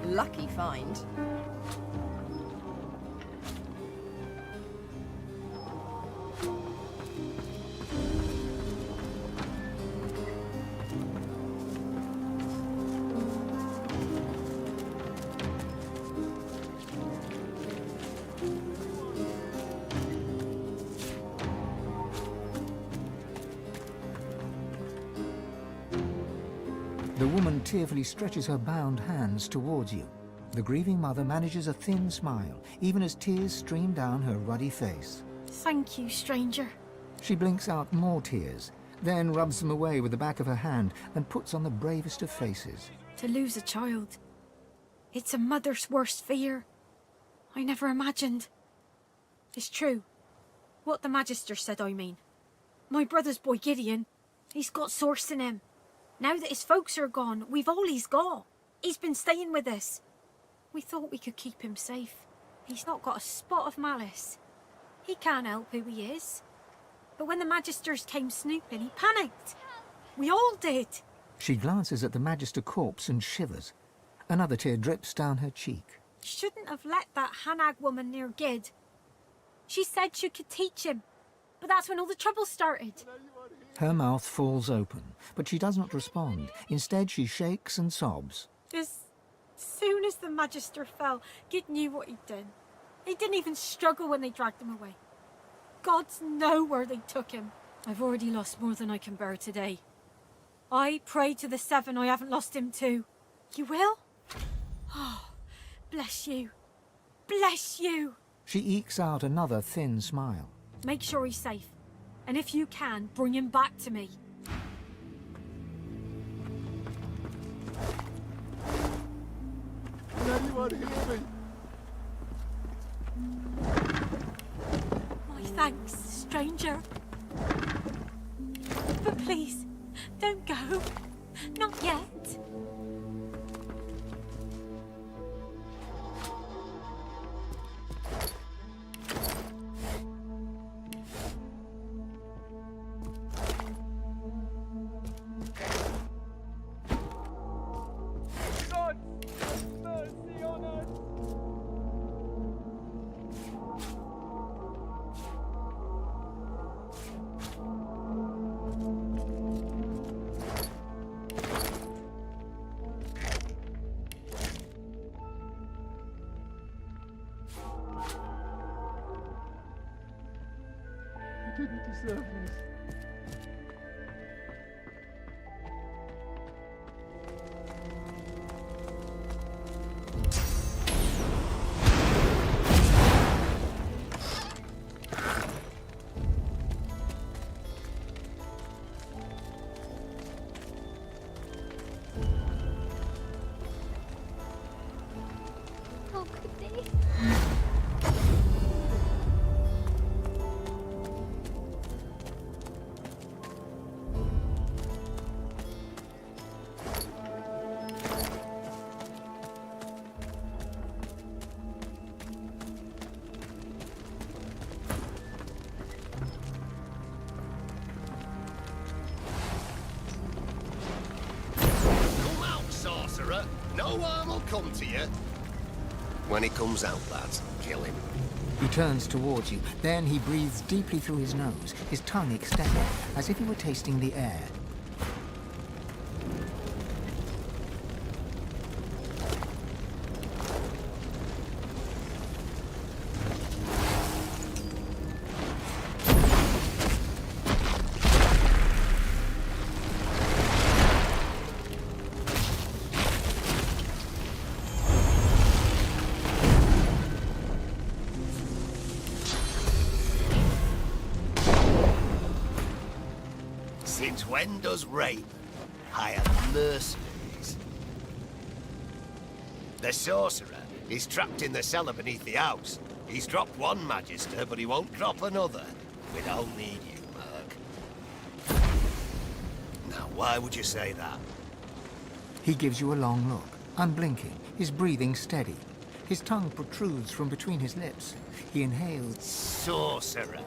[SPEAKER 3] Lucky find.
[SPEAKER 2] The woman tearfully stretches her bound hands towards you. The grieving mother manages a thin smile, even as tears stream down her ruddy face.
[SPEAKER 4] Thank you, stranger.
[SPEAKER 2] She blinks out more tears, then rubs them away with the back of her hand and puts on the bravest of faces.
[SPEAKER 4] To lose a child. It's a mother's worst fear. I never imagined. It's true. What the Magister said, I mean. My brother's boy Gideon, he's got source in him. Now that his folks are gone, we've all he's got. He's been staying with us. We thought we could keep him safe. He's not got a spot of malice. He can't help who he is. But when the Magisters came snooping, he panicked. We all did.
[SPEAKER 2] She glances at the Magister corpse and shivers. Another tear drips down her cheek.
[SPEAKER 4] Shouldn't have let that Hanag woman near Gid. She said she could teach him, but that's when all the trouble started.
[SPEAKER 2] Her mouth falls open, but she does not respond. Instead, she shakes and sobs.
[SPEAKER 4] As soon as the Magister fell, Gid knew what he'd done. He didn't even struggle when they dragged him away. Gods know where they took him. I've already lost more than I can bear today. I pray to the Seven I haven't lost him too. You will? Oh, bless you. Bless you.
[SPEAKER 2] She ekes out another thin smile.
[SPEAKER 4] Make sure he's safe. And if you can, bring him back to me.
[SPEAKER 6] Can anyone hear me?
[SPEAKER 4] My thanks, stranger. But please, don't go. Not yet.
[SPEAKER 6] You didn't deserve this.
[SPEAKER 3] Come out, sorcerer. No harm will come to you. When he comes out, lads, kill him.
[SPEAKER 2] He turns towards you. Then he breathes deeply through his nose, his tongue extended, as if he were tasting the air.
[SPEAKER 3] Since when does rape hire mercenaries? The sorcerer is trapped in the cellar beneath the house. He's dropped one magister, but he won't drop another. We don't need you, Merc. Now, why would you say that?
[SPEAKER 2] He gives you a long look, unblinking, his breathing steady. His tongue protrudes from between his lips. He inhales.
[SPEAKER 3] Sorcerer.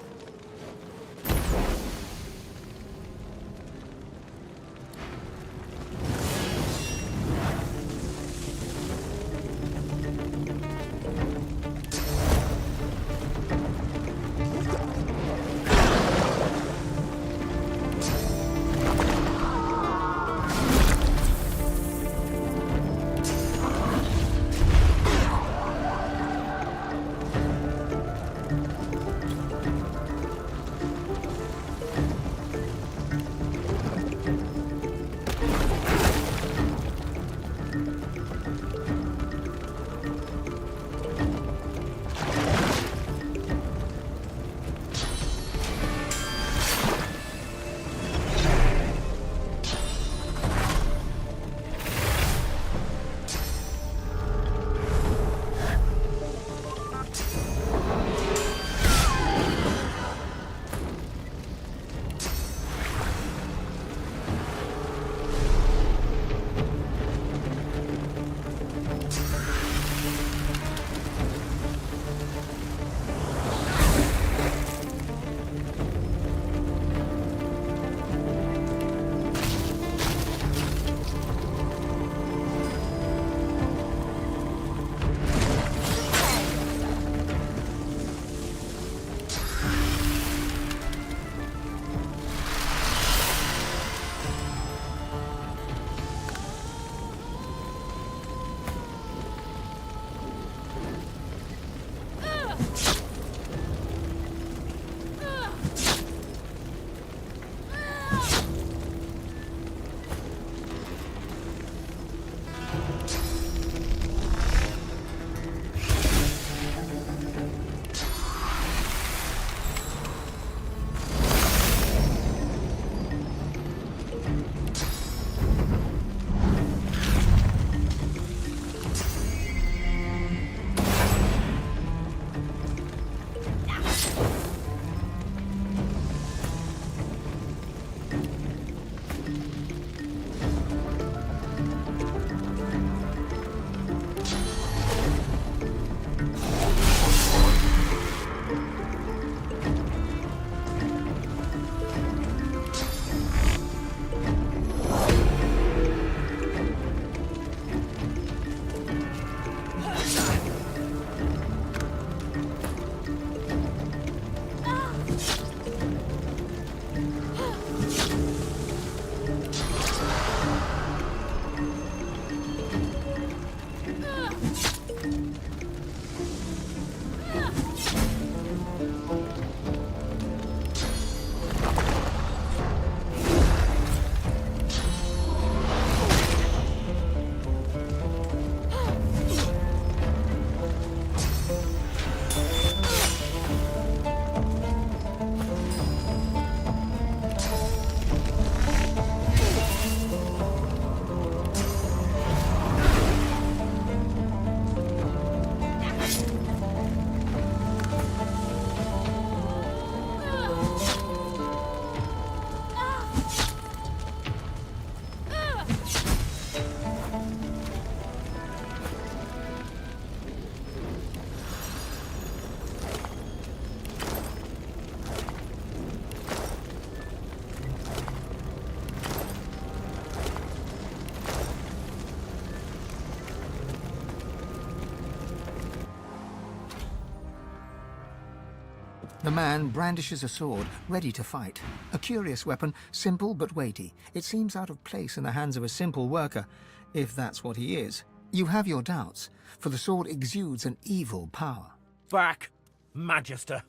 [SPEAKER 2] The man brandishes a sword, ready to fight. A curious weapon, simple but weighty. It seems out of place in the hands of a simple worker, if that's what he is. You have your doubts, for the sword exudes an evil power.
[SPEAKER 11] Back, Magister,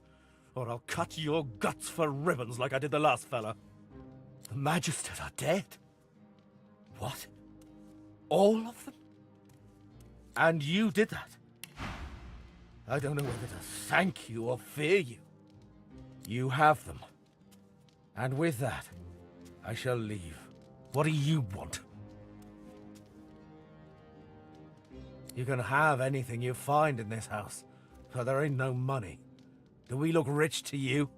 [SPEAKER 11] or I'll cut your guts for ribbons like I did the last fella. The Magisters are dead. What? All of them? And you did that? I don't know whether to thank you or fear you. You have them. And with that, I shall leave. What do you want? You can have anything you find in this house, but there ain't no money. Do we look rich to you?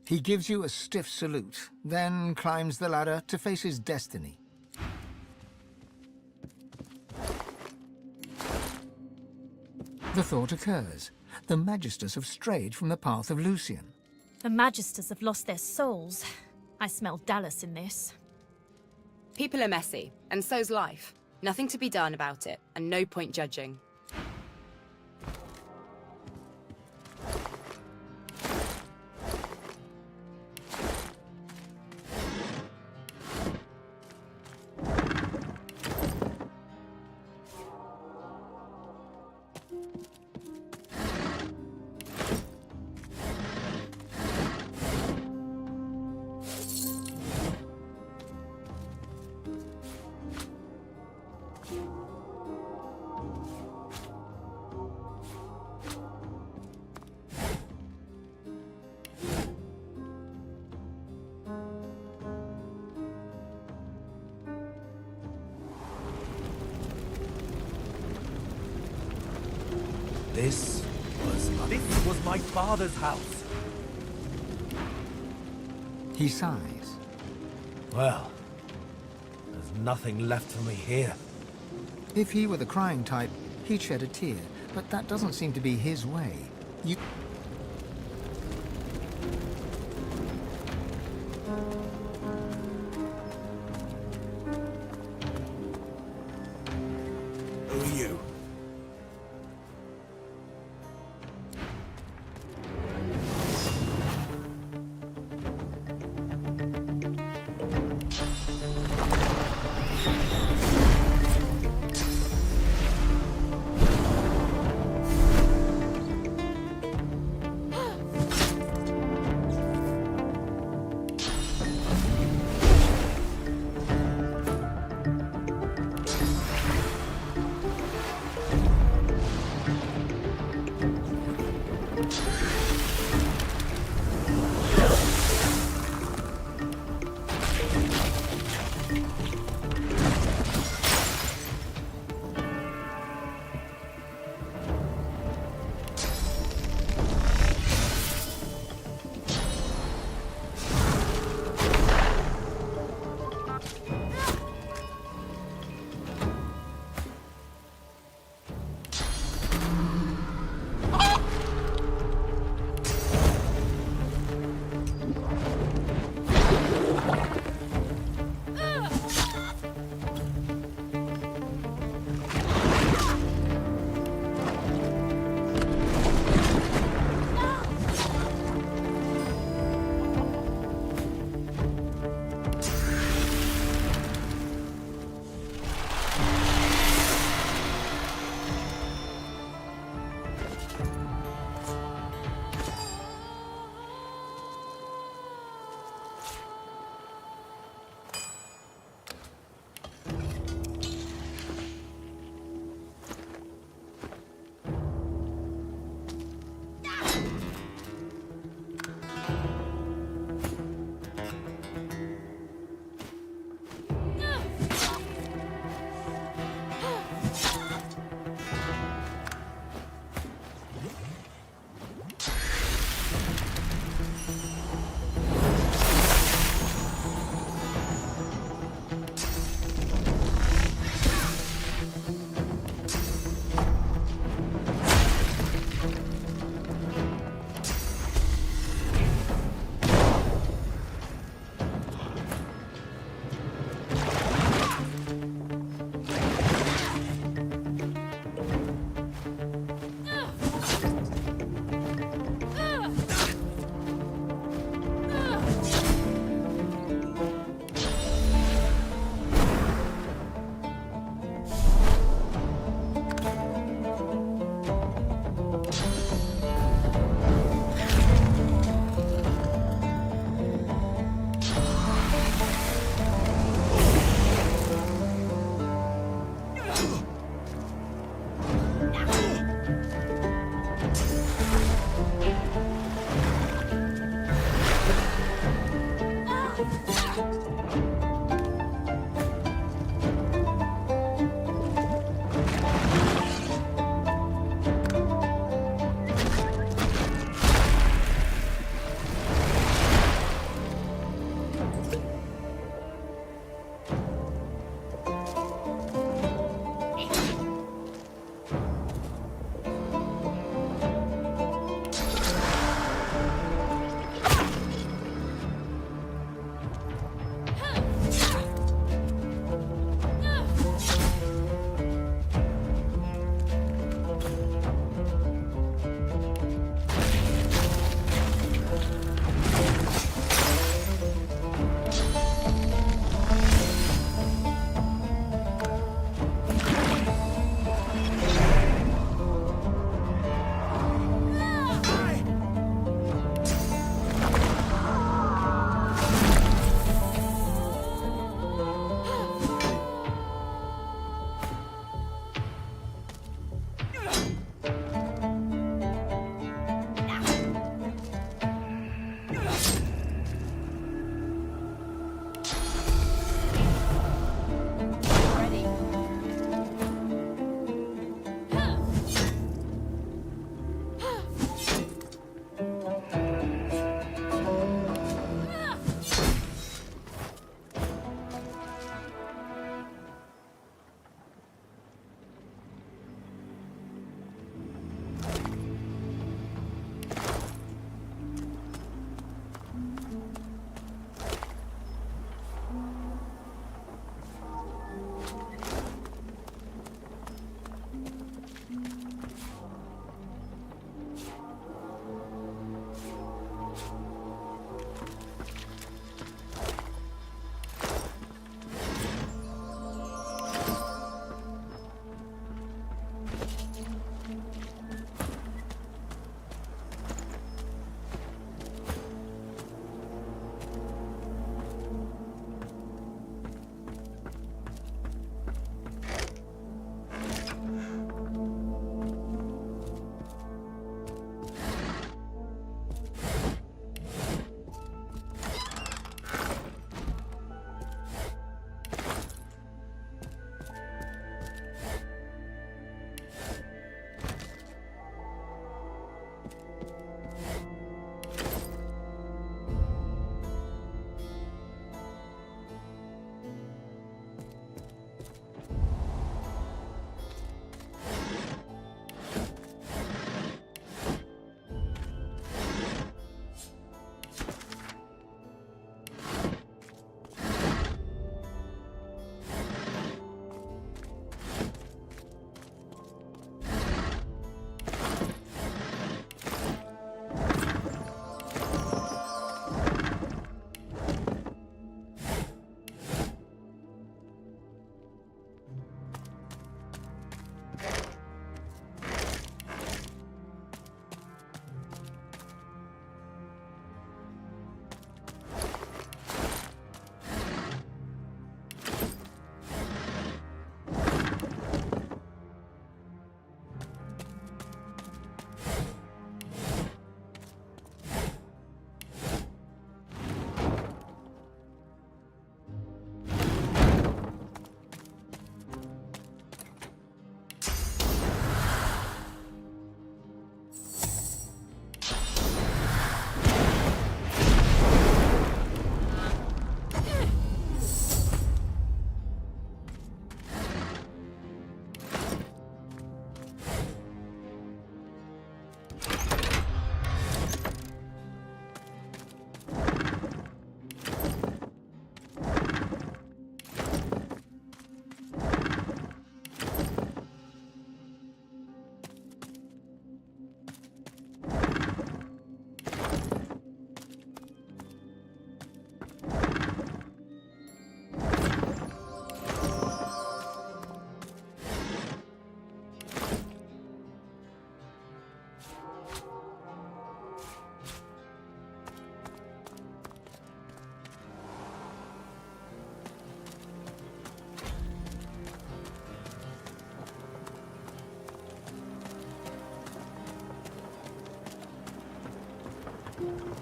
[SPEAKER 2] He gives you a stiff salute, then climbs the ladder to face his destiny. The thought occurs. The Magisters have strayed from the path of Lucian.
[SPEAKER 13] The Magisters have lost their souls. I smell Dallas in this.
[SPEAKER 18] People are messy, and so's life. Nothing to be done about it, and no point judging.
[SPEAKER 11] This was my father's house.
[SPEAKER 2] He sighs.
[SPEAKER 11] Well, there's nothing left for me here.
[SPEAKER 2] If he were the crying type, he'd shed a tear, but that doesn't seem to be his way. You...
[SPEAKER 11] Who are you?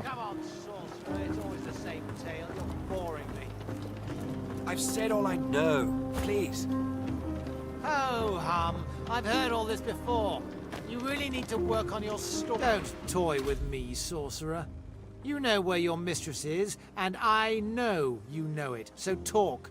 [SPEAKER 8] Come on, sorcerer. It's always the same tale. You're boring me.
[SPEAKER 17] I've said all I know. Please.
[SPEAKER 8] Oh, hum. I've heard all this before. You really need to work on your story. Don't toy with me, sorcerer. You know where your mistress is, and I know you know it. So talk.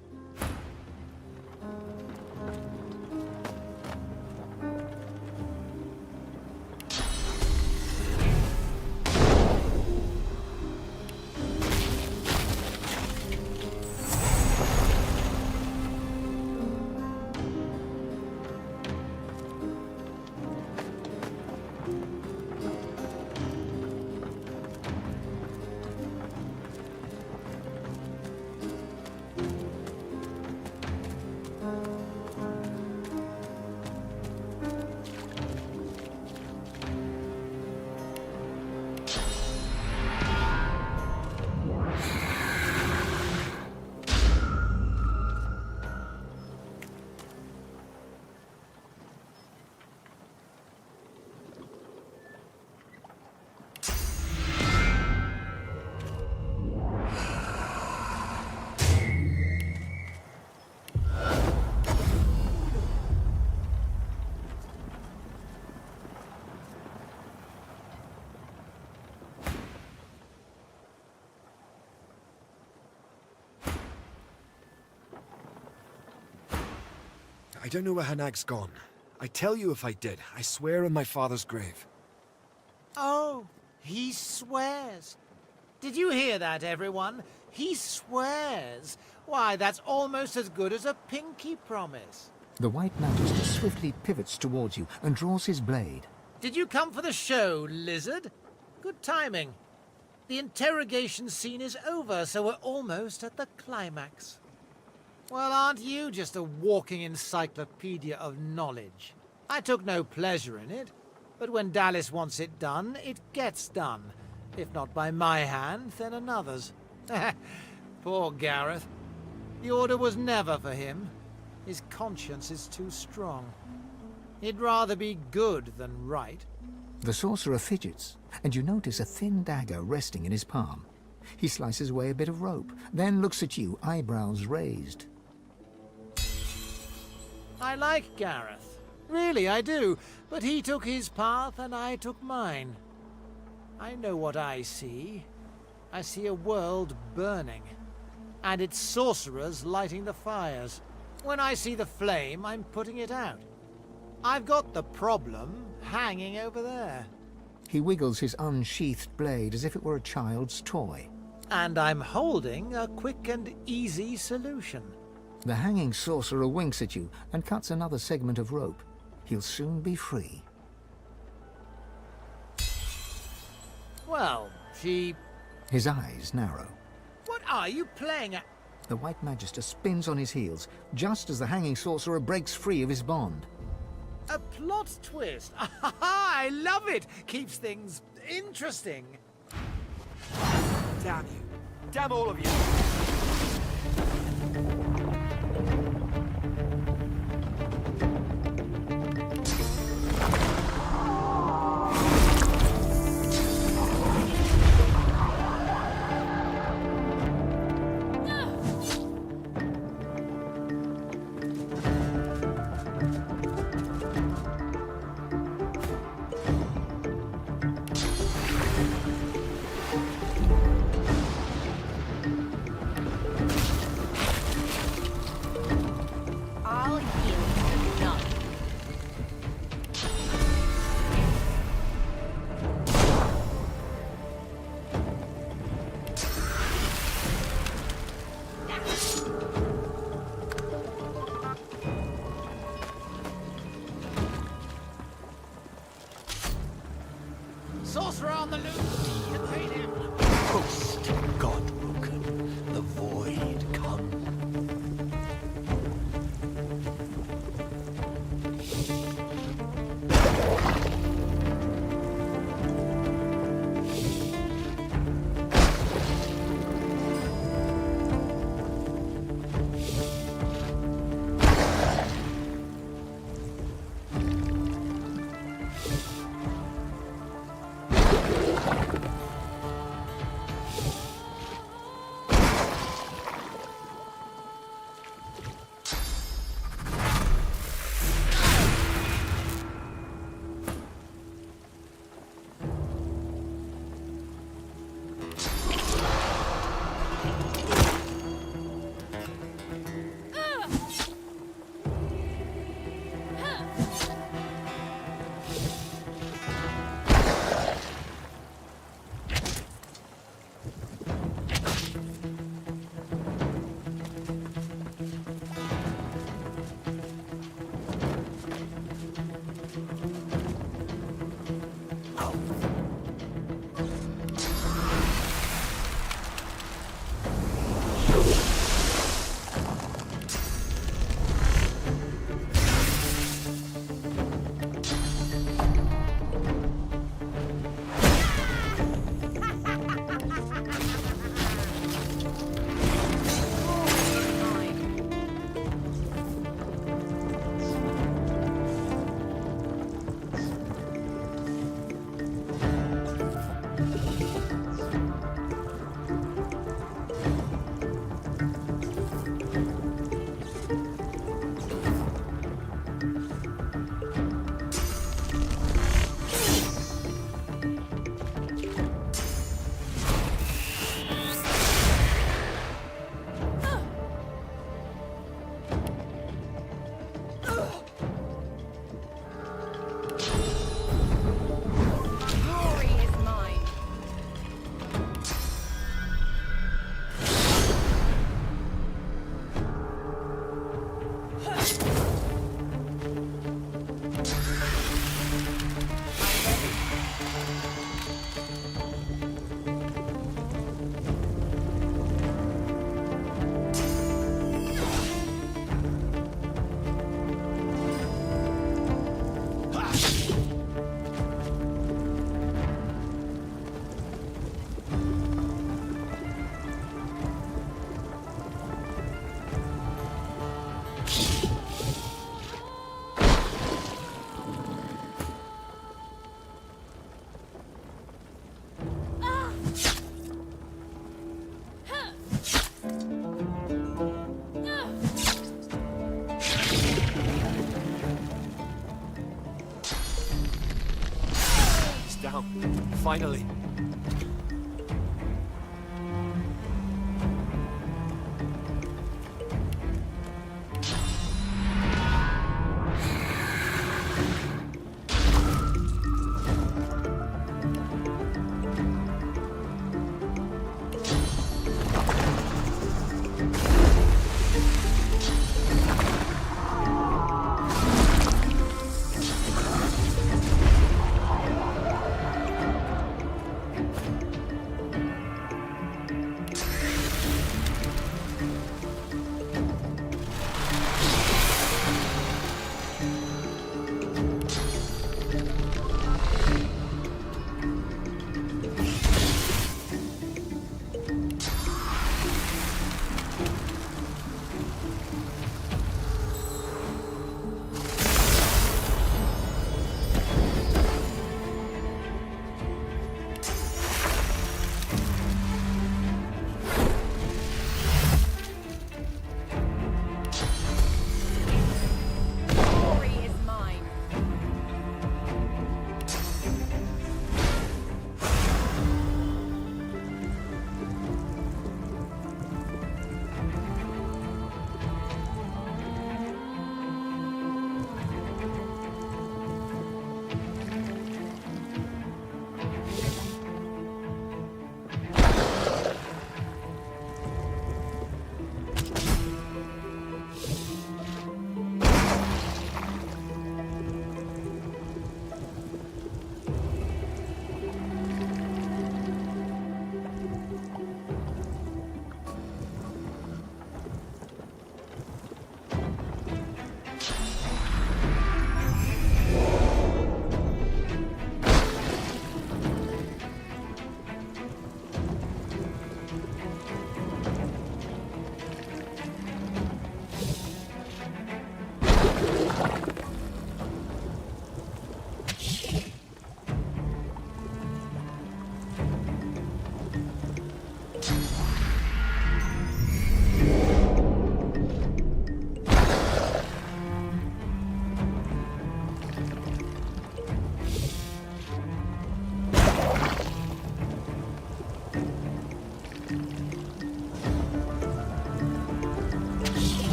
[SPEAKER 7] I don't know where Hanag's gone. I'd tell you if I did. I swear on my father's grave.
[SPEAKER 8] Oh, he swears. Did you hear that, everyone? He swears. Why, that's almost as good as a pinky promise.
[SPEAKER 2] The White Magister swiftly pivots towards you and draws his blade.
[SPEAKER 8] Did you come for the show, lizard? Good timing. The interrogation scene is over, so we're almost at the climax. Well, aren't you just a walking encyclopedia of knowledge? I took no pleasure in it, but when Dallas wants it done, it gets done. If not by my hand, then another's. Poor Gareth. The order was never for him. His conscience is too strong. He'd rather be good than right.
[SPEAKER 2] The sorcerer fidgets, and you notice a thin dagger resting in his palm. He slices away a bit of rope, then looks at you, eyebrows raised.
[SPEAKER 8] I like Gareth. Really, I do. But he took his path and I took mine. I know what I see. I see a world burning. And its sorcerers lighting the fires. When I see the flame, I'm putting it out. I've got the problem hanging over there.
[SPEAKER 2] He wiggles his unsheathed blade as if it were a child's toy.
[SPEAKER 8] And I'm holding a quick and easy solution.
[SPEAKER 2] The hanging sorcerer winks at you and cuts another segment of rope. He'll soon be free.
[SPEAKER 8] Well, she...
[SPEAKER 2] His eyes narrow.
[SPEAKER 8] What are you playing at?
[SPEAKER 2] The White Magister spins on his heels, just as the hanging sorcerer breaks free of his bond.
[SPEAKER 8] A plot twist. I love it. Keeps things interesting.
[SPEAKER 17] Damn you. Damn all of you.
[SPEAKER 8] Sorcerer on the loose! Contain him!
[SPEAKER 3] Post God-broken, the void come.
[SPEAKER 17] now. Finally.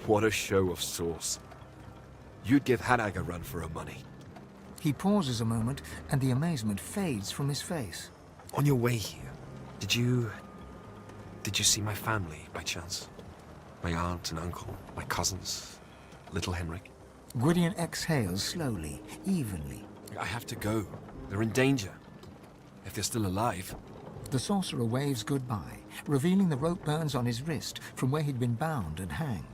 [SPEAKER 7] What a show of sauce. You'd give Hanag a run for her money.
[SPEAKER 2] He pauses a moment, and the amazement fades from his face.
[SPEAKER 17] On your way here, did you see my family, by chance? My aunt and uncle, my cousins, little Henrik?
[SPEAKER 2] Gwydion exhales slowly, evenly.
[SPEAKER 17] I have to go. They're in danger. If they're still alive.
[SPEAKER 2] The sorcerer waves goodbye, revealing the rope burns on his wrist from where he'd been bound and hanged.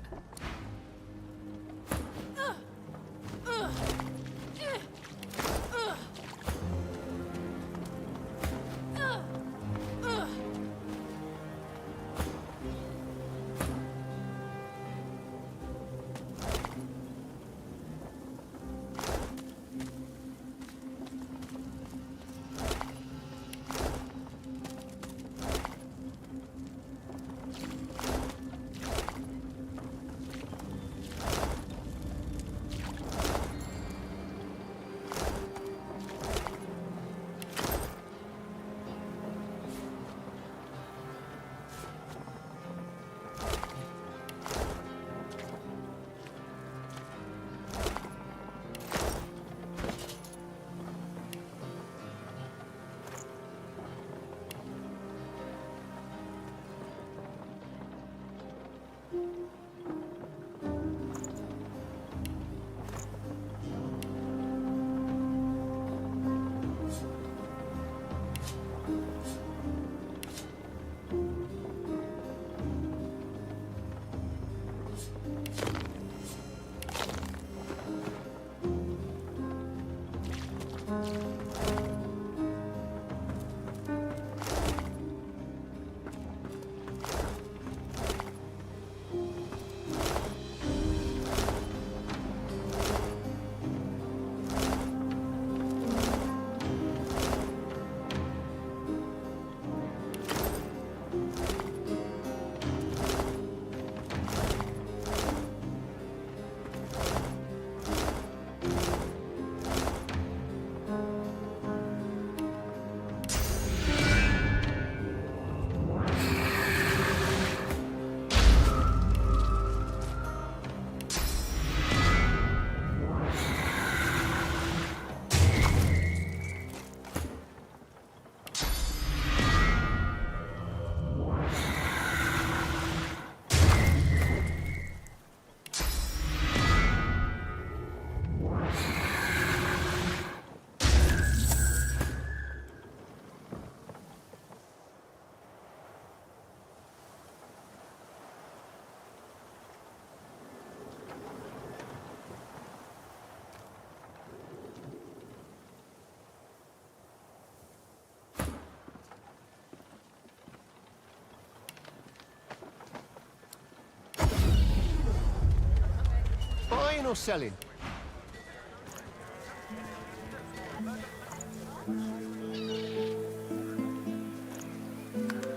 [SPEAKER 23] Buying or selling?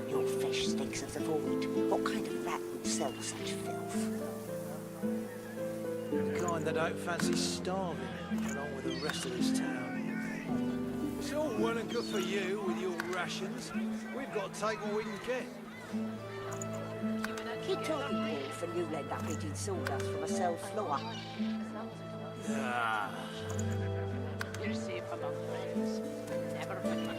[SPEAKER 19] Your fish stinks of the void. What kind of rat would sell such filth?
[SPEAKER 8] The kind that don't fancy starving along with the rest of this town. It's all well and good for you with your rations. We've got to take what we can get.
[SPEAKER 19] Keep talking, Paul, for you'll end up eating sawdust from a cell floor.
[SPEAKER 8] Ah.
[SPEAKER 5] You're safe among friends. Never forget.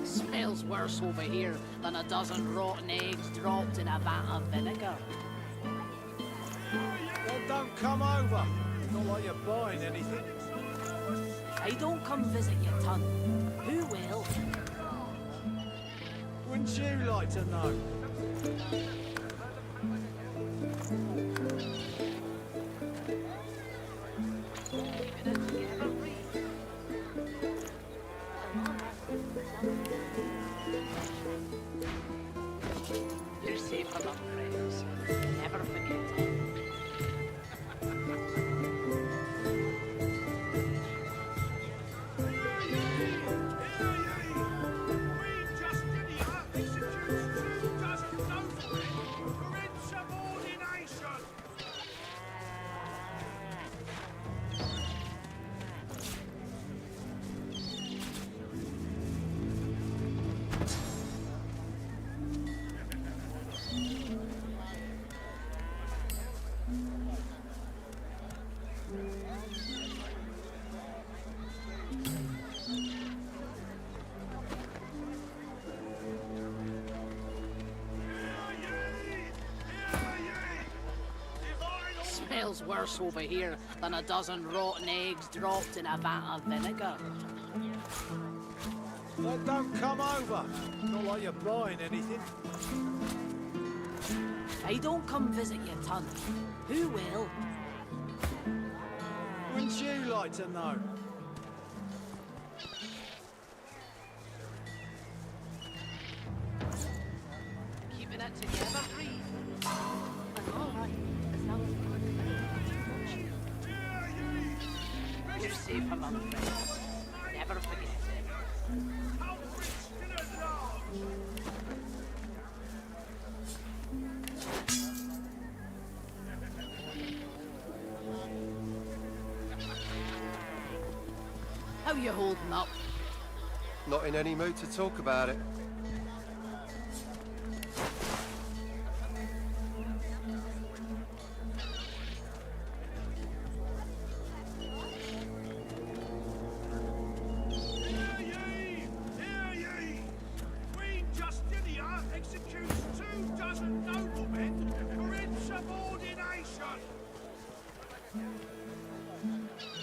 [SPEAKER 5] Smells worse over here than a dozen rotten eggs dropped in a vat of vinegar.
[SPEAKER 8] Well, don't come over. Not like you're buying anything.
[SPEAKER 5] I don't come visit your ton. Who will?
[SPEAKER 8] Wouldn't you like to know?
[SPEAKER 5] You're safe among friends. Never forget. Smells worse over here than a dozen rotten eggs dropped in a vat of vinegar.
[SPEAKER 8] Well, don't come over. Not like you're buying anything.
[SPEAKER 5] I don't come visit your ton. Who will?
[SPEAKER 8] Wouldn't you like to know?
[SPEAKER 5] Keeping it together, Reed. I'm all right, as long as you're safe among friends. Never forget it. How you holding up?
[SPEAKER 23] Not in any mood to talk about it.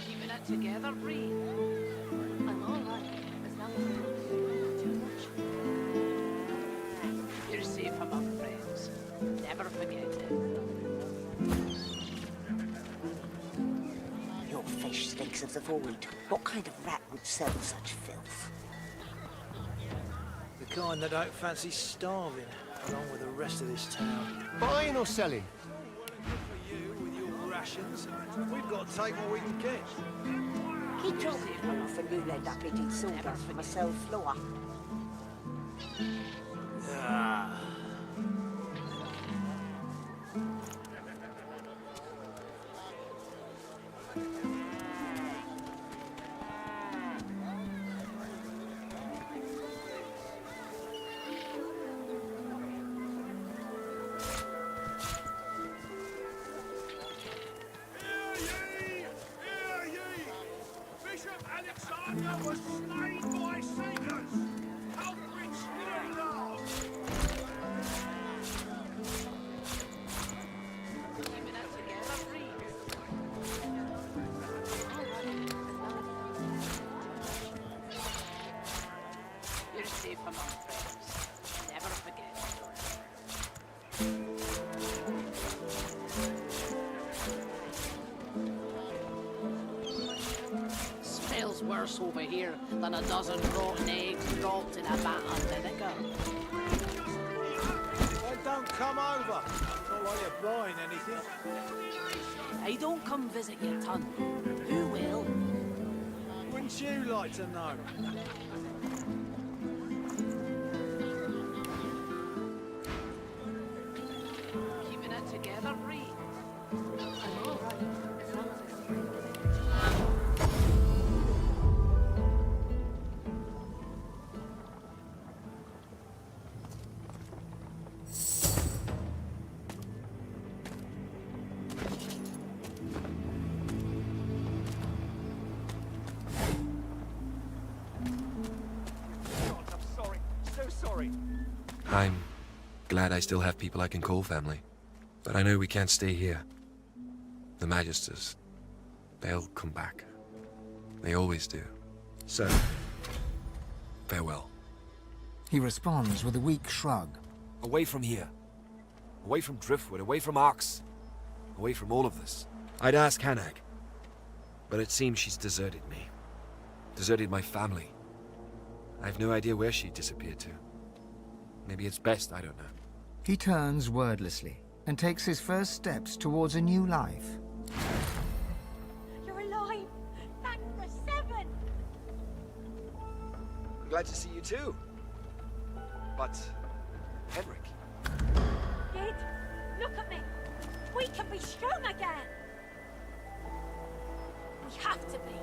[SPEAKER 5] Keeping it together, Reed. I'm all right, as long as you don't too much. You're safe among friends. Never forget it.
[SPEAKER 19] Your fish stinks of the void. What kind of rat would sell such filth?
[SPEAKER 8] The kind that don't fancy starving, along with the rest of this town.
[SPEAKER 23] Buying or selling?
[SPEAKER 8] With your rations, we've got to take what we can get.
[SPEAKER 19] Keep talking and often you'll end up eating sawdust from a cell floor.
[SPEAKER 8] Ah.
[SPEAKER 20] Was slain by seekers! Culprits still love!
[SPEAKER 5] Keeping it together, Reed. You're safe among friends. Never forget Smells worse over here than a dozen rotten eggs dropped in a vat of vinegar.
[SPEAKER 8] Well, don't come over. Not like you're buying anything.
[SPEAKER 5] I don't come visit your ton. Who will?
[SPEAKER 8] Wouldn't you like to know?
[SPEAKER 5] Keeping it together, Reed. I'm all right, as long as it's free.
[SPEAKER 17] I'm glad I still have people I can call family. But I know we can't stay here. The Magisters, they'll come back. They always do. So, farewell.
[SPEAKER 2] He responds with a weak shrug.
[SPEAKER 17] Away from here. Away from Driftwood, away from Arx. Away from all of this. I'd ask Hanag. But it seems she's deserted me. Deserted my family. I have no idea where she disappeared to. Maybe it's best, I don't know.
[SPEAKER 2] He turns wordlessly and takes his first steps towards a new life.
[SPEAKER 10] You're alive! Thank the seven!
[SPEAKER 17] I'm glad to see you too. But, Henrik.
[SPEAKER 10] Gid, look at me! We can be strong again! We have to be.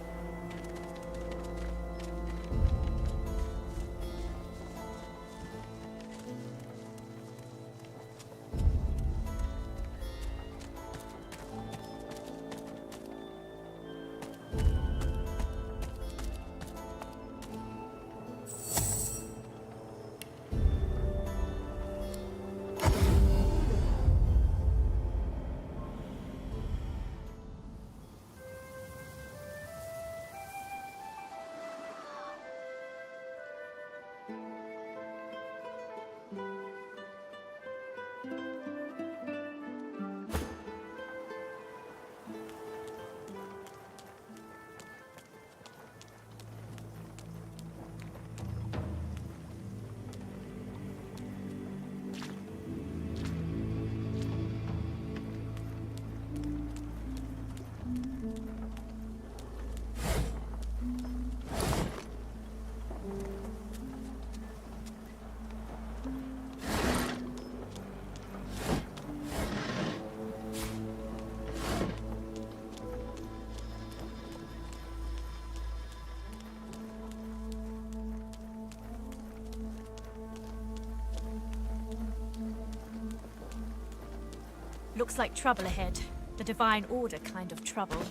[SPEAKER 13] Looks like trouble ahead. The Divine Order kind of trouble.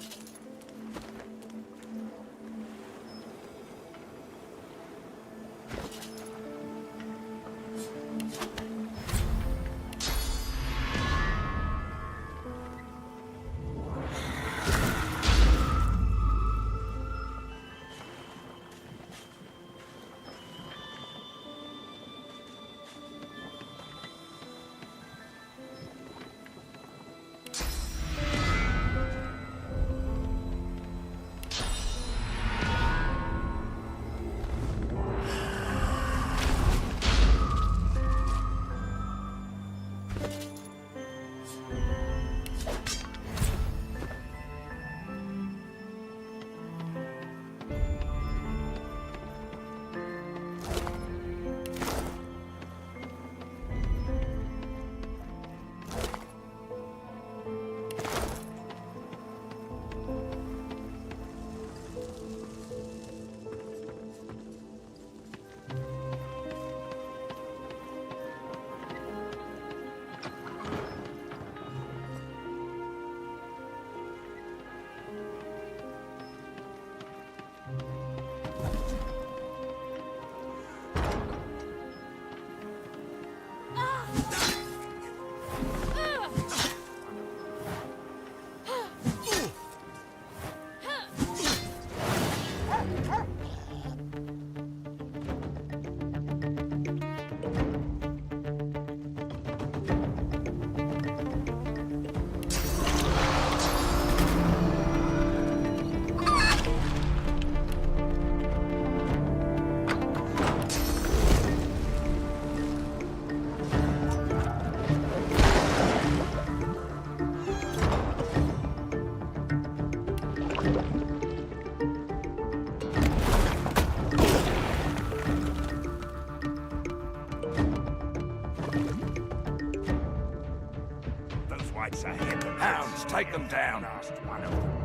[SPEAKER 20] Whites ahead. Hounds, take them down. One of them.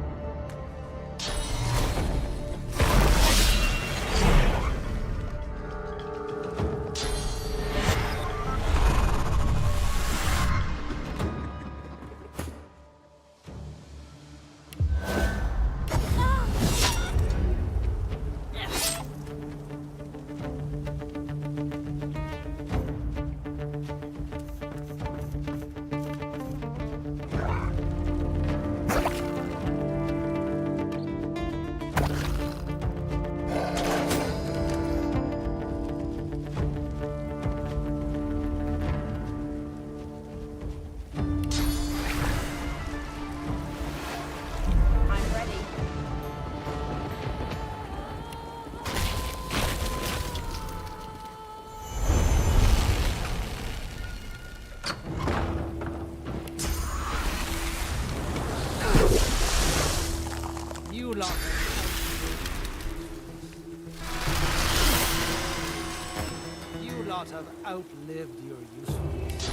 [SPEAKER 8] You lot have outlived your usefulness.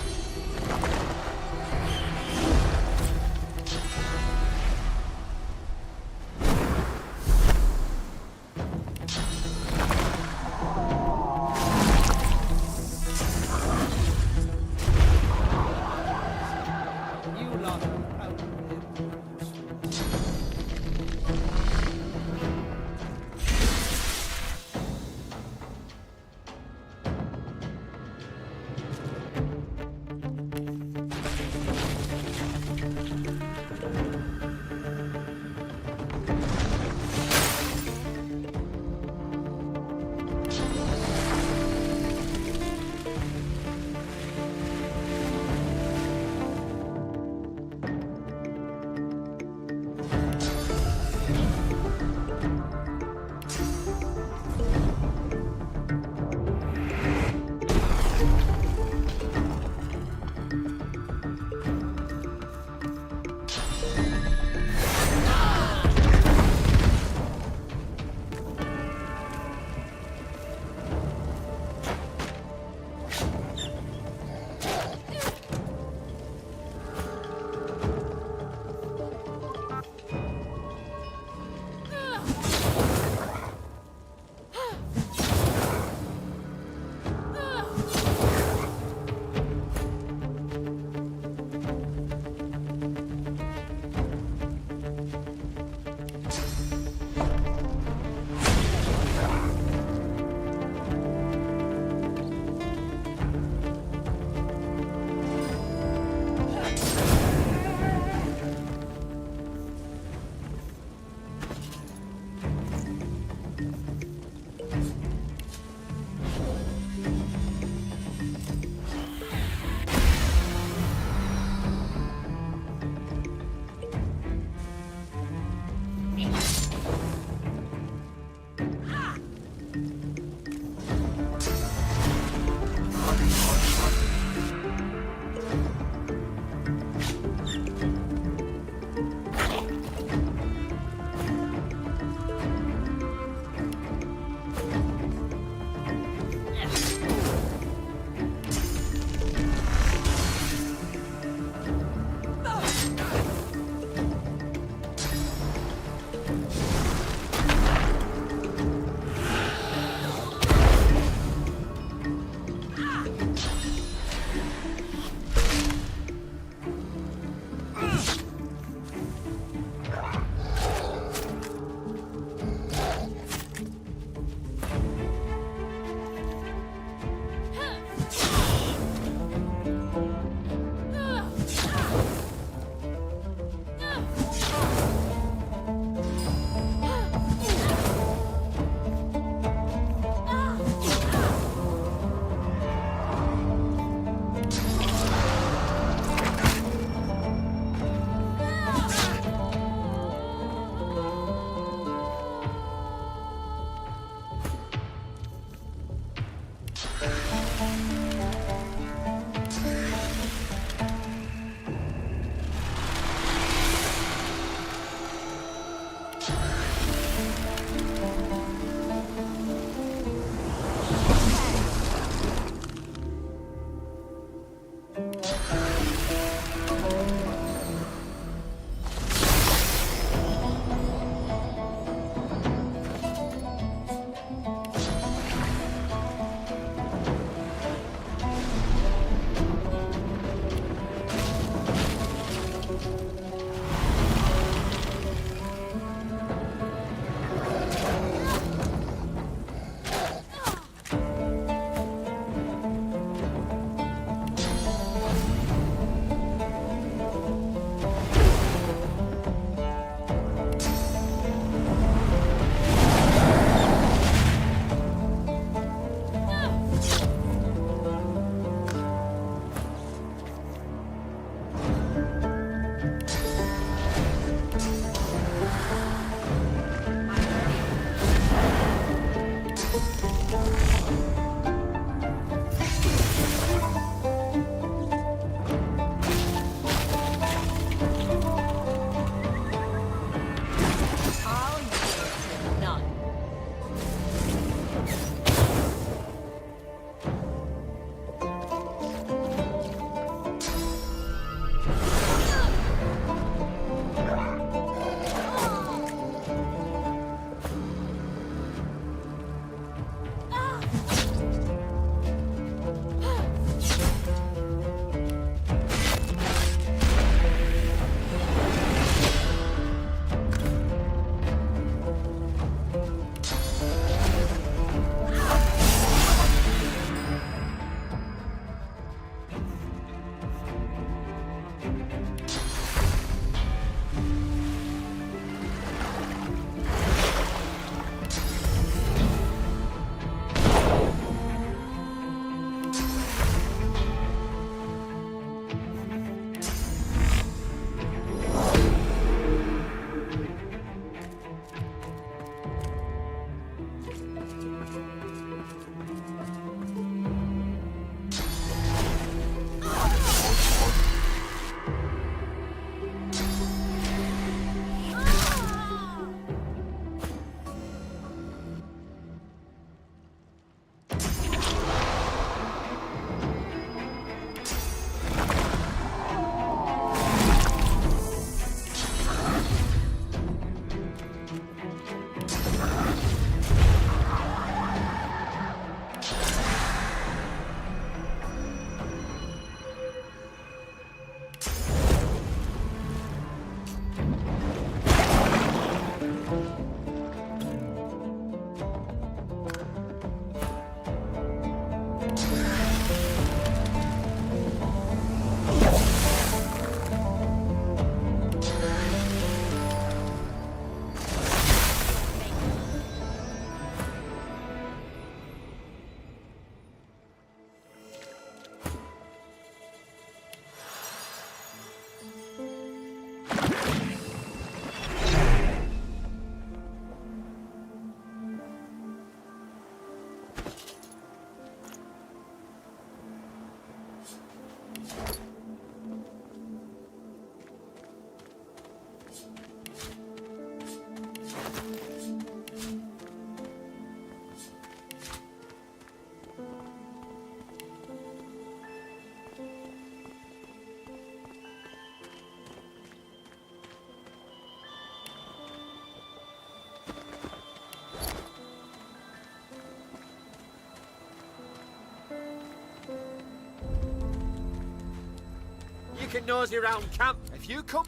[SPEAKER 17] looking nosy around camp. If you come...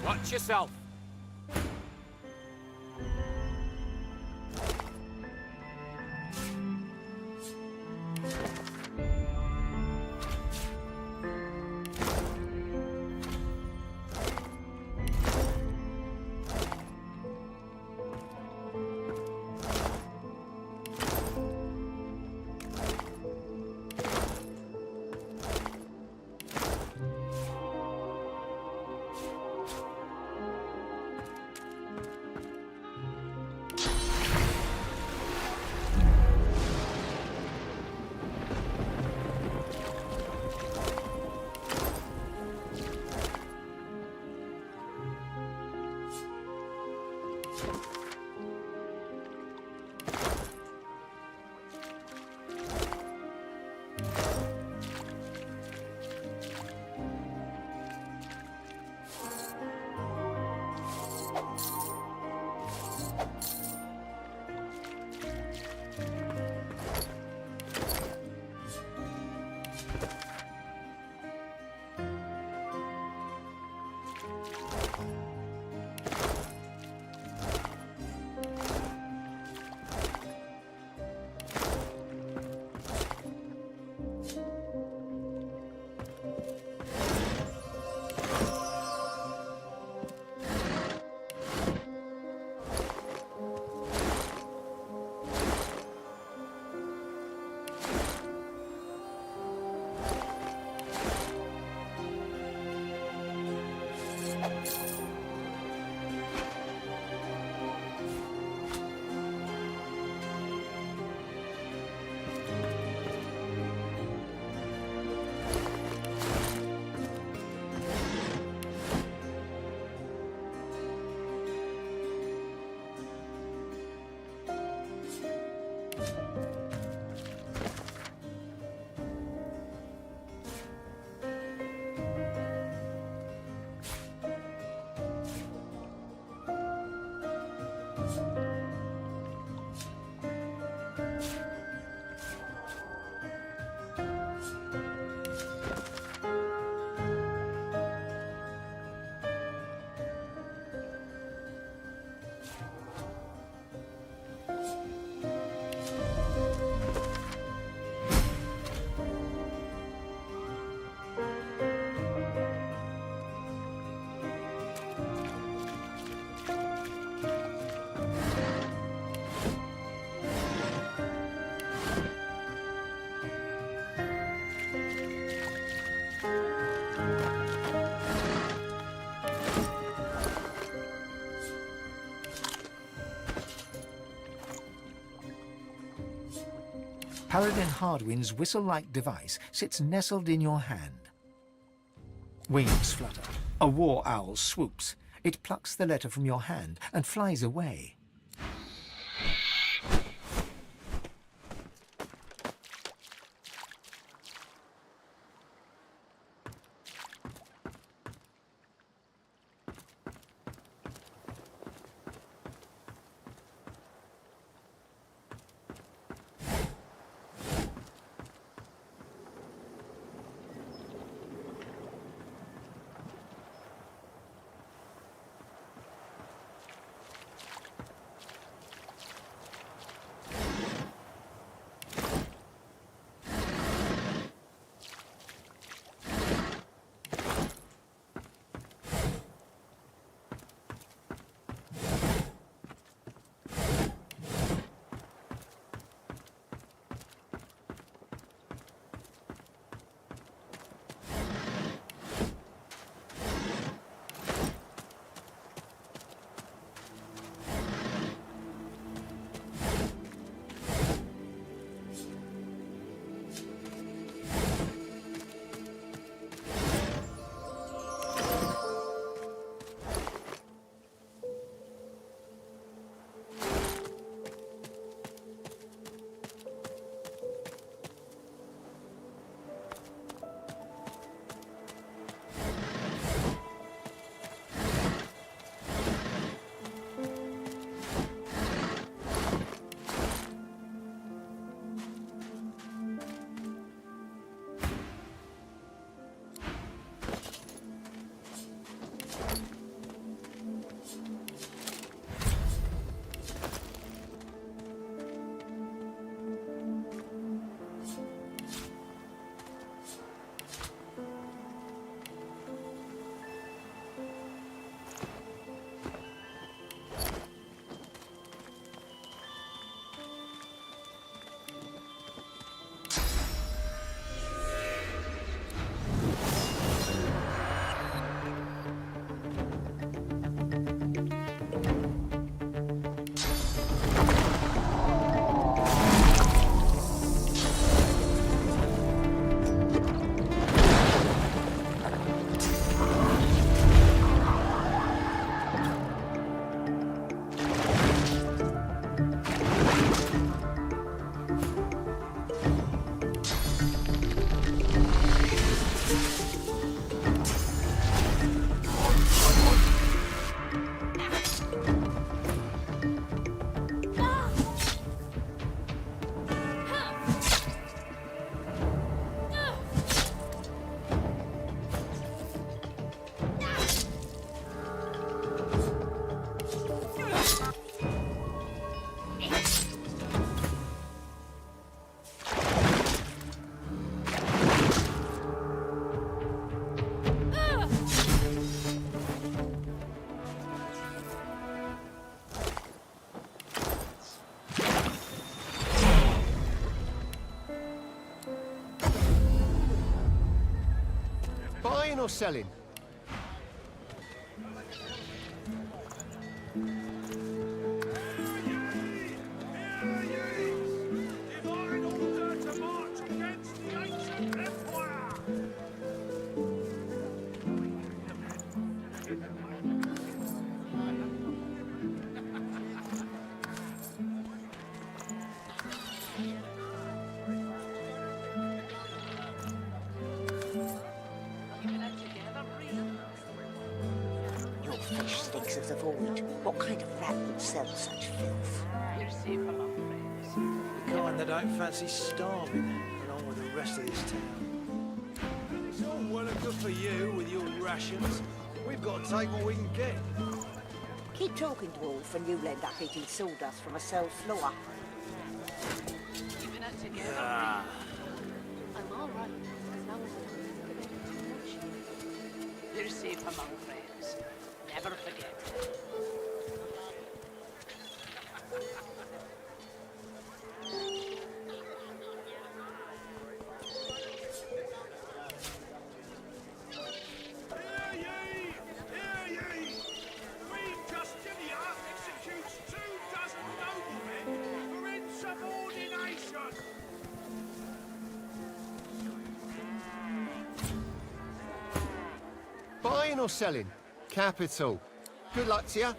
[SPEAKER 17] Watch yourself.
[SPEAKER 2] Paladin Hardwin's whistle-like device sits nestled in your hand. Wings flutter. A war owl swoops. It plucks the letter from your hand and flies away.
[SPEAKER 23] Buying or selling?
[SPEAKER 19] Your fish stinks of the void. What kind of rat would sell such filth?
[SPEAKER 2] The kind that don't fancy starving along with the rest of this town. It's all well and good for you with your rations. We've got to take what we can get.
[SPEAKER 19] Keep talking, dwarf, and you'll end up eating sawdust from a cell floor.
[SPEAKER 2] Ah.
[SPEAKER 5] I'm all right. As long as you're safe among friends. Never forget.
[SPEAKER 23] Buying or selling? Capital. Good luck to you.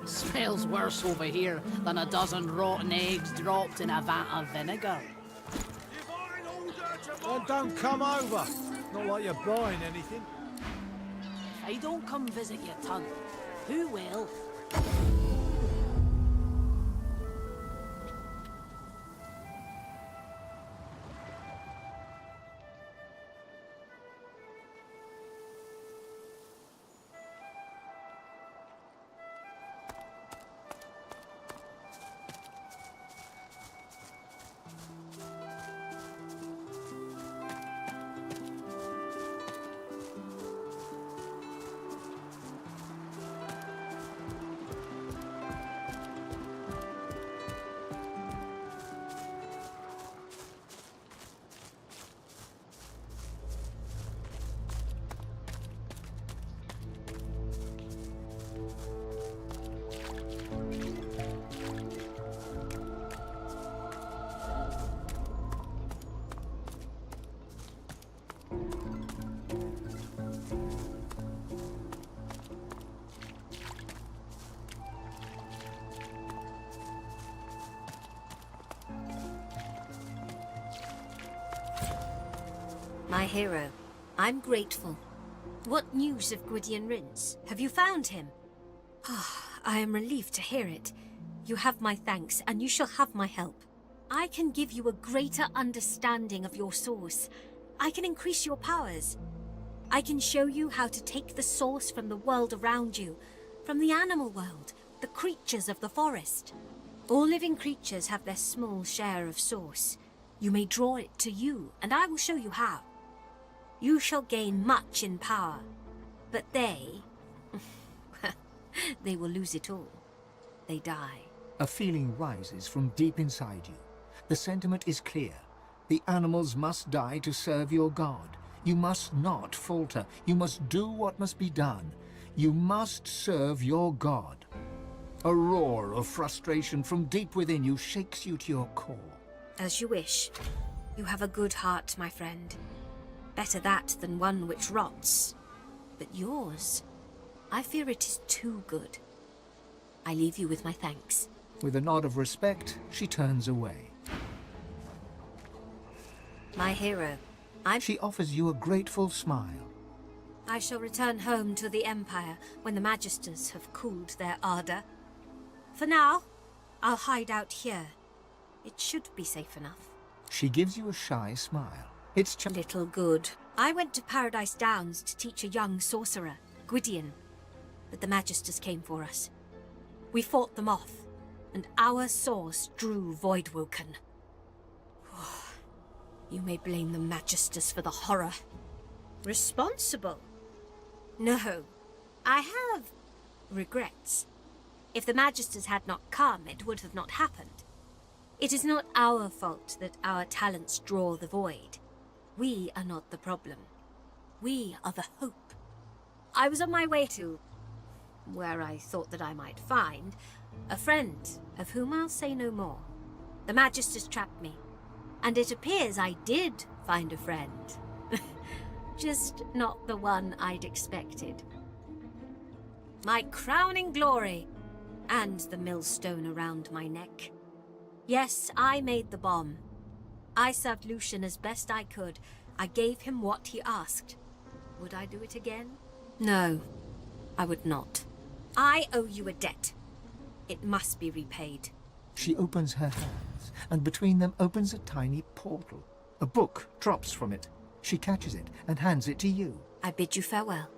[SPEAKER 5] Smells worse over here than a dozen rotten eggs dropped in a vat of vinegar.
[SPEAKER 8] Then don't come over. Not like you're buying anything.
[SPEAKER 5] If I don't come visit your ton, who will?
[SPEAKER 15] My hero, I'm grateful. What news of Gwydion Rhys? Have you found him? I am relieved to hear it. You have my thanks, and you shall have my help. I can give you a greater understanding of your source. I can increase your powers. I can show you how to take the source from the world around you, from the animal world, the creatures of the forest. All living creatures have their small share of source. You may draw it to you, and I will show you how. You shall gain much in power, but they will lose it all. They die.
[SPEAKER 2] A feeling rises from deep inside you. The sentiment is clear. The animals must die to serve your god. You must not falter. You must do what must be done. You must serve your god. A roar of frustration from deep within you shakes you to your core.
[SPEAKER 15] As you wish. You have a good heart, my friend. Better that than one which rots. But yours, I fear it is too good. I leave you with my thanks.
[SPEAKER 2] With a nod of respect, she turns away.
[SPEAKER 15] My hero,
[SPEAKER 2] She offers you a grateful smile.
[SPEAKER 15] I shall return home to the Empire when the Magisters have cooled their ardor. For now, I'll hide out here. It should be safe enough.
[SPEAKER 2] She gives you a shy smile. It's
[SPEAKER 15] little good. I went to Paradise Downs to teach a young sorcerer, Gwydion, but the Magisters came for us. We fought them off, and our source drew Voidwoken. You may blame the Magisters for the horror. Responsible? No. I have regrets. If the Magisters had not come, it would have not happened. It is not our fault that our talents draw the void. We are not the problem. We are the hope. I was on my way to where I thought that I might find a friend, of whom I'll say no more. The Magisters trapped me, and it appears I did find a friend. Just not the one I'd expected. My crowning glory, and the millstone around my neck. Yes, I made the bomb. I served Lucian as best I could. I gave him what he asked. Would I do it again? No, I would not. I owe you a debt. It must be repaid.
[SPEAKER 2] She opens her hands, and between them opens a tiny portal. A book drops from it. She catches it and hands it to you.
[SPEAKER 15] I bid you farewell.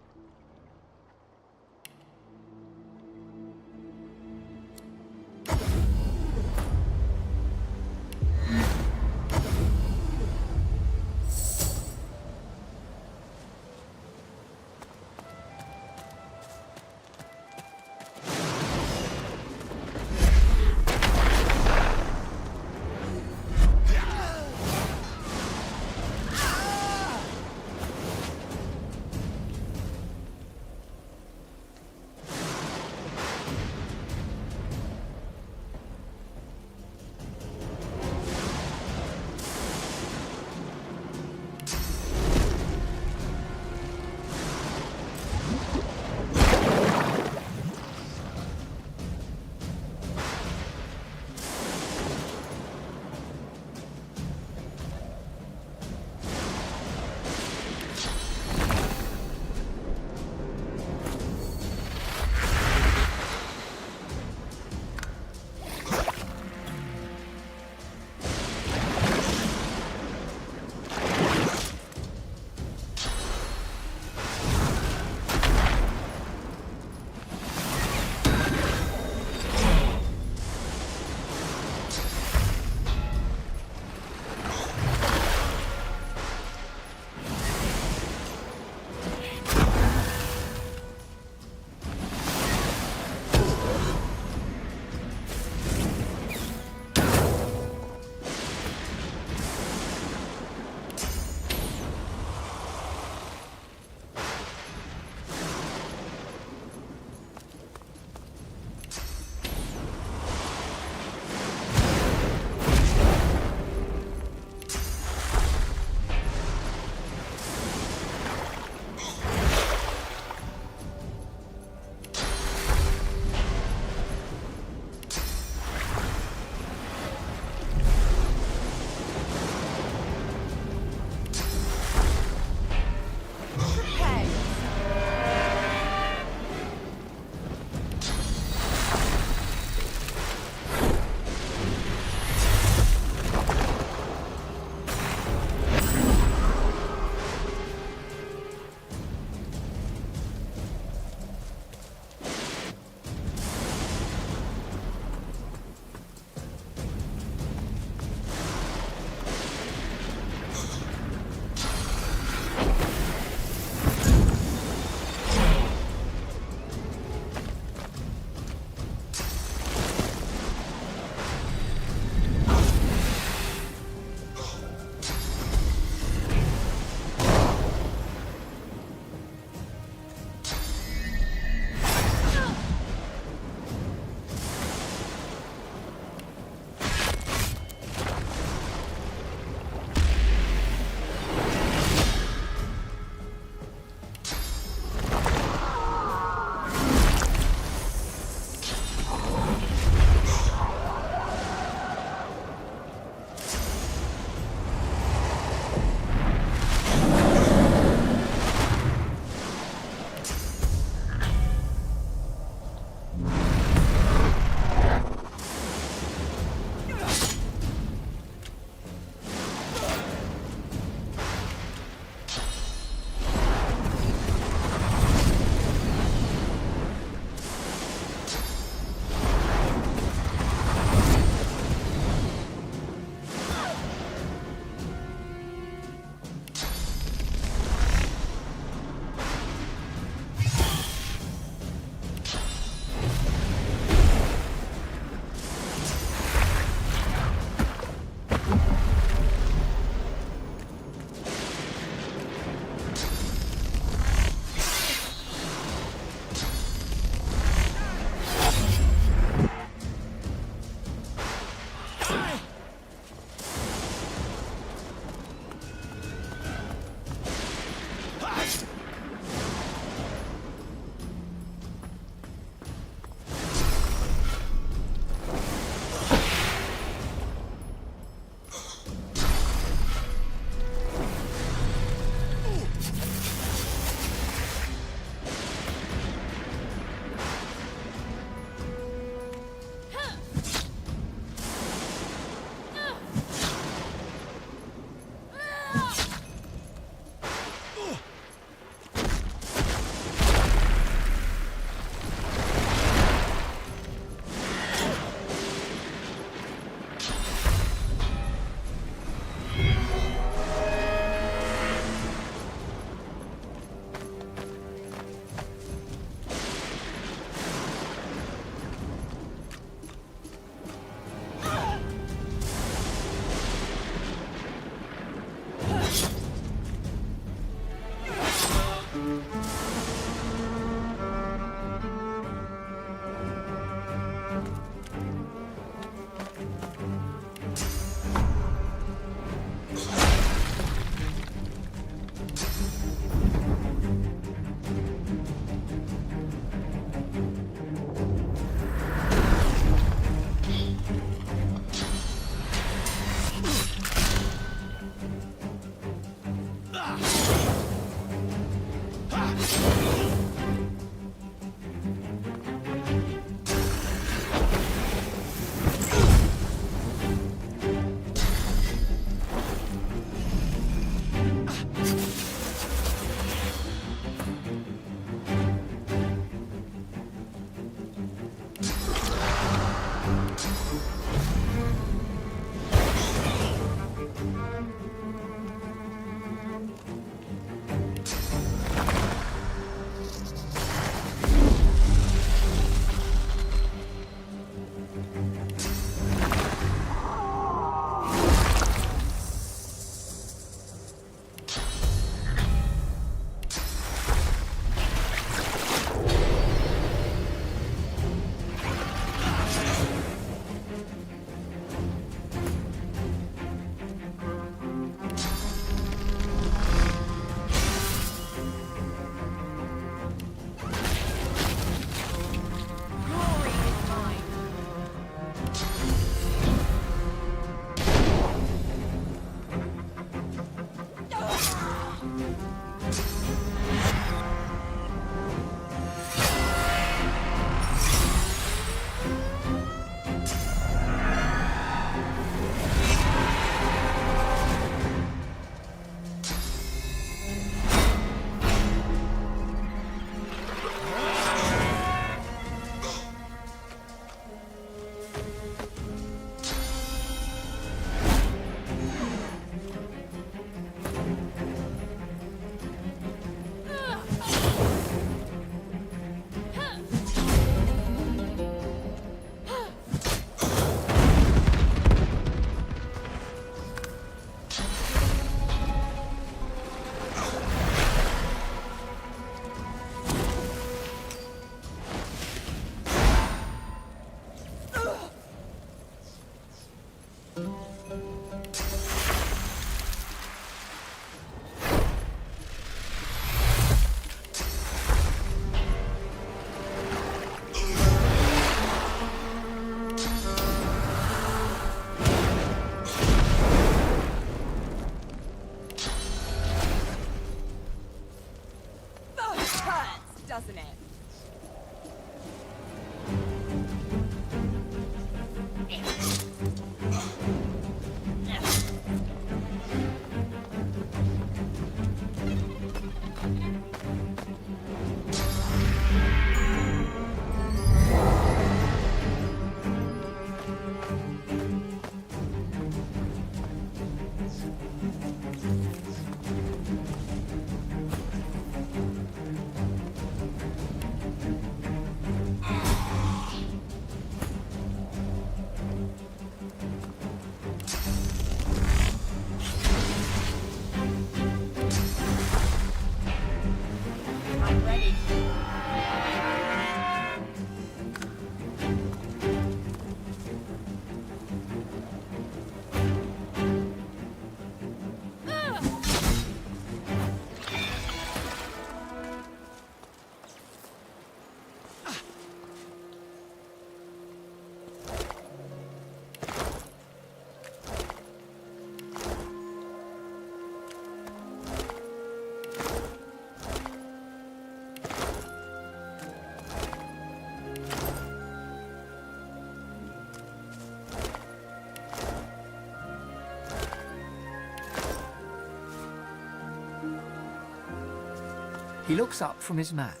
[SPEAKER 2] He looks up from his map.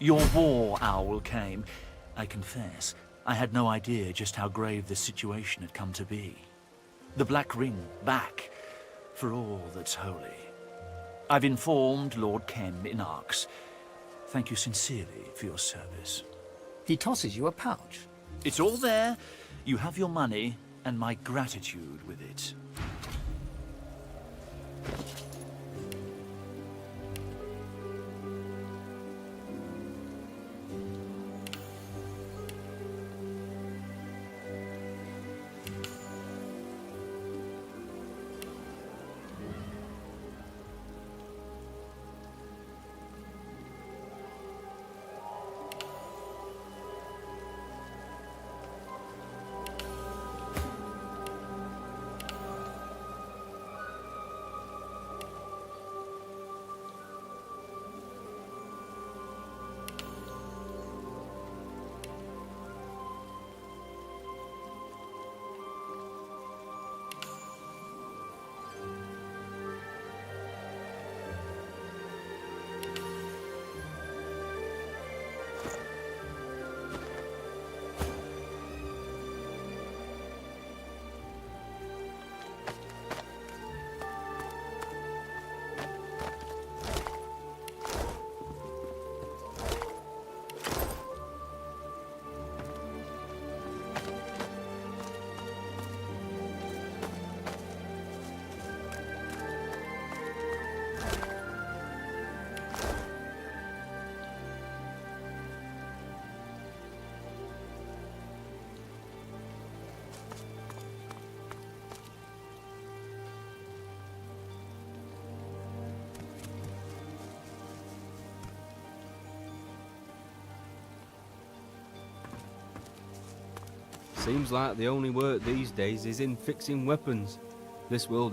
[SPEAKER 14] Your war owl came. I confess, I had no idea just how grave the situation had come to be. The Black Ring back, for all that's holy. I've informed Lord Ken in Arx. Thank you sincerely for your service.
[SPEAKER 2] He tosses you a pouch.
[SPEAKER 14] It's all there. You have your money, and my gratitude with it.
[SPEAKER 16] Seems like the only work these days is in fixing weapons. This will,